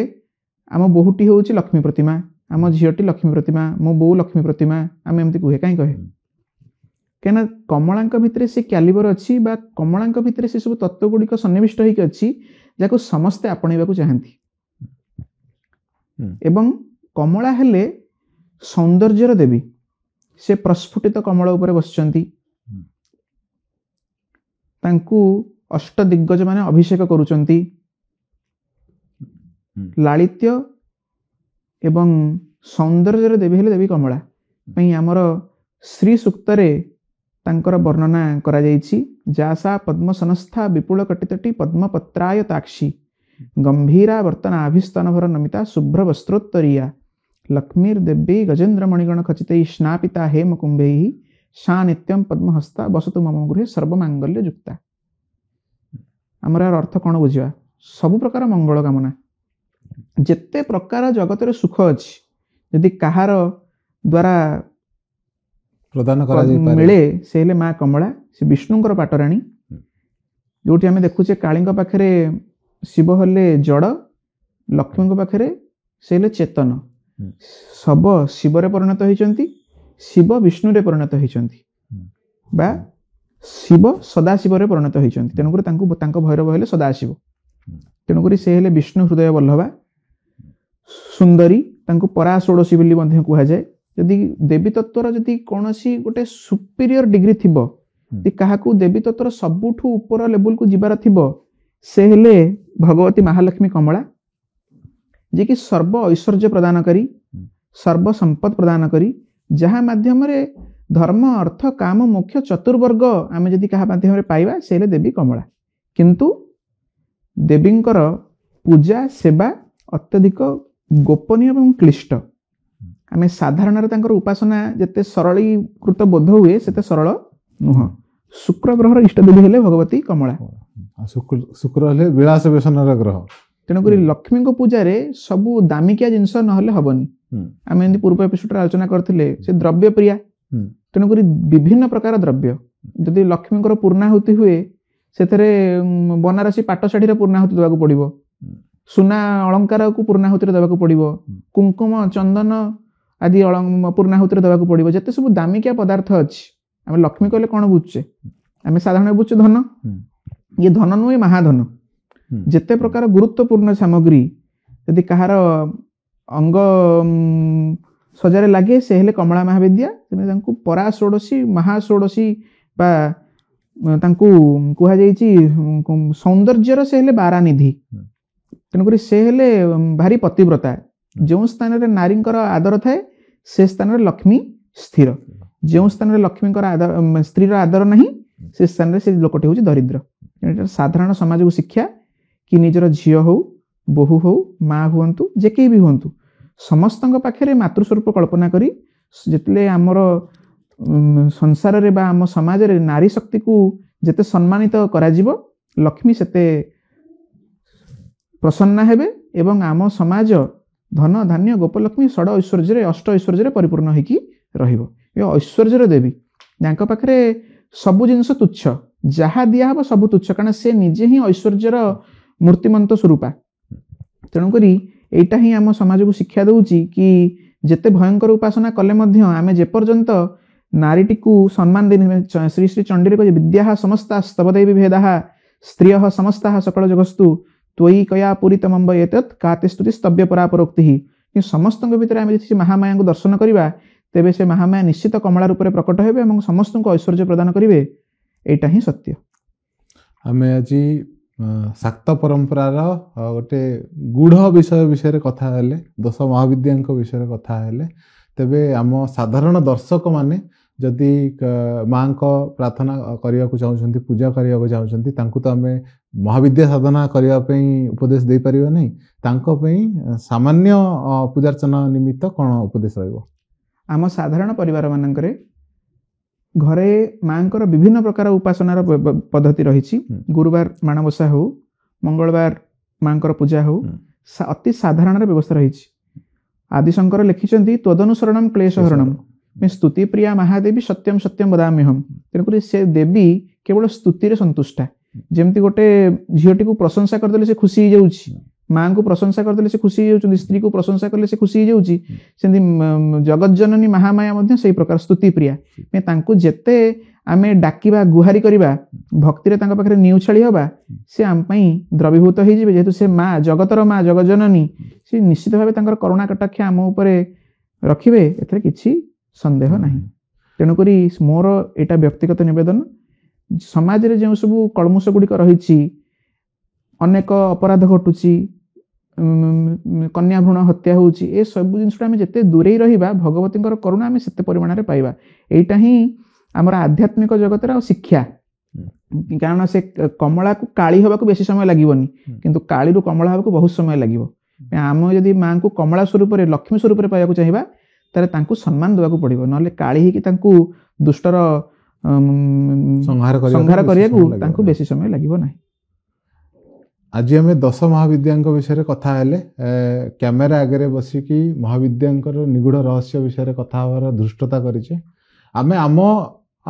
ଆମ ବୋହୂଟି ହେଉଛି ଲକ୍ଷ୍ମୀ ପ୍ରତିମା, ଆମ ଝିଅଟି ଲକ୍ଷ୍ମୀ ପ୍ରତିମା, ମୋ ବୋଉ ଲକ୍ଷ୍ମୀ ପ୍ରତିମା, ଆମେ ଏମିତି କୁହେ। କାହିଁ କହେ? କାହିଁକିନା କମଳାଙ୍କ ଭିତରେ ସେ କ୍ୟାଲିବର ଅଛି, ବା କମଳାଙ୍କ ଭିତରେ ସେ ସବୁ ତତ୍ତ୍ୱ ଗୁଡ଼ିକ ସନ୍ନିବିଷ୍ଟ ହେଇକି ଅଛି, ଯାହାକୁ ସମସ୍ତେ ଆପଣେଇବାକୁ ଚାହାନ୍ତି। ଏବଂ କମଳା ହେଲେ ସୌନ୍ଦର୍ଯ୍ୟର ଦେବୀ। ସେ ପ୍ରସ୍ଫୁଟିତ କମଳ ଉପରେ ବସିଛନ୍ତି। ତାଙ୍କୁ ଅଷ୍ଟ ଦିଗ୍ଗଜ ମାନେ ଅଭିଷେକ କରୁଛନ୍ତି। ଲାଳିତ୍ୟ ଏବଂ ସୌନ୍ଦର୍ଯ୍ୟର ଦେବୀ ହେଲେ ଦେବୀ କମଳା। ପାଇଁ ଆମର ଶ୍ରୀ ସୂକ୍ତରେ ତାଙ୍କର ବର୍ଣ୍ଣନା କରାଯାଇଛି। ଯାସା ପଦ୍ମସନସ୍ଥା ବିପୁଳ କଟିତଟି ପଦ୍ମପତ୍ରାୟ ତାକ୍ଷୀ ଗମ୍ଭୀରା ବର୍ତ୍ତନାଭିସ୍ତନଭର ନମିତା ଶୁଭ୍ର ବସ୍ତ୍ରୋତ୍ତରୀୟା ଲକ୍ଷ୍ମୀର୍ ଦେବୀ ଗଜେନ୍ଦ୍ର ମଣିଗଣ ଖଚିତୈ ସ୍ନାପିତା ହେମ କୁମ୍ଭୈଃ ସା ନିତ୍ୟಂ ପଦ୍ମହସ୍ତା ବସତୁ ମମ ଗୃହେ ସର୍ବମାଙ୍ଗଲ୍ୟ ଯୁକ୍ତା। ଆମର ଏହାର ଅର୍ଥ କ'ଣ ବୁଝିବା? ସବୁ ପ୍ରକାର ମଙ୍ଗଳ କାମନା, ଯେତେ ପ୍ରକାର ଜଗତରେ ସୁଖ ଅଛି, ଯଦି କାହାର ଦ୍ୱାରା ପ୍ରଦାନ କରାଯାଇପାରେ ମିଳେ, ସେ ହେଲେ ମା କମଳା। ସେ ବିଷ୍ଣୁଙ୍କର ପାଟରାଣୀ। ଯୋଉଠି ଆମେ ଦେଖୁଛେ କାଳୀଙ୍କ ପାଖରେ ଶିବ ହେଲେ ଜଡ଼, ଲକ୍ଷ୍ମୀଙ୍କ ପାଖରେ ସେ ହେଲେ ଚେତନ। ଶବ ଶିବରେ ପରିଣତ ହୋଇଛନ୍ତି, ଶିବ ବିଷ୍ଣୁରେ ପରିଣତ ହୋଇଛନ୍ତି, ବା ଶିବ ସଦାଶିବରେ ପରିଣତ ହୋଇଛନ୍ତି। ତେଣୁକରି ତାଙ୍କ ଭୈରବ ହେଲେ ସଦାଶିବ। ତେଣୁକରି ସେ ହେଲେ ବିଷ୍ଣୁ ହୃଦୟ ବଲ୍ଲଭା। ସୁନ୍ଦରୀ, ତାଙ୍କୁ ପରା ଷୋଡ଼ଶୀ ବୋଲି ମଧ୍ୟ କୁହାଯାଏ। ଯଦି ଦେବୀ ତତ୍ତ୍ୱର ଯଦି କୌଣସି ଗୋଟେ ସୁପିରିୟର ଡିଗ୍ରୀ ଥିବ, ଯଦି କାହାକୁ ଦେବୀ ତତ୍ତ୍ୱର ସବୁଠୁ ଉପର ଲେବୁଲକୁ ଯିବାର ଥିବ, ସେ ହେଲେ ଭଗବତୀ ମହାଲକ୍ଷ୍ମୀ କମଳା, ଯିଏକି ସର୍ବ ଐଶ୍ୱର୍ଯ୍ୟ ପ୍ରଦାନକାରୀ, ସର୍ବ ସମ୍ପଦ ପ୍ରଦାନକାରୀ, ଯାହା ମାଧ୍ୟମରେ ଧର୍ମ ଅର୍ଥ କାମ ମୋକ୍ଷ ଚତୁର୍ବର୍ଗ ଆମେ ଯଦି କାହା ମାଧ୍ୟମରେ ପାଇବା, ସେ ହେଲେ ଦେବୀ କମଳା। କିନ୍ତୁ ଦେବୀଙ୍କର ପୂଜା ସେବା ଅତ୍ୟଧିକ ଗୋପନୀୟ ଏବଂ କ୍ଲିଷ୍ଟ। ଆମେ ସାଧାରଣରେ ତାଙ୍କର ଉପାସନା ଯେତେ ସରଳୀକୃତ ବୋଧ ହୁଏ, ସେତେ ସରଳ ନୁହଁ। ଶୁକ୍ର ଗ୍ରହର ଇଷ୍ଟଦେବୀ ହେଲେ ଭଗବତୀ କମଳା। ଶୁକ୍ର ହେଲେ ବିଳାସ ବ୍ୟସନର ଗ୍ରହ। ତେଣୁକରି ଲକ୍ଷ୍ମୀଙ୍କ ପୂଜାରେ ସବୁ ଦାମିକିଆ ଜିନିଷ ନହେଲେ ହବନି। ଆମେ ଏମିତି ପୂର୍ବ ଏପିସୋଡରେ ଆଲୋଚନା କରିଥିଲେ, ସେ ଦ୍ରବ୍ୟ ପ୍ରିୟା। ତେଣୁକରି ବିଭିନ୍ନ ପ୍ରକାର ଦ୍ରବ୍ୟ, ଯଦି ଲକ୍ଷ୍ମୀଙ୍କର ପୂର୍ଣ୍ଣାହୁତି ହୁଏ, ସେଥିରେ ବନାରସୀ ପାଟ ଶାଢୀର ପୂର୍ଣ୍ଣାହୁତି ଦେବାକୁ ପଡିବ, ସୁନା ଅଳଙ୍କାରକୁ ପୂର୍ଣ୍ଣାହୁତିରେ ଦେବାକୁ ପଡିବ, କୁଙ୍କୁମ ଚନ୍ଦନ ଆଦି ପୂର୍ଣ୍ଣାହୁତିରେ ଦେବାକୁ ପଡିବ। ଯେତେ ସବୁ ଦାମିକିଆ ପଦାର୍ଥ ଅଛି, ଆମେ ଲକ୍ଷ୍ମୀ କହିଲେ କଣ ବୁଝୁଛେ? ଆମେ ସାଧାରଣ ବୁଝୁଛେ ଧନ। ଇଏ ଧନ ନୁହେଁ, ମହାଧନ। ଯେତେ ପ୍ରକାର ଗୁରୁତ୍ୱପୂର୍ଣ୍ଣ ସାମଗ୍ରୀ ଯଦି କାହାର ଅଙ୍ଗ ସଜାରେ ଲାଗେ, ସେ ହେଲେ କମଳା ମହାବିଦ୍ୟା। ତେଣୁ ତାଙ୍କୁ ପରା ଷୋଡ଼ଶୀ, ମହାଷୋଡ଼ଶୀ ବା ତାଙ୍କୁ କୁହାଯାଇଛି ସୌନ୍ଦର୍ଯ୍ୟର ସେ ହେଲେ ବାରାନିଧି। ତେଣୁକରି ସେ ହେଲେ ଭାରି ପତିବ୍ରତା। ଯେଉଁ ସ୍ଥାନରେ ନାରୀଙ୍କର ଆଦର ଥାଏ, ସେ ସ୍ଥାନରେ ଲକ୍ଷ୍ମୀ ସ୍ଥିର। ଯେଉଁ ସ୍ଥାନରେ ଲକ୍ଷ୍ମୀଙ୍କର ସ୍ତ୍ରୀର ଆଦର ନାହିଁ, ସେ ସ୍ଥାନରେ ସେ ଲୋକଟି ହେଉଛି ଦରିଦ୍ର। ଏଇଟା ସାଧାରଣ ସମାଜକୁ ଶିକ୍ଷା କି ନିଜର ଝିଅ ହଉ, ବୋହୂ ହଉ, ମା ହୁଅନ୍ତୁ, ଯେ କେହି ବି ହୁଅନ୍ତୁ, ସମସ୍ତଙ୍କ ପାଖରେ ମାତୃସ୍ୱରୂପ କଳ୍ପନା କରି ଯେତେବେଳେ ଆମର ସଂସାରରେ ବା ଆମ ସମାଜରେ ନାରୀ ଶକ୍ତିକୁ ଯେତେ ସମ୍ମାନିତ କରାଯିବ, ଲକ୍ଷ୍ମୀ ସେତେ ପ୍ରସନ୍ନ ହେବେ ଏବଂ ଆମ ସମାଜ ଧନ ଧାନ୍ୟ ଗୋପଲକ୍ଷ୍ମୀ ଷଡ଼ ଐଶ୍ୱର୍ଯ୍ୟରେ ଅଷ୍ଟ ଐଶ୍ୱର୍ଯ୍ୟରେ ପରିପୂର୍ଣ୍ଣ ହେଇକି ରହିବ। ଏ ଐଶ୍ୱର୍ଯ୍ୟର ଦେବୀ, ଯାଙ୍କ ପାଖରେ ସବୁ ଜିନିଷ ତୁଚ୍ଛ, ଯାହା ଦିଆହବ ସବୁ ତୁଚ୍ଛ, କାରଣ ସେ ନିଜେ ହିଁ ଐଶ୍ୱର୍ଯ୍ୟର ମୂର୍ତ୍ତିମନ୍ତ ସ୍ୱରୂପା। ତେଣୁକରି ଏଇଟା ହିଁ ଆମ ସମାଜକୁ ଶିକ୍ଷା ଦେଉଛି କି ଯେତେ ଭୟଙ୍କର ଉପାସନା କଲେ ମଧ୍ୟ ଆମେ ଯେପର୍ଯ୍ୟନ୍ତ ନାରୀଟିକୁ ସମ୍ମାନ ଦେଇ, ଶ୍ରୀ ଶ୍ରୀ ଚଣ୍ଡୀରେ କହେ ବିଦ୍ୟାଃ ସମସ୍ତା ସ୍ତବଦେବୀ ଭେଦାଃ ସ୍ତ୍ରିୟଃ ସମସ୍ତାଃ ସକଳ ଜଗସ୍ତୁ ତ୍ୱୟି କୟା ପୂରିତମମ୍ବ ଏତତ୍ କାତେ ସ୍ତୁତି ସ୍ତବ୍ୟ ପରାପରୋକ୍ତି। କିନ୍ତୁ ସମସ୍ତଙ୍କ ଭିତରେ ଆମେ ଯଦି ମହାମାୟାଙ୍କୁ ଦର୍ଶନ କରିବା, ତେବେ ସେ ମହାମାୟା ନିଶ୍ଚିତ କମଳା ରୂପରେ ପ୍ରକଟ ହେବେ ଏବଂ ସମସ୍ତଙ୍କୁ ଐଶ୍ୱର୍ଯ୍ୟ ପ୍ରଦାନ କରିବେ। ଏଇଟା ହିଁ ସତ୍ୟ। ଆମେ ଆଜି ଶାକ୍ତ ପରମ୍ପରାର ଗୋଟେ ଗୂଢ଼ ବିଷୟ ବିଷୟରେ କଥା ହେଲେ, ଦଶ ମହାବିଦ୍ୟାଙ୍କ ବିଷୟରେ କଥା ହେଲେ। ତେବେ ଆମ ସାଧାରଣ ଦର୍ଶକମାନେ ଯଦି ମାଙ୍କ ପ୍ରାର୍ଥନା କରିବାକୁ ଚାହୁଁଛନ୍ତି, ପୂଜା କରିବାକୁ ଚାହୁଁଛନ୍ତି, ତାଙ୍କୁ ତ ଆମେ ମହାବିଦ୍ୟା ସାଧନା କରିବା ପାଇଁ ଉପଦେଶ ଦେଇପାରିବା ନାହିଁ। ତାଙ୍କ ପାଇଁ ସାମାନ୍ୟ ପୂଜାର୍ଚ୍ଚନା ନିମିତ୍ତ କ'ଣ ଉପଦେଶ ରହିବ? ଆମ ସାଧାରଣ ପରିବାର ମାନଙ୍କରେ ଘରେ ମାଙ୍କର ବିଭିନ୍ନ ପ୍ରକାର ଉପାସନାର ପଦ୍ଧତି ରହିଛି। ଗୁରୁବାର ମାଣବସା ହଉ, ମଙ୍ଗଳବାର ମାଙ୍କର ପୂଜା ହଉ, ଅତି ସାଧାରଣର ବ୍ୟବସ୍ଥା ରହିଛି। ଆଦିଶଙ୍କର ଲେଖିଛନ୍ତି ତ୍ୱଦନୁସରଣମ୍ କ୍ଲେଶହରଣମ୍ ସ୍ତୁତି ପ୍ରିୟା ମହାଦେବୀ ସତ୍ୟମ୍ ସତ୍ୟମ୍ ବଦାମ୍ୟହମ୍। ତେଣୁକରି ସେ ଦେବୀ କେବଳ ସ୍ତୁତିରେ ସନ୍ତୁଷ୍ଟା। ଯେମିତି ଗୋଟେ ଝିଅଟିକୁ ପ୍ରଶଂସା କରିଦେଲେ ସେ ଖୁସି ହେଇଯାଉଛି, ମାଙ୍କୁ ପ୍ରଶଂସା କରିଦେଲେ ସେ ଖୁସି ହେଇଯାଉଛନ୍ତି, ସ୍ତ୍ରୀକୁ ପ୍ରଶଂସା କଲେ ସେ ଖୁସି ହେଇଯାଉଛି, ସେମିତି ଜଗଜ୍ଜନନୀ ମହାମାୟା ମଧ୍ୟ ସେଇ ପ୍ରକାର ସ୍ତୁତି ପ୍ରିୟା। ତାଙ୍କୁ ଯେତେ ଆମେ ଡାକିବା, ଗୁହାରି କରିବା, ଭକ୍ତିରେ ତାଙ୍କ ପାଖରେ ନିଉଛାଳି ହେବା, ସେ ଆମ ପାଇଁ ଦ୍ରବୀଭୂତ ହେଇଯିବେ। ଯେହେତୁ ସେ ମା, ଜଗତର ମା, ଜଗଜ୍ଜନନୀ, ସେ ନିଶ୍ଚିତ ଭାବେ ତାଙ୍କର କରୁଣା କଟାକ୍ଷ ଆମ ଉପରେ ରଖିବେ, ଏଥିରେ କିଛି ସନ୍ଦେହ ନାହିଁ। ତେଣୁକରି ମୋର ଏଇଟା ବ୍ୟକ୍ତିଗତ ନିବେଦନ, ସମାଜରେ ଯେଉଁ ସବୁ କଳମୁଷ ଗୁଡ଼ିକ ରହିଛି, ଅନେକ ଅପରାଧ ଘଟୁଛି, କନ୍ୟା ଭ୍ରୂଣ ହତ୍ୟା ହେଉଛି, ଏ ସବୁ ଜିନିଷଟା ଆମେ ଯେତେ ଦୂରେଇ ରହିବା, ଭଗବତୀଙ୍କର କରୁଣା ଆମେ ସେତେ ପରିମାଣରେ ପାଇବା। ଏଇଟା ହିଁ ଆମର ଆଧ୍ୟାତ୍ମିକ ଜଗତର ଶିକ୍ଷା। କାରଣ ସେ କମଳାକୁ କାଳି ହେବାକୁ ବେଶୀ ସମୟ ଲାଗିବନି, କିନ୍ତୁ କାଳିରୁ କମଳା ହେବାକୁ ବହୁତ ସମୟ ଲାଗିବ। ଆମେ ଯଦି ମାଙ୍କୁ କମଳା ସ୍ୱରୂପରେ, ଲକ୍ଷ୍ମୀ ସ୍ୱରୂପରେ ପାଇବାକୁ ଚାହିଁବା, ତାହେଲେ ତାଙ୍କୁ ସମ୍ମାନ ଦେବାକୁ ପଡ଼ିବ। ନହେଲେ କାଳି ହେଇକି ତାଙ୍କୁ ଦୁଷ୍ଟର ସଂହାର କରିବାକୁ ତାଙ୍କୁ ବେଶୀ ସମୟ ଲାଗିବ ନାହିଁ। ଆଜି ଆମେ ଦଶ ମହାବିଦ୍ୟାଙ୍କ ବିଷୟରେ କଥା ହେଲେ। କ୍ୟାମେରା ଆଗରେ ବସିକି ମହାବିଦ୍ୟାଙ୍କର ନିଗୁଢ଼ ରହସ୍ୟ ବିଷୟରେ କଥା ହେବାର ଧୃଷ୍ଟତା କରିଛେ। ଆମେ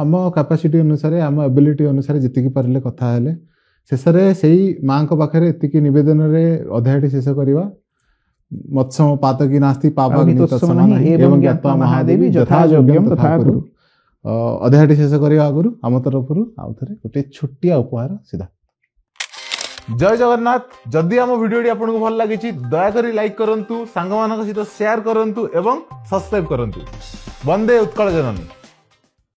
ଆମ କାପାସିଟି ଅନୁସାରେ, ଆମ ଏବିଲିଟି ଅନୁସାରେ ଯେତିକି ପାରିଲେ କଥା ହେଲେ। ଶେଷରେ ସେଇ ମାଙ୍କ ପାଖରେ ଏତିକି ନିବେଦନରେ ଅଧ୍ୟାୟଟି ଶେଷ କରିବା। मत्स्यम पातकी नास्ति पापा अग्नितोत्सव नहीं एवं ज्ञात्वा महादेवी यथा योग्यम तथा कुरु। अध्यायटी शेष करिया आगुरु आम तरफरु आउ थरे गोटे छोटिया उपहार सीधा। जय जगन्नाथ। जदि आम वीडियोटी आपको भल लगी दया करी लाइक करंतु, सांग मानक सहित शेयर करंतु एवं सब्सक्राइब करंतु। वंदे उत्कल जननी।